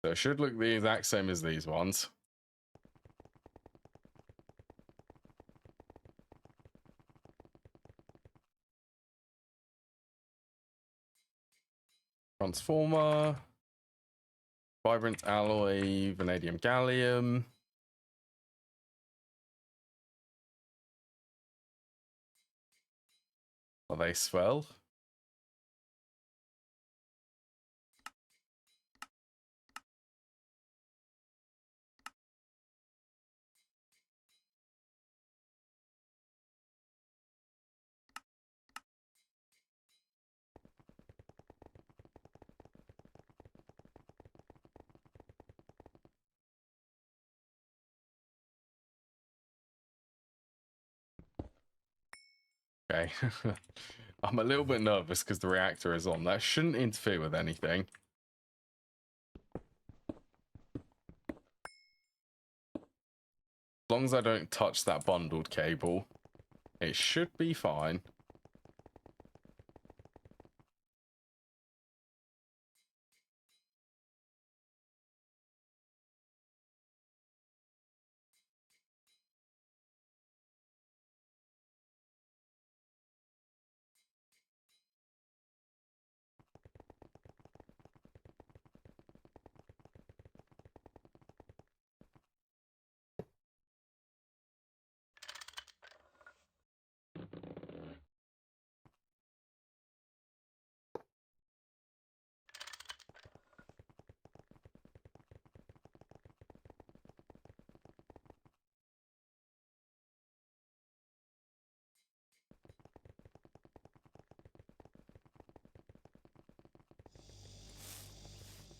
So it should look the exact same as these ones. Transformer, vibrant alloy, vanadium gallium. Are they swell? Okay. I'm a little bit nervous because the reactor is on. That shouldn't interfere with anything. As long as I don't touch that bundled cable, it should be fine.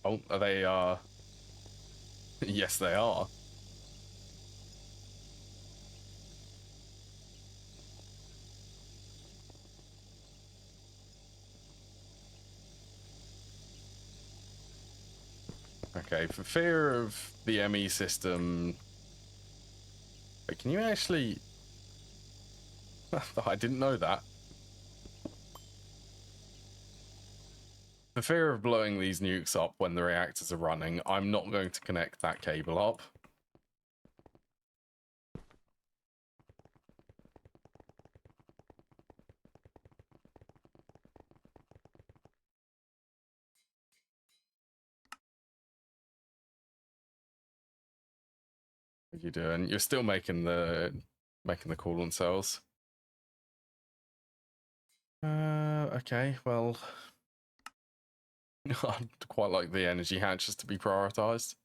Oh, are they, yes, they are. Okay, for fear of the ME system... Wait, can you actually... I didn't know that. For fear of blowing these nukes up when the reactors are running, I'm not going to connect that cable up. What are you doing? You're still making the coolant cells. Okay, well, I'd quite like the energy hatches to be prioritized.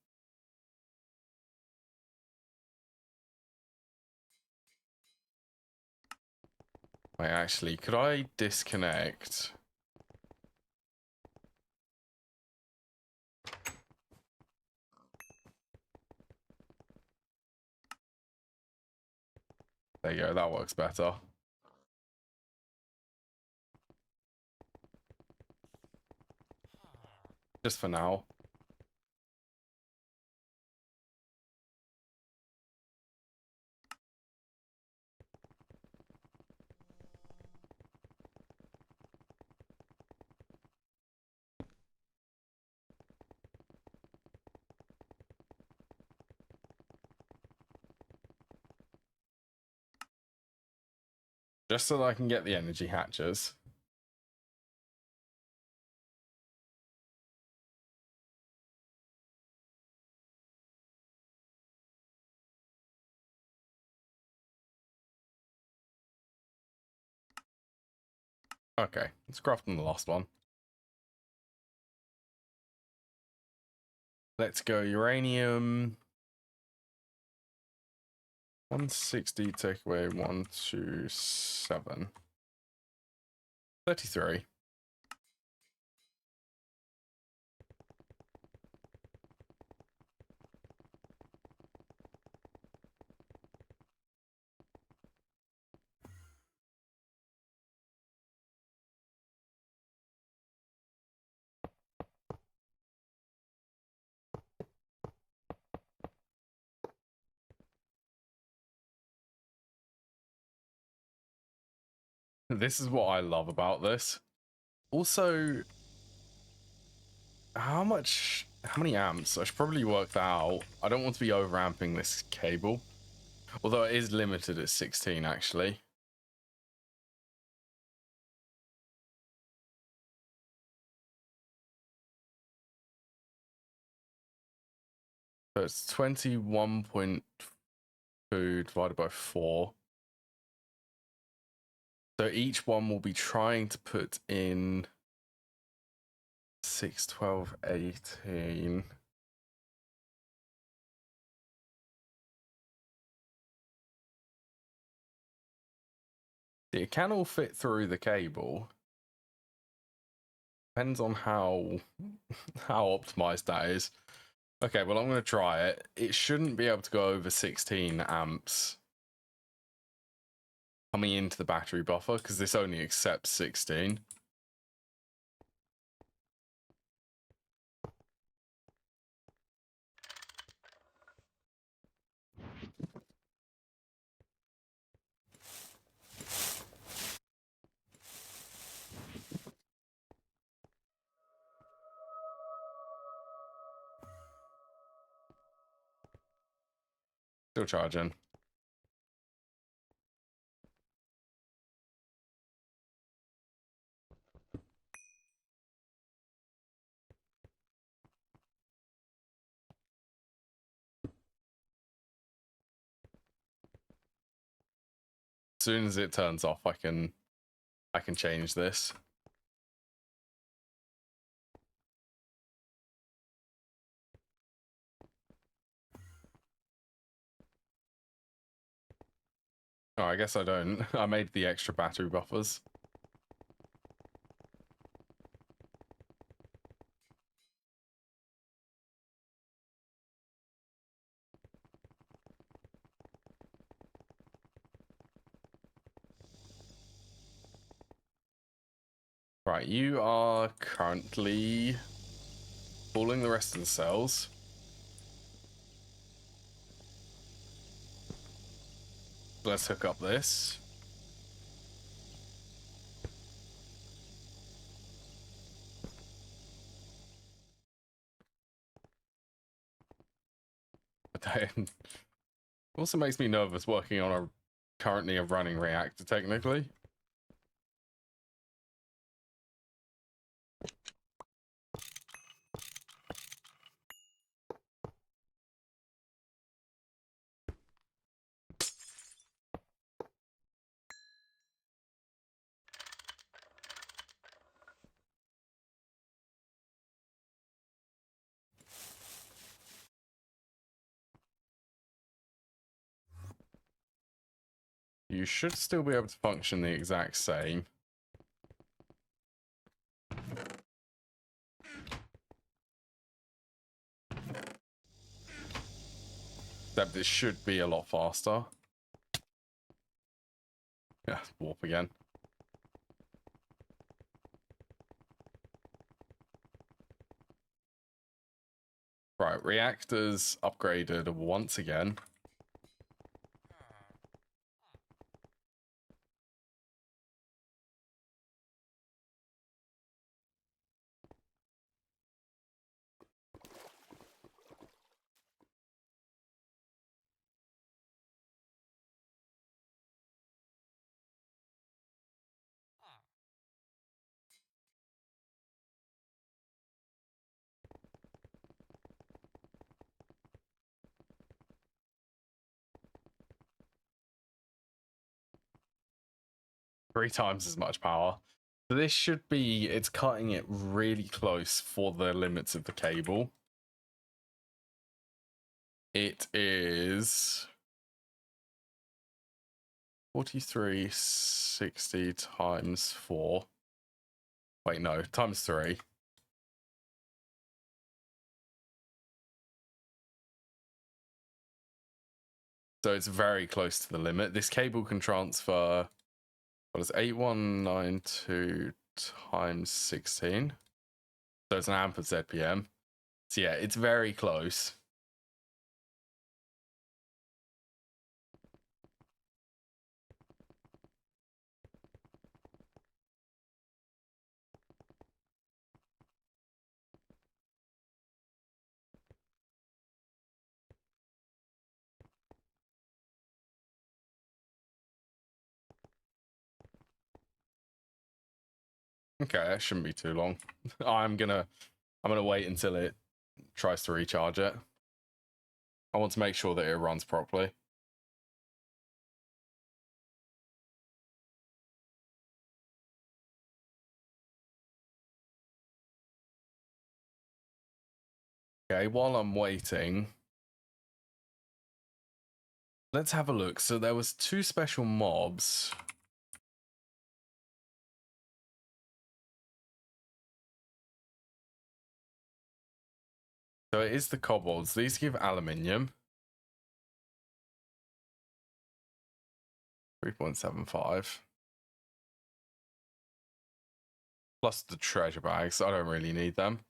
Wait, actually, could I disconnect? There you go, that works better. Just for now. Just so that I can get the energy hatches. Okay, let's craft on the last one. Let's go uranium. 160, take away 127. 33. This is what I love about this. Also, how many amps? I should probably work that out. I don't want to be overamping this cable. Although it is limited at 16, actually. So it's 21.2 divided by 4. So each one will be trying to put in 6, 12, 18. It can all fit through the cable. Depends on how optimized that is. Okay, well, I'm going to try it. It shouldn't be able to go over 16 amps coming into the battery buffer because this only accepts 16. Still charging. As soon as it turns off, I can change this. Oh, I guess I don't. I made the extra battery buffers. Right, you are currently pulling the rest of the cells. Let's hook up this. It also makes me nervous working on currently a running reactor, technically. You should still be able to function the exact same. Except this should be a lot faster. Yeah, warp again. Right, reactors upgraded once again. Three times as much power. So this should be, it's cutting it really close for the limits of the cable. It is 4360 times 4. Wait, no, times 3. So it's very close to the limit. This cable can transfer, what is 8192 times 16? So it's an amp of ZPM. So yeah, it's very close. Okay, that shouldn't be too long. I'm gonna wait until it tries to recharge it. I want to make sure that it runs properly. Okay, while I'm waiting, let's have a look. So there was 2 special mobs. So it is the kobolds. These give aluminium. 3.75. Plus the treasure bags. I don't really need them.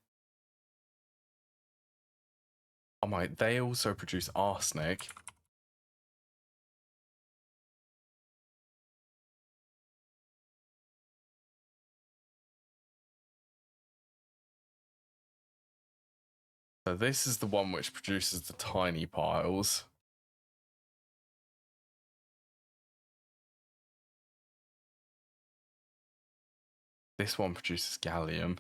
Oh my, they also produce arsenic. So this is the one which produces the tiny piles. This one produces gallium.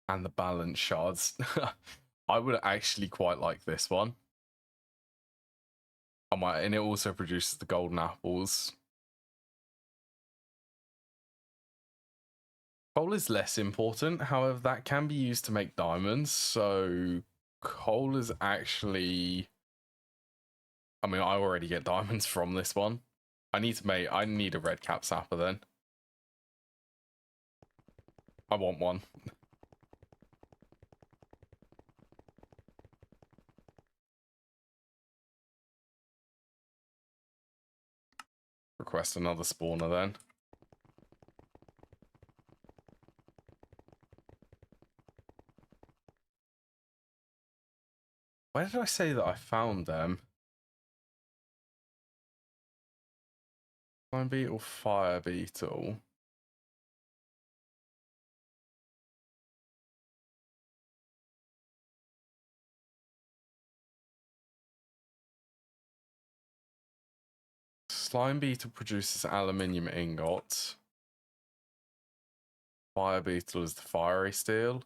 And the balance shards. I would actually quite like this one. Oh my, and it also produces the golden apples. Coal is less important, however, that can be used to make diamonds, so coal is actually... I mean, I already get diamonds from this one. I need a red cap sapper then. I want one. Request another spawner then. Where did I say that I found them? Flying beetle, fire beetle. Slime beetle produces aluminium ingots. Fire beetle is the fiery steel.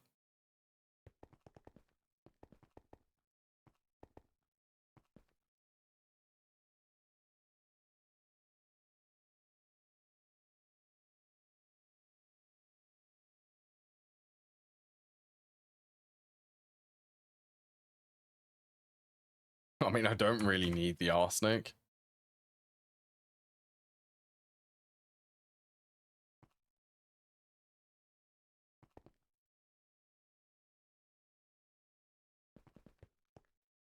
I mean, I don't really need the arsenic.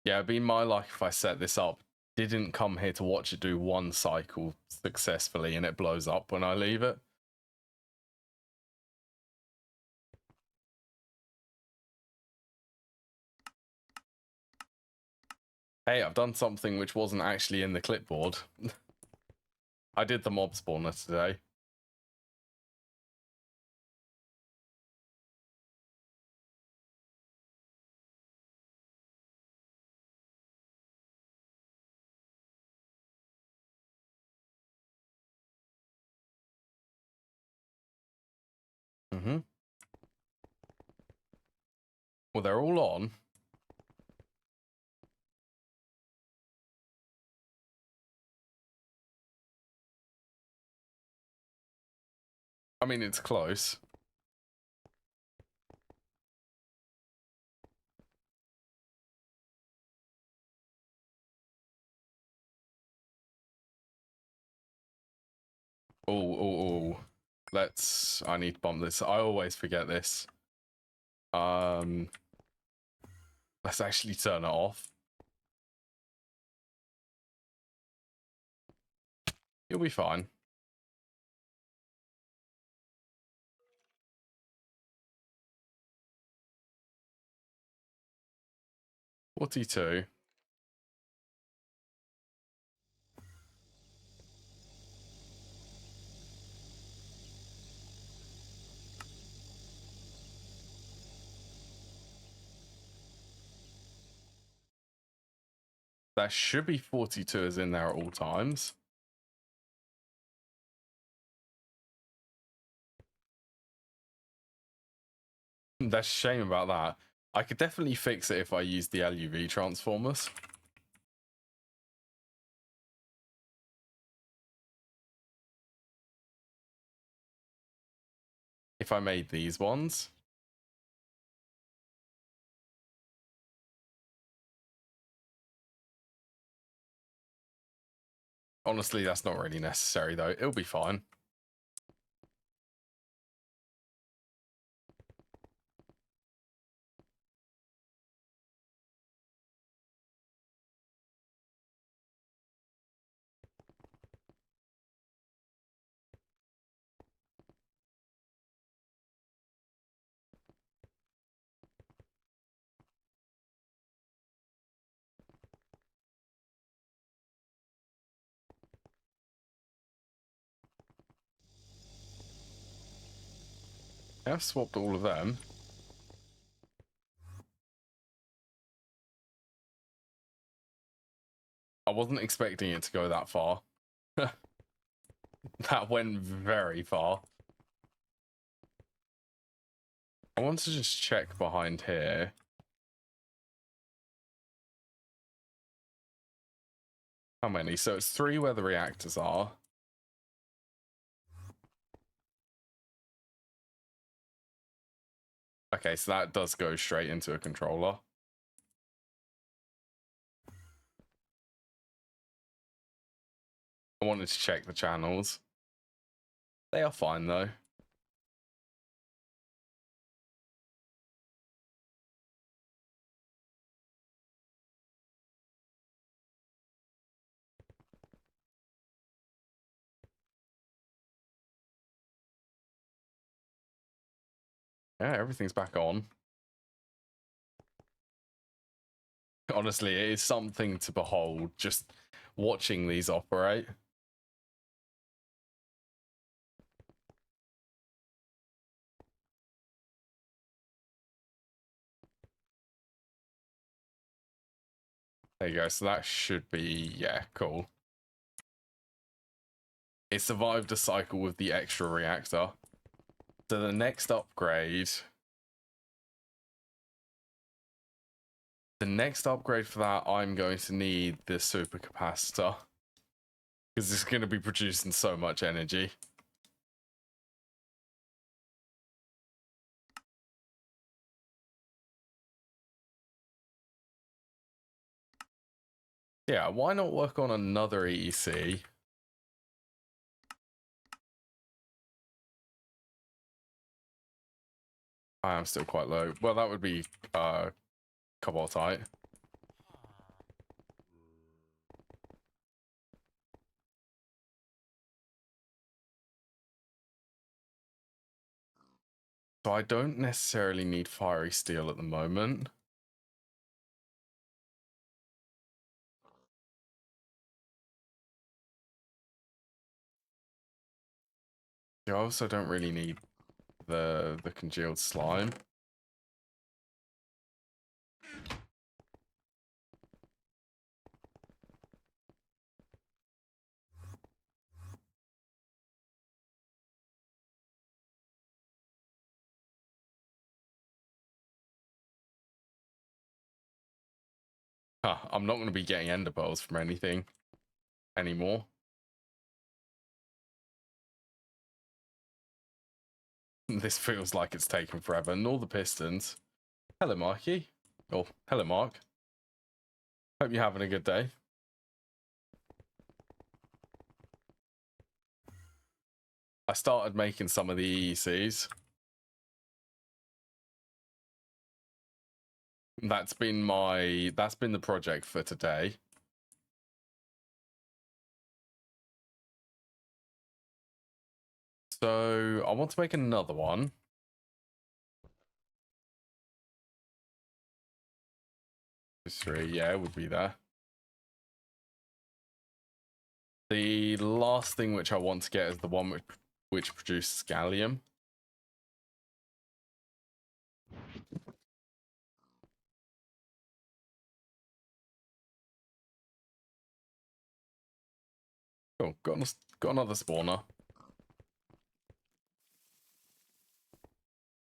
Yeah, it'd be my luck if I set this up, didn't come here to watch it do one cycle successfully, and it blows up when I leave it. Hey, I've done something which wasn't actually in the clipboard. I did the mob spawner today. Well, they're all on. I mean, it's close. Oh. I need to bump this. I always forget this. Let's actually turn it off. You'll be fine. $42. That should be 42 is in there at all times. That's a shame about that. I could definitely fix it if I use the LUV transformers. If I made these ones. Honestly, that's not really necessary though. It'll be fine. I've swapped all of them. I wasn't expecting it to go that far. That went very far. I want to just check behind here. How many? So it's 3 where the reactors are. Okay, so that does go straight into a controller. I wanted to check the channels. They are fine though. Yeah, everything's back on. Honestly, it is something to behold, just watching these operate. There you go, so that should be, yeah, cool. It survived a cycle with the extra reactor. So the next upgrade... The next upgrade for that, I'm going to need the supercapacitor. Because it's going to be producing so much energy. Yeah, why not work on another EEC? I am still quite low. Well, that would be cobaltite. So I don't necessarily need fiery steel at the moment. I also don't really need the congealed slime. Huh, I'm not going to be getting ender pearls from anything anymore. This feels like it's taken forever. Nor the pistons. Hello, Marky. Oh, hello, Mark. Hope you're having a good day. I started making some of the EECs. That's been the project for today. So I want to make another one. Three, yeah, it would be there. The last thing which I want to get is the one which produces gallium. Cool, got another spawner.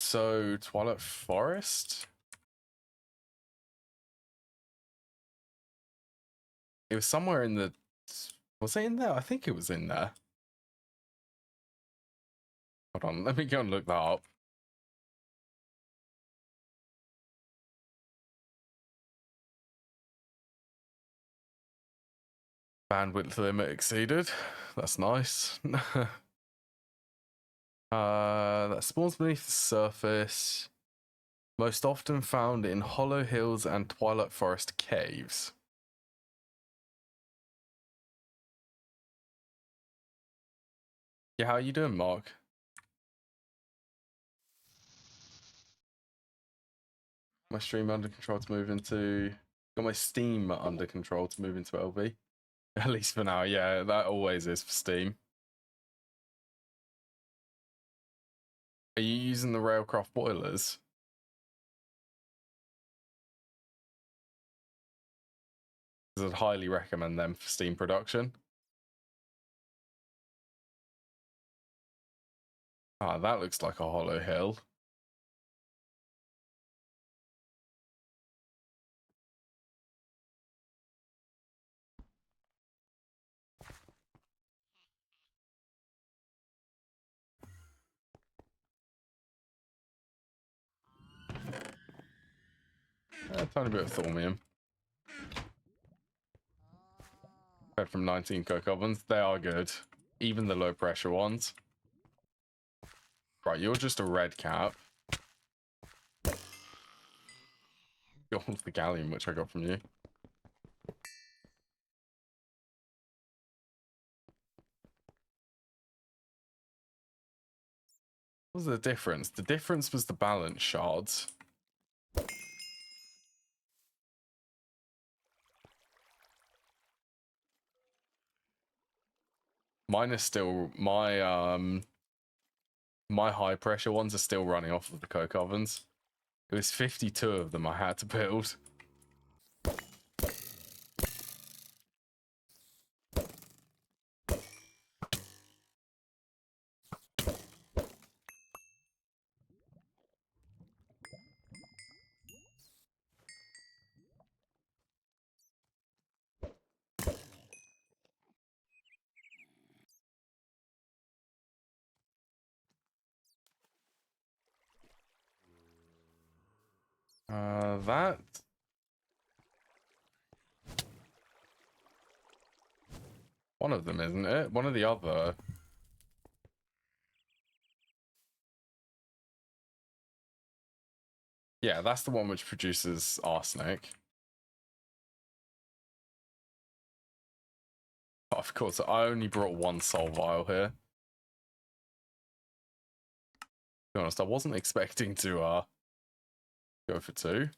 So, Twilight Forest? It was somewhere in the... Was it in there? I think it was in there. Hold on, let me go and look that up. Bandwidth limit exceeded. That's nice. That spawns beneath the surface. Most often found in Hollow Hills and Twilight Forest caves. Yeah, how are you doing, Mark? My stream under control to move into... Got my Steam under control to move into LV. At least for now, yeah, that always is for Steam. Are you using the Railcraft boilers? Because I'd highly recommend them for Steam production. Ah, that looks like a hollow hill. A tiny bit of thormium. Fed from 19 coke ovens. They are good. Even the low pressure ones. Right, you're just a red cap. You're all the gallium which I got from you. What was the difference? The difference was the balance shards. Mine is still my high pressure ones are still running off of the coke ovens. It was 52 of them I had to build. That. One of them, isn't it? One of the other. Yeah, that's the one which produces arsenic. Of course, I only brought one soul vial here. To be honest, I wasn't expecting to go for 2.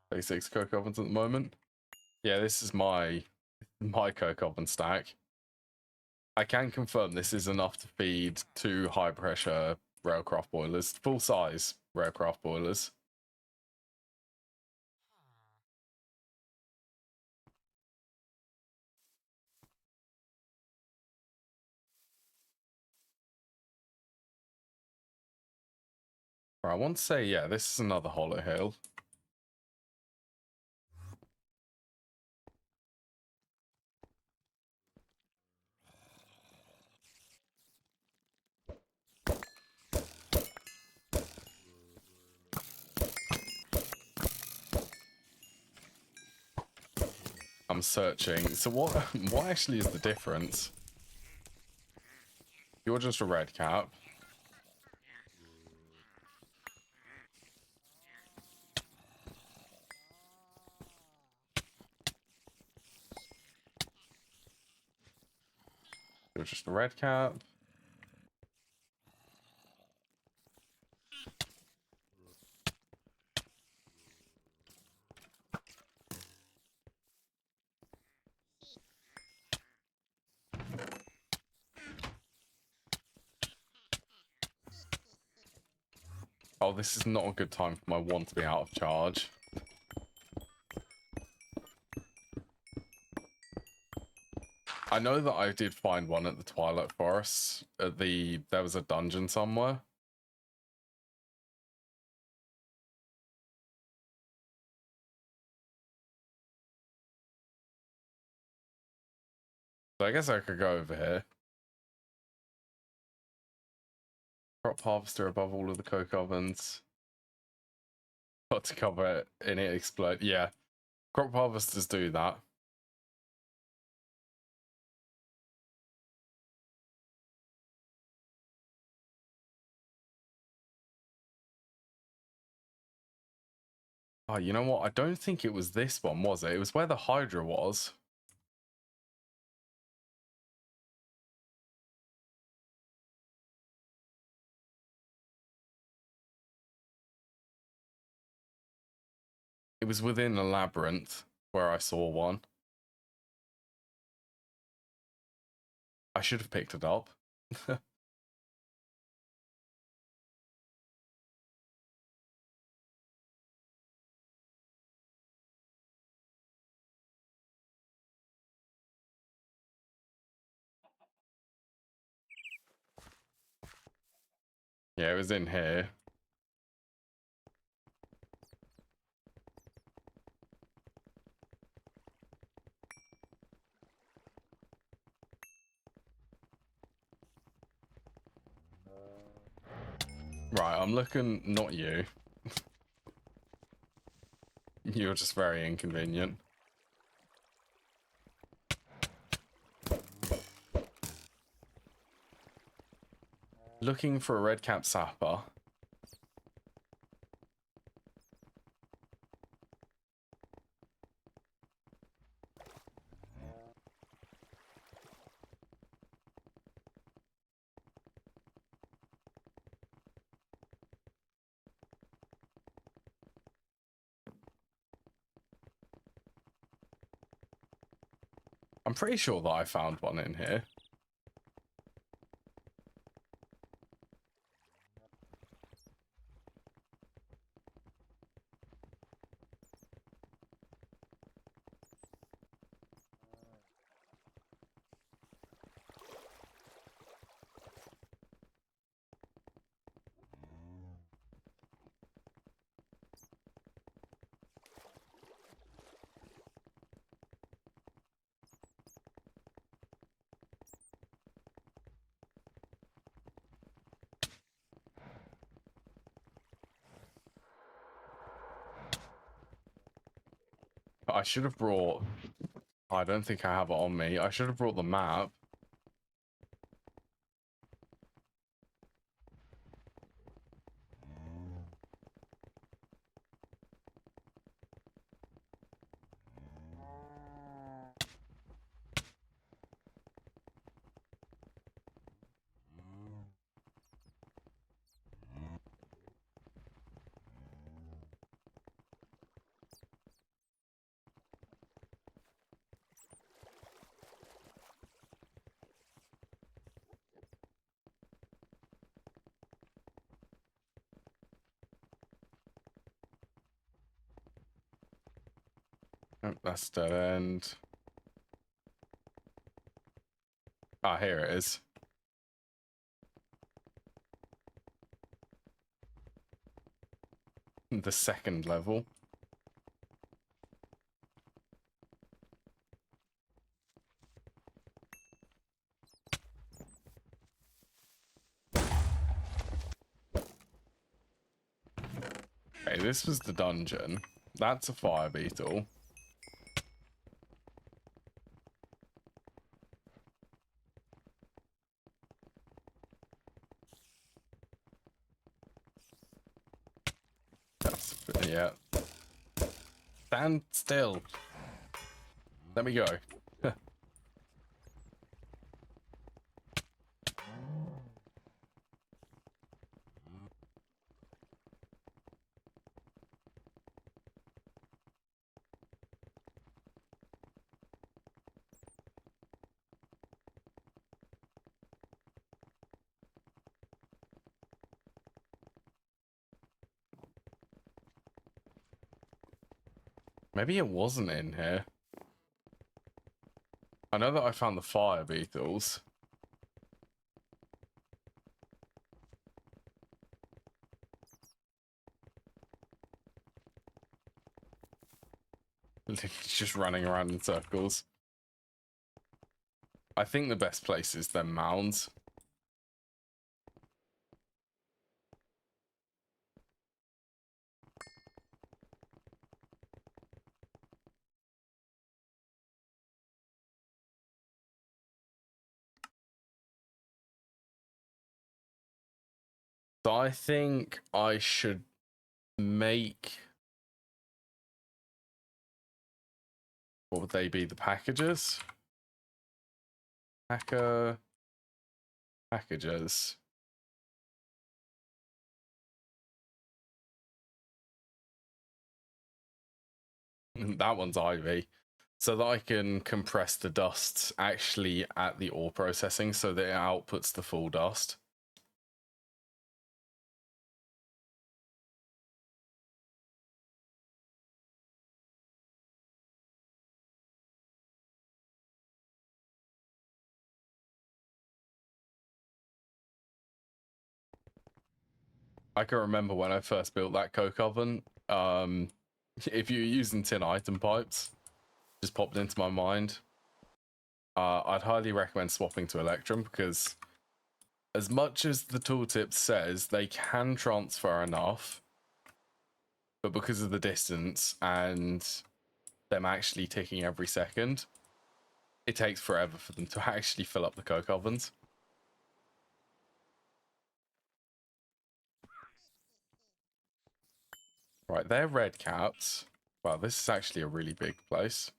Basics coke ovens at the moment. Yeah, this is my coke oven stack. I can confirm this is enough to feed 2 high pressure railcraft boilers, full size railcraft boilers. Right, I want to say, yeah, this is another hollow hill. I'm searching. So what actually is the difference? You're just a red cap. You're just a red cap. Oh, this is not a good time for my wand to be out of charge. I know that I did find one at the Twilight Forest. There was a dungeon somewhere. So I guess I could go over here. Crop harvester above all of the coke ovens. Got to cover it and it explode. Yeah. Crop harvesters do that. Oh, you know what? I don't think it was this one, was it? It was where the Hydra was. It was within a labyrinth where I saw one. I should have picked it up. Yeah, it was in here. Right, I'm looking, not you. You're just very inconvenient. Looking for a red cap sapper. I'm pretty sure that I found one in here. I should have brought... I don't think I have it on me. I should have brought the map. Oh, that's dead end. Ah, here it is. The second level. Okay, this was the dungeon. That's a fire beetle. That's, yeah. Stand still. Let me go. Maybe it wasn't in here. I know that I found the fire beetles. Just running around in circles. I think the best place is them mounds. So I think I should make... What would they be? The packages? Packages. That one's Ivy. So that I can compress the dust actually at the ore processing so that it outputs the full dust. I can remember when I first built that coke oven. If you're using tin item pipes, just popped into my mind. I'd highly recommend swapping to Electrum because as much as the tooltip says they can transfer enough, but because of the distance and them actually ticking every second, it takes forever for them to actually fill up the coke ovens. Right, they're red caps. Wow, this is actually a really big place.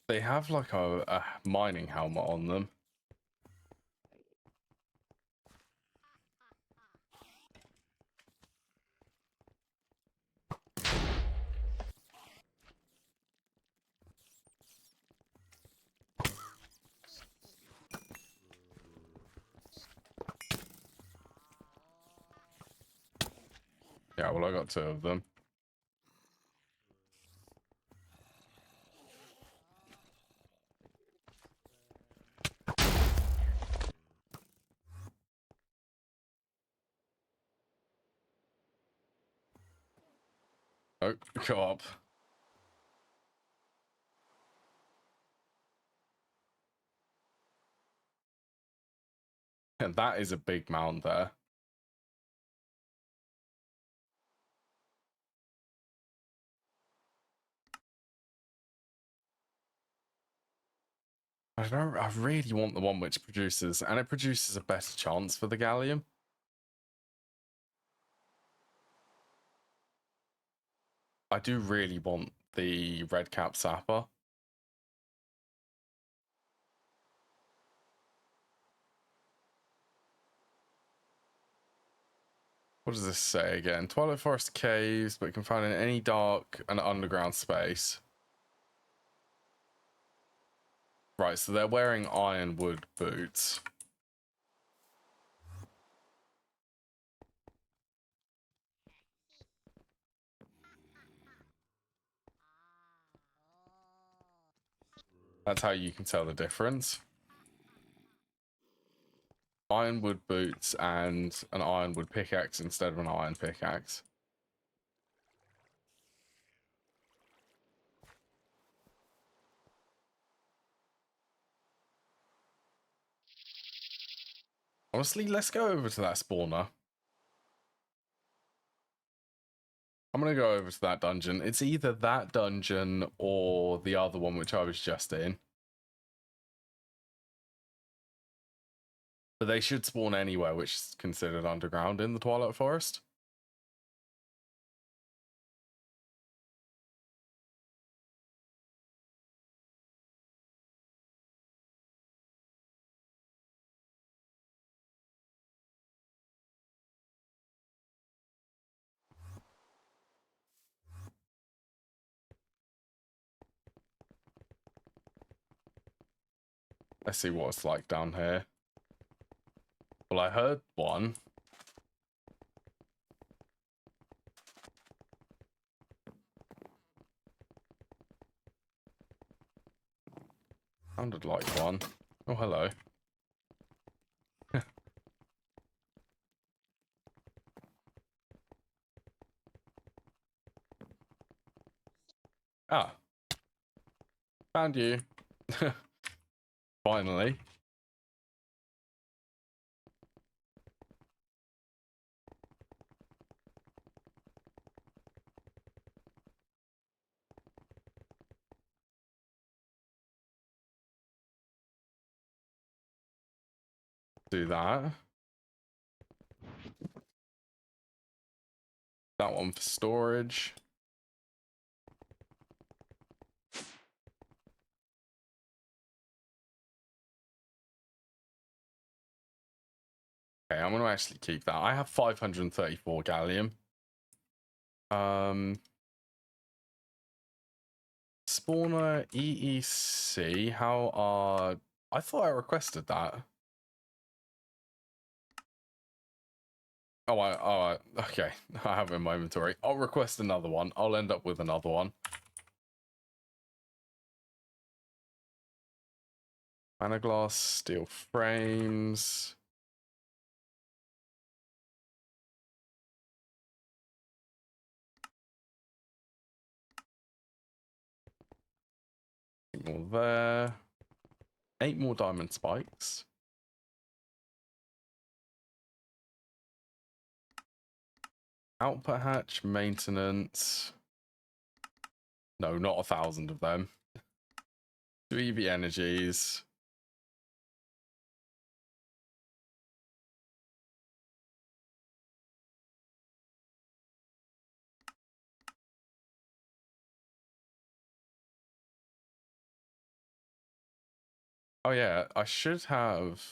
They have like a mining helmet on them. Yeah, well, I got 2 of them. Oh, go up. And that is a big mound there. I really want the one which produces, and it produces a better chance for the gallium. I do really want the red cap sapper. What does this say again? Twilight Forest caves, but can find in any dark and underground space. Right, so they're wearing ironwood boots. That's how you can tell the difference. Ironwood boots and an ironwood pickaxe instead of an iron pickaxe. Honestly, let's go over to that spawner. I'm going to go over to that dungeon. It's either that dungeon or the other one, which I was just in. But they should spawn anywhere which is considered underground in the Twilight Forest. Let's see what it's like down here. Well, I heard one. Sounded like one. Oh, hello. Ah. Found you. Finally. Do that. That one for storage. Okay, I'm going to actually keep that. I have 534 gallium. Spawner EEC. How are... I thought I requested that. Oh, okay. I have it in my inventory. I'll request another one. I'll end up with another one. Mana glass, steel frames. More there. 8 more diamond spikes. Output hatch, maintenance. No, not 1,000 of them. 2 EV energies. Oh yeah, I should have...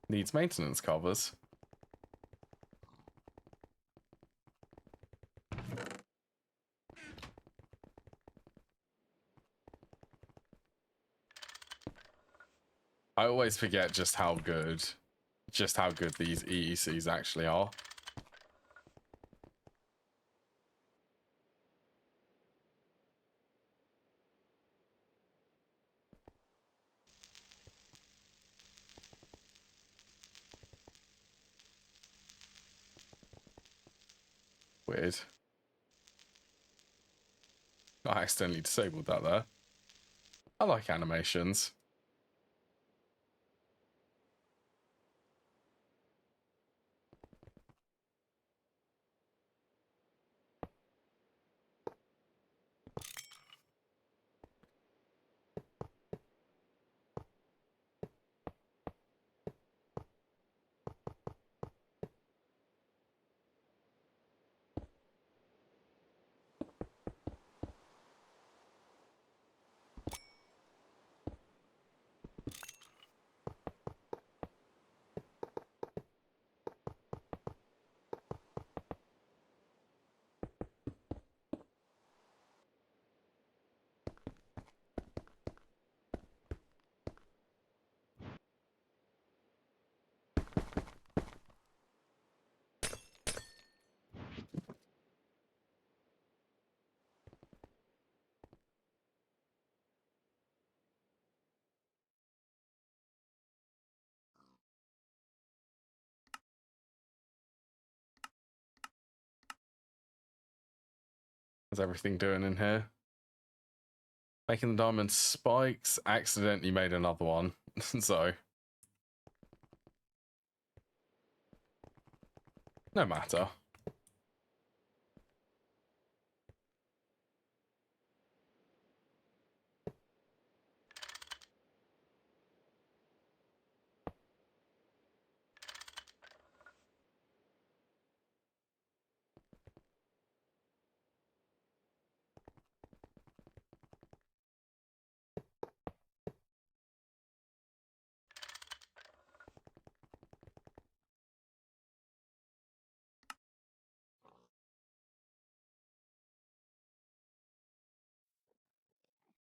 Needs maintenance covers. I always forget just how good these EECs actually are. Weird. I accidentally disabled that there. I like animations. How's everything doing in here? Making the diamond spikes. Accidentally made another one. So, no matter.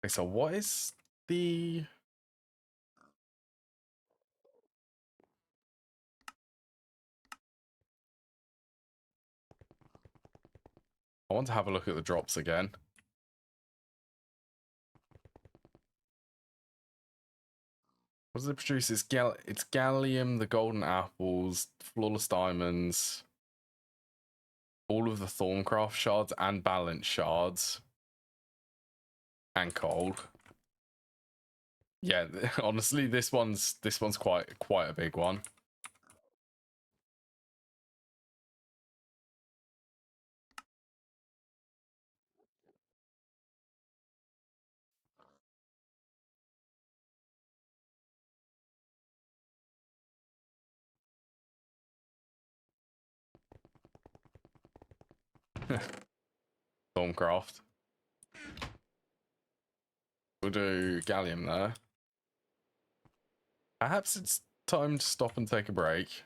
Okay, so what is the... I want to have a look at the drops again. What does it produce? It's gallium, the golden apples, flawless diamonds, all of the Thorncraft shards and balance shards, and coal. Yeah, honestly, this one's quite a big one. Thorncraft. We'll do gallium there. Perhaps it's time to stop and take a break.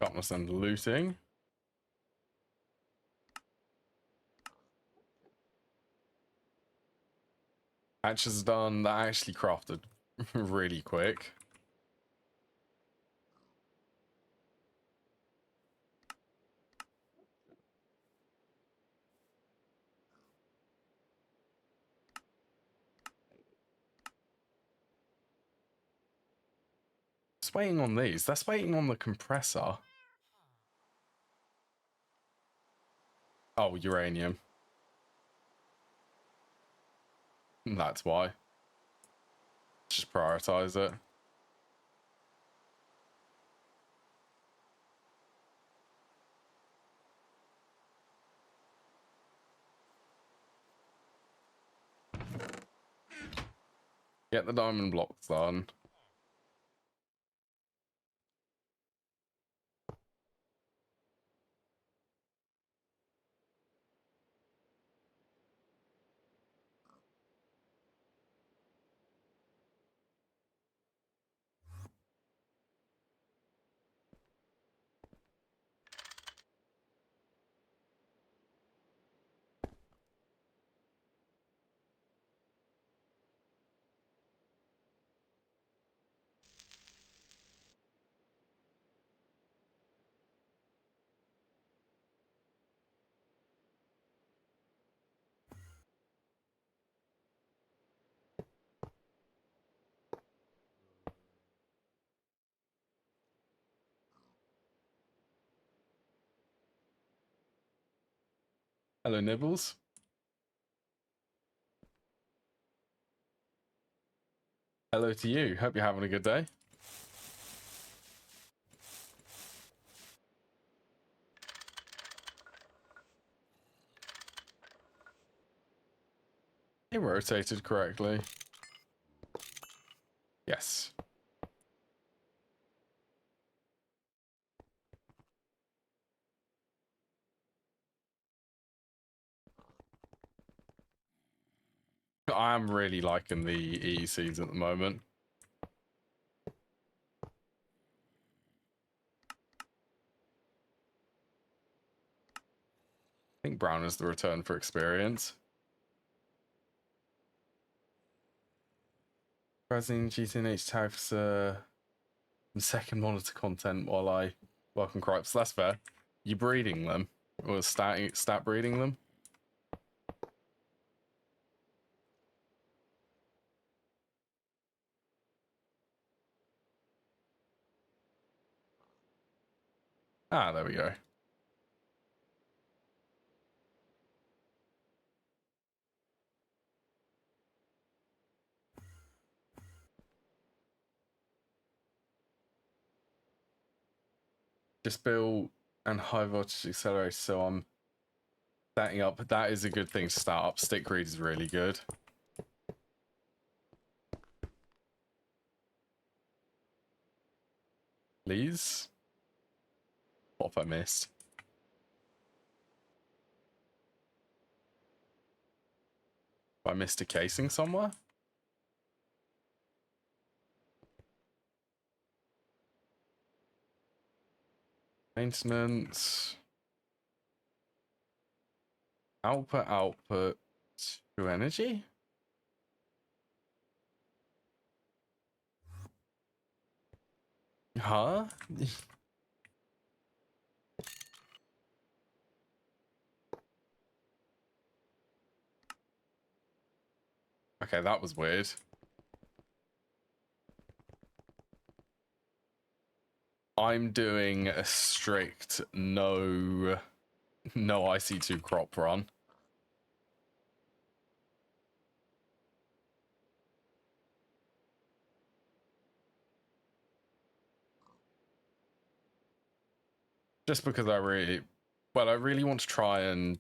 Darkness and looting. Hatch is done. That actually crafted really quick. Just waiting on these. That's waiting on the compressor. Oh, uranium. That's why. Just prioritize it. Get the diamond blocks done. Hello, Nibbles. Hello to you. Hope you're having a good day. It rotated correctly. Yes. I am really liking the EECs at the moment. I think brown is the return for experience. Browsing GTNH tags some second monitor content while I welcome cripes. That's fair. You breeding them? Or stat breeding them? Ah, there we go. Just build and high voltage accelerator, so I'm setting up. That is a good thing to start up. Stick read is really good. Please. What if I missed? I missed a casing somewhere? Maintenance. Output to energy? Huh? Okay, that was weird. I'm doing a strict no IC2 crop run. Just because I really want to try and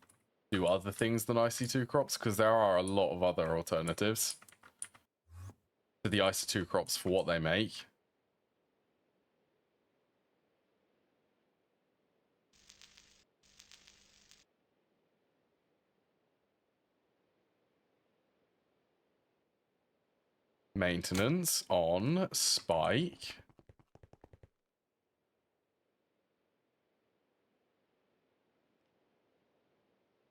do other things than IC2 crops, because there are a lot of other alternatives to the IC2 crops for what they make. Maintenance on Spike.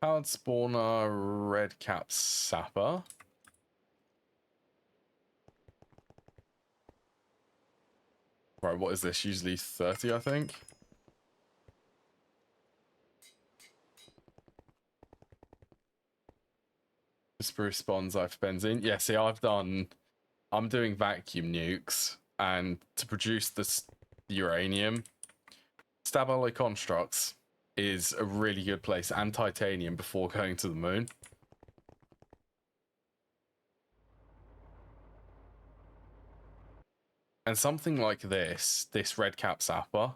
Powered spawner, red cap sapper. Right, what is this? Usually 30, I think. Spruce spawns for benzene. Yeah, see, I'm doing vacuum nukes, and to produce this uranium, stab alloy constructs is a really good place, and titanium before going to the moon. And something like this red cap sapper.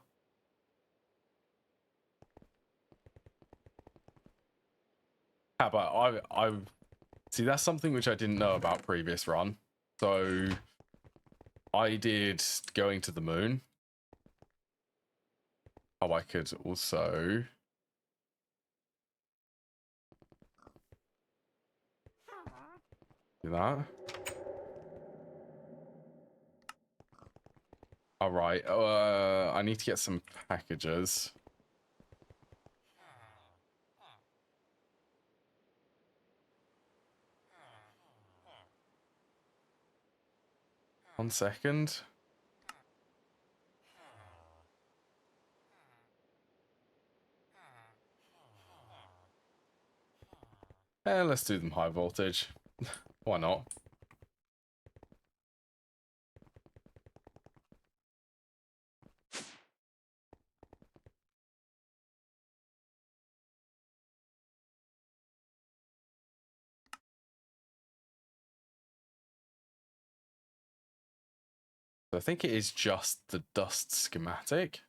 How about I see, that's something which I didn't know about previous run. So I did going to the moon. Oh, I could also do that. All right. I need to get some packages. 1 second. Let's do them high voltage. Why not? So I think it is just the dust schematic.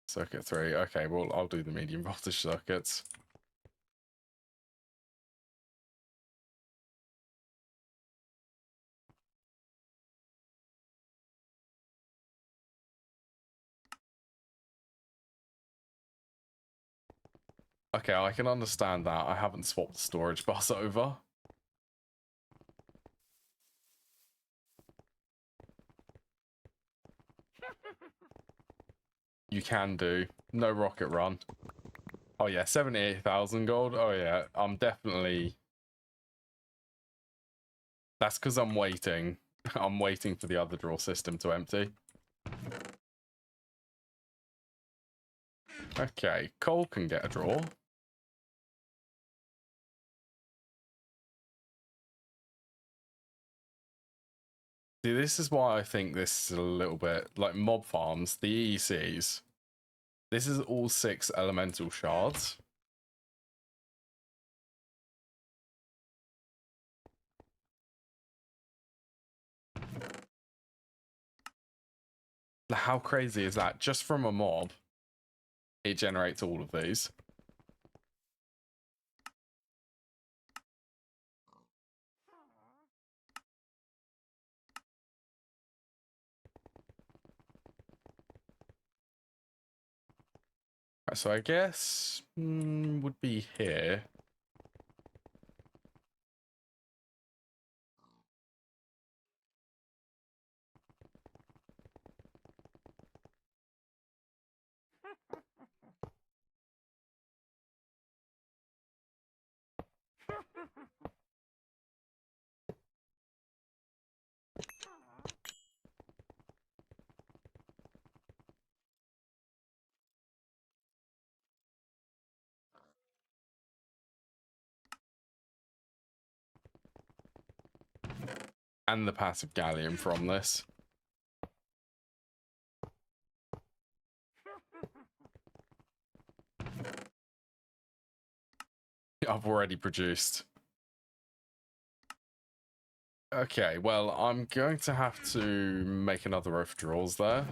Circuit 3. Okay, well, I'll do the medium voltage circuits. Okay, I can understand that. I haven't swapped the storage bus over. You can do. No rocket run. Oh yeah, 78,000 gold. Oh yeah, I'm definitely... That's because I'm waiting. I'm waiting for the other draw system to empty. Okay, Cole can get a draw. See, this is why I think this is a little bit like mob farms, the EECs. This is all 6 elemental shards. How crazy is that? Just from a mob, it generates all of these. Right, so I guess would be here. And the passive gallium from this. I've already produced. Okay, well, I'm going to have to make another row of draws there.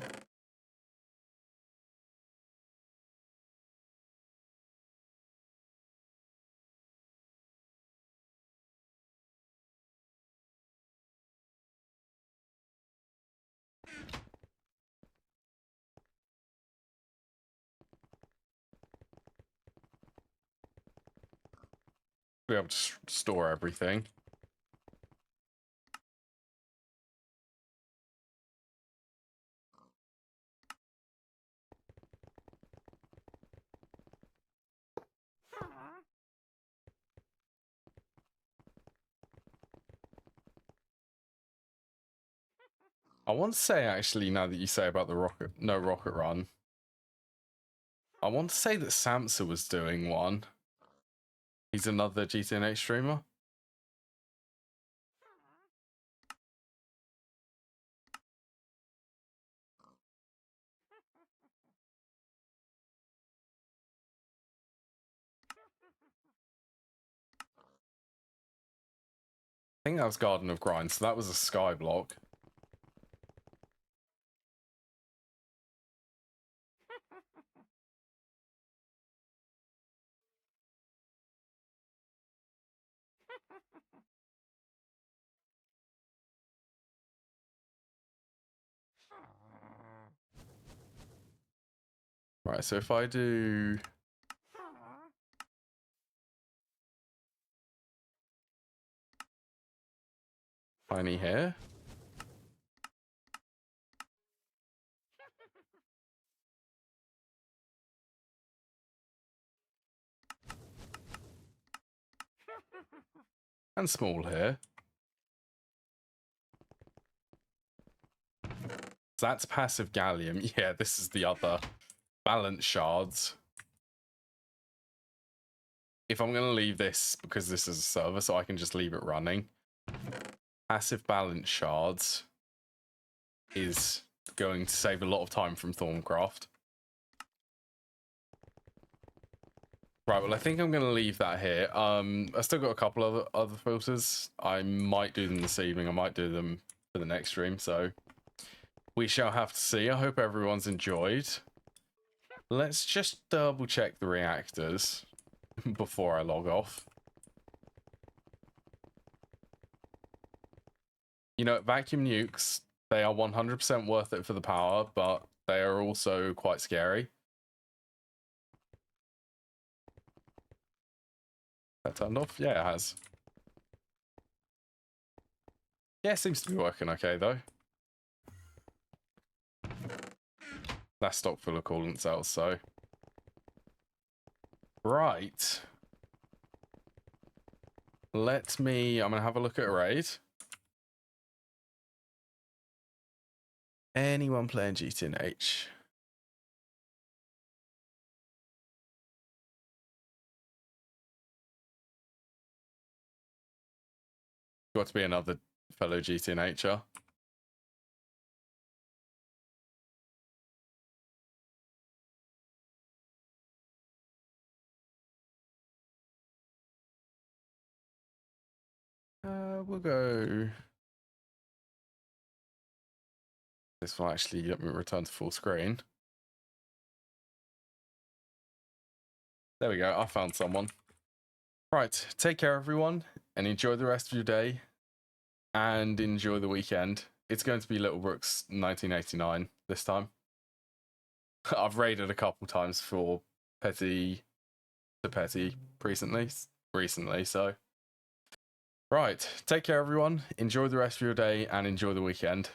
Be able to store everything. I want to say, actually, now that you say about the no rocket run, I want to say that Samsa was doing one. He's another GTNH streamer. I think that was Garden of Grind, so that was a sky block. Right, so if I do... Tiny here. And small here. So that's passive gallium. Yeah, this is the other balance shards. If I'm going to leave this, because this is a server, so I can just leave it running. Passive balance shards is going to save a lot of time from Thorncraft. Right, well, I think I'm going to leave that here. I still got a couple of other filters. I might do them this evening. I might do them for the next stream. So we shall have to see. I hope everyone's enjoyed. Let's just double check the reactors before I log off. You know, vacuum nukes, they are 100% worth it for the power, but they are also quite scary. That turned off? Yeah, it has. Yeah, it seems to be working okay, though. That's stock full of coolant cells, so... Right. I'm going to have a look at a raid. Anyone playing GTNH? Got to be another fellow GTNHer. We'll go... This will actually let me return to full screen. There we go, I found someone. Right, take care everyone, and enjoy the rest of your day, and enjoy the weekend. It's going to be Little Brooks 1989 this time. I've raided a couple times for petty to petty recently, so... Right, take care everyone, enjoy the rest of your day, and enjoy the weekend.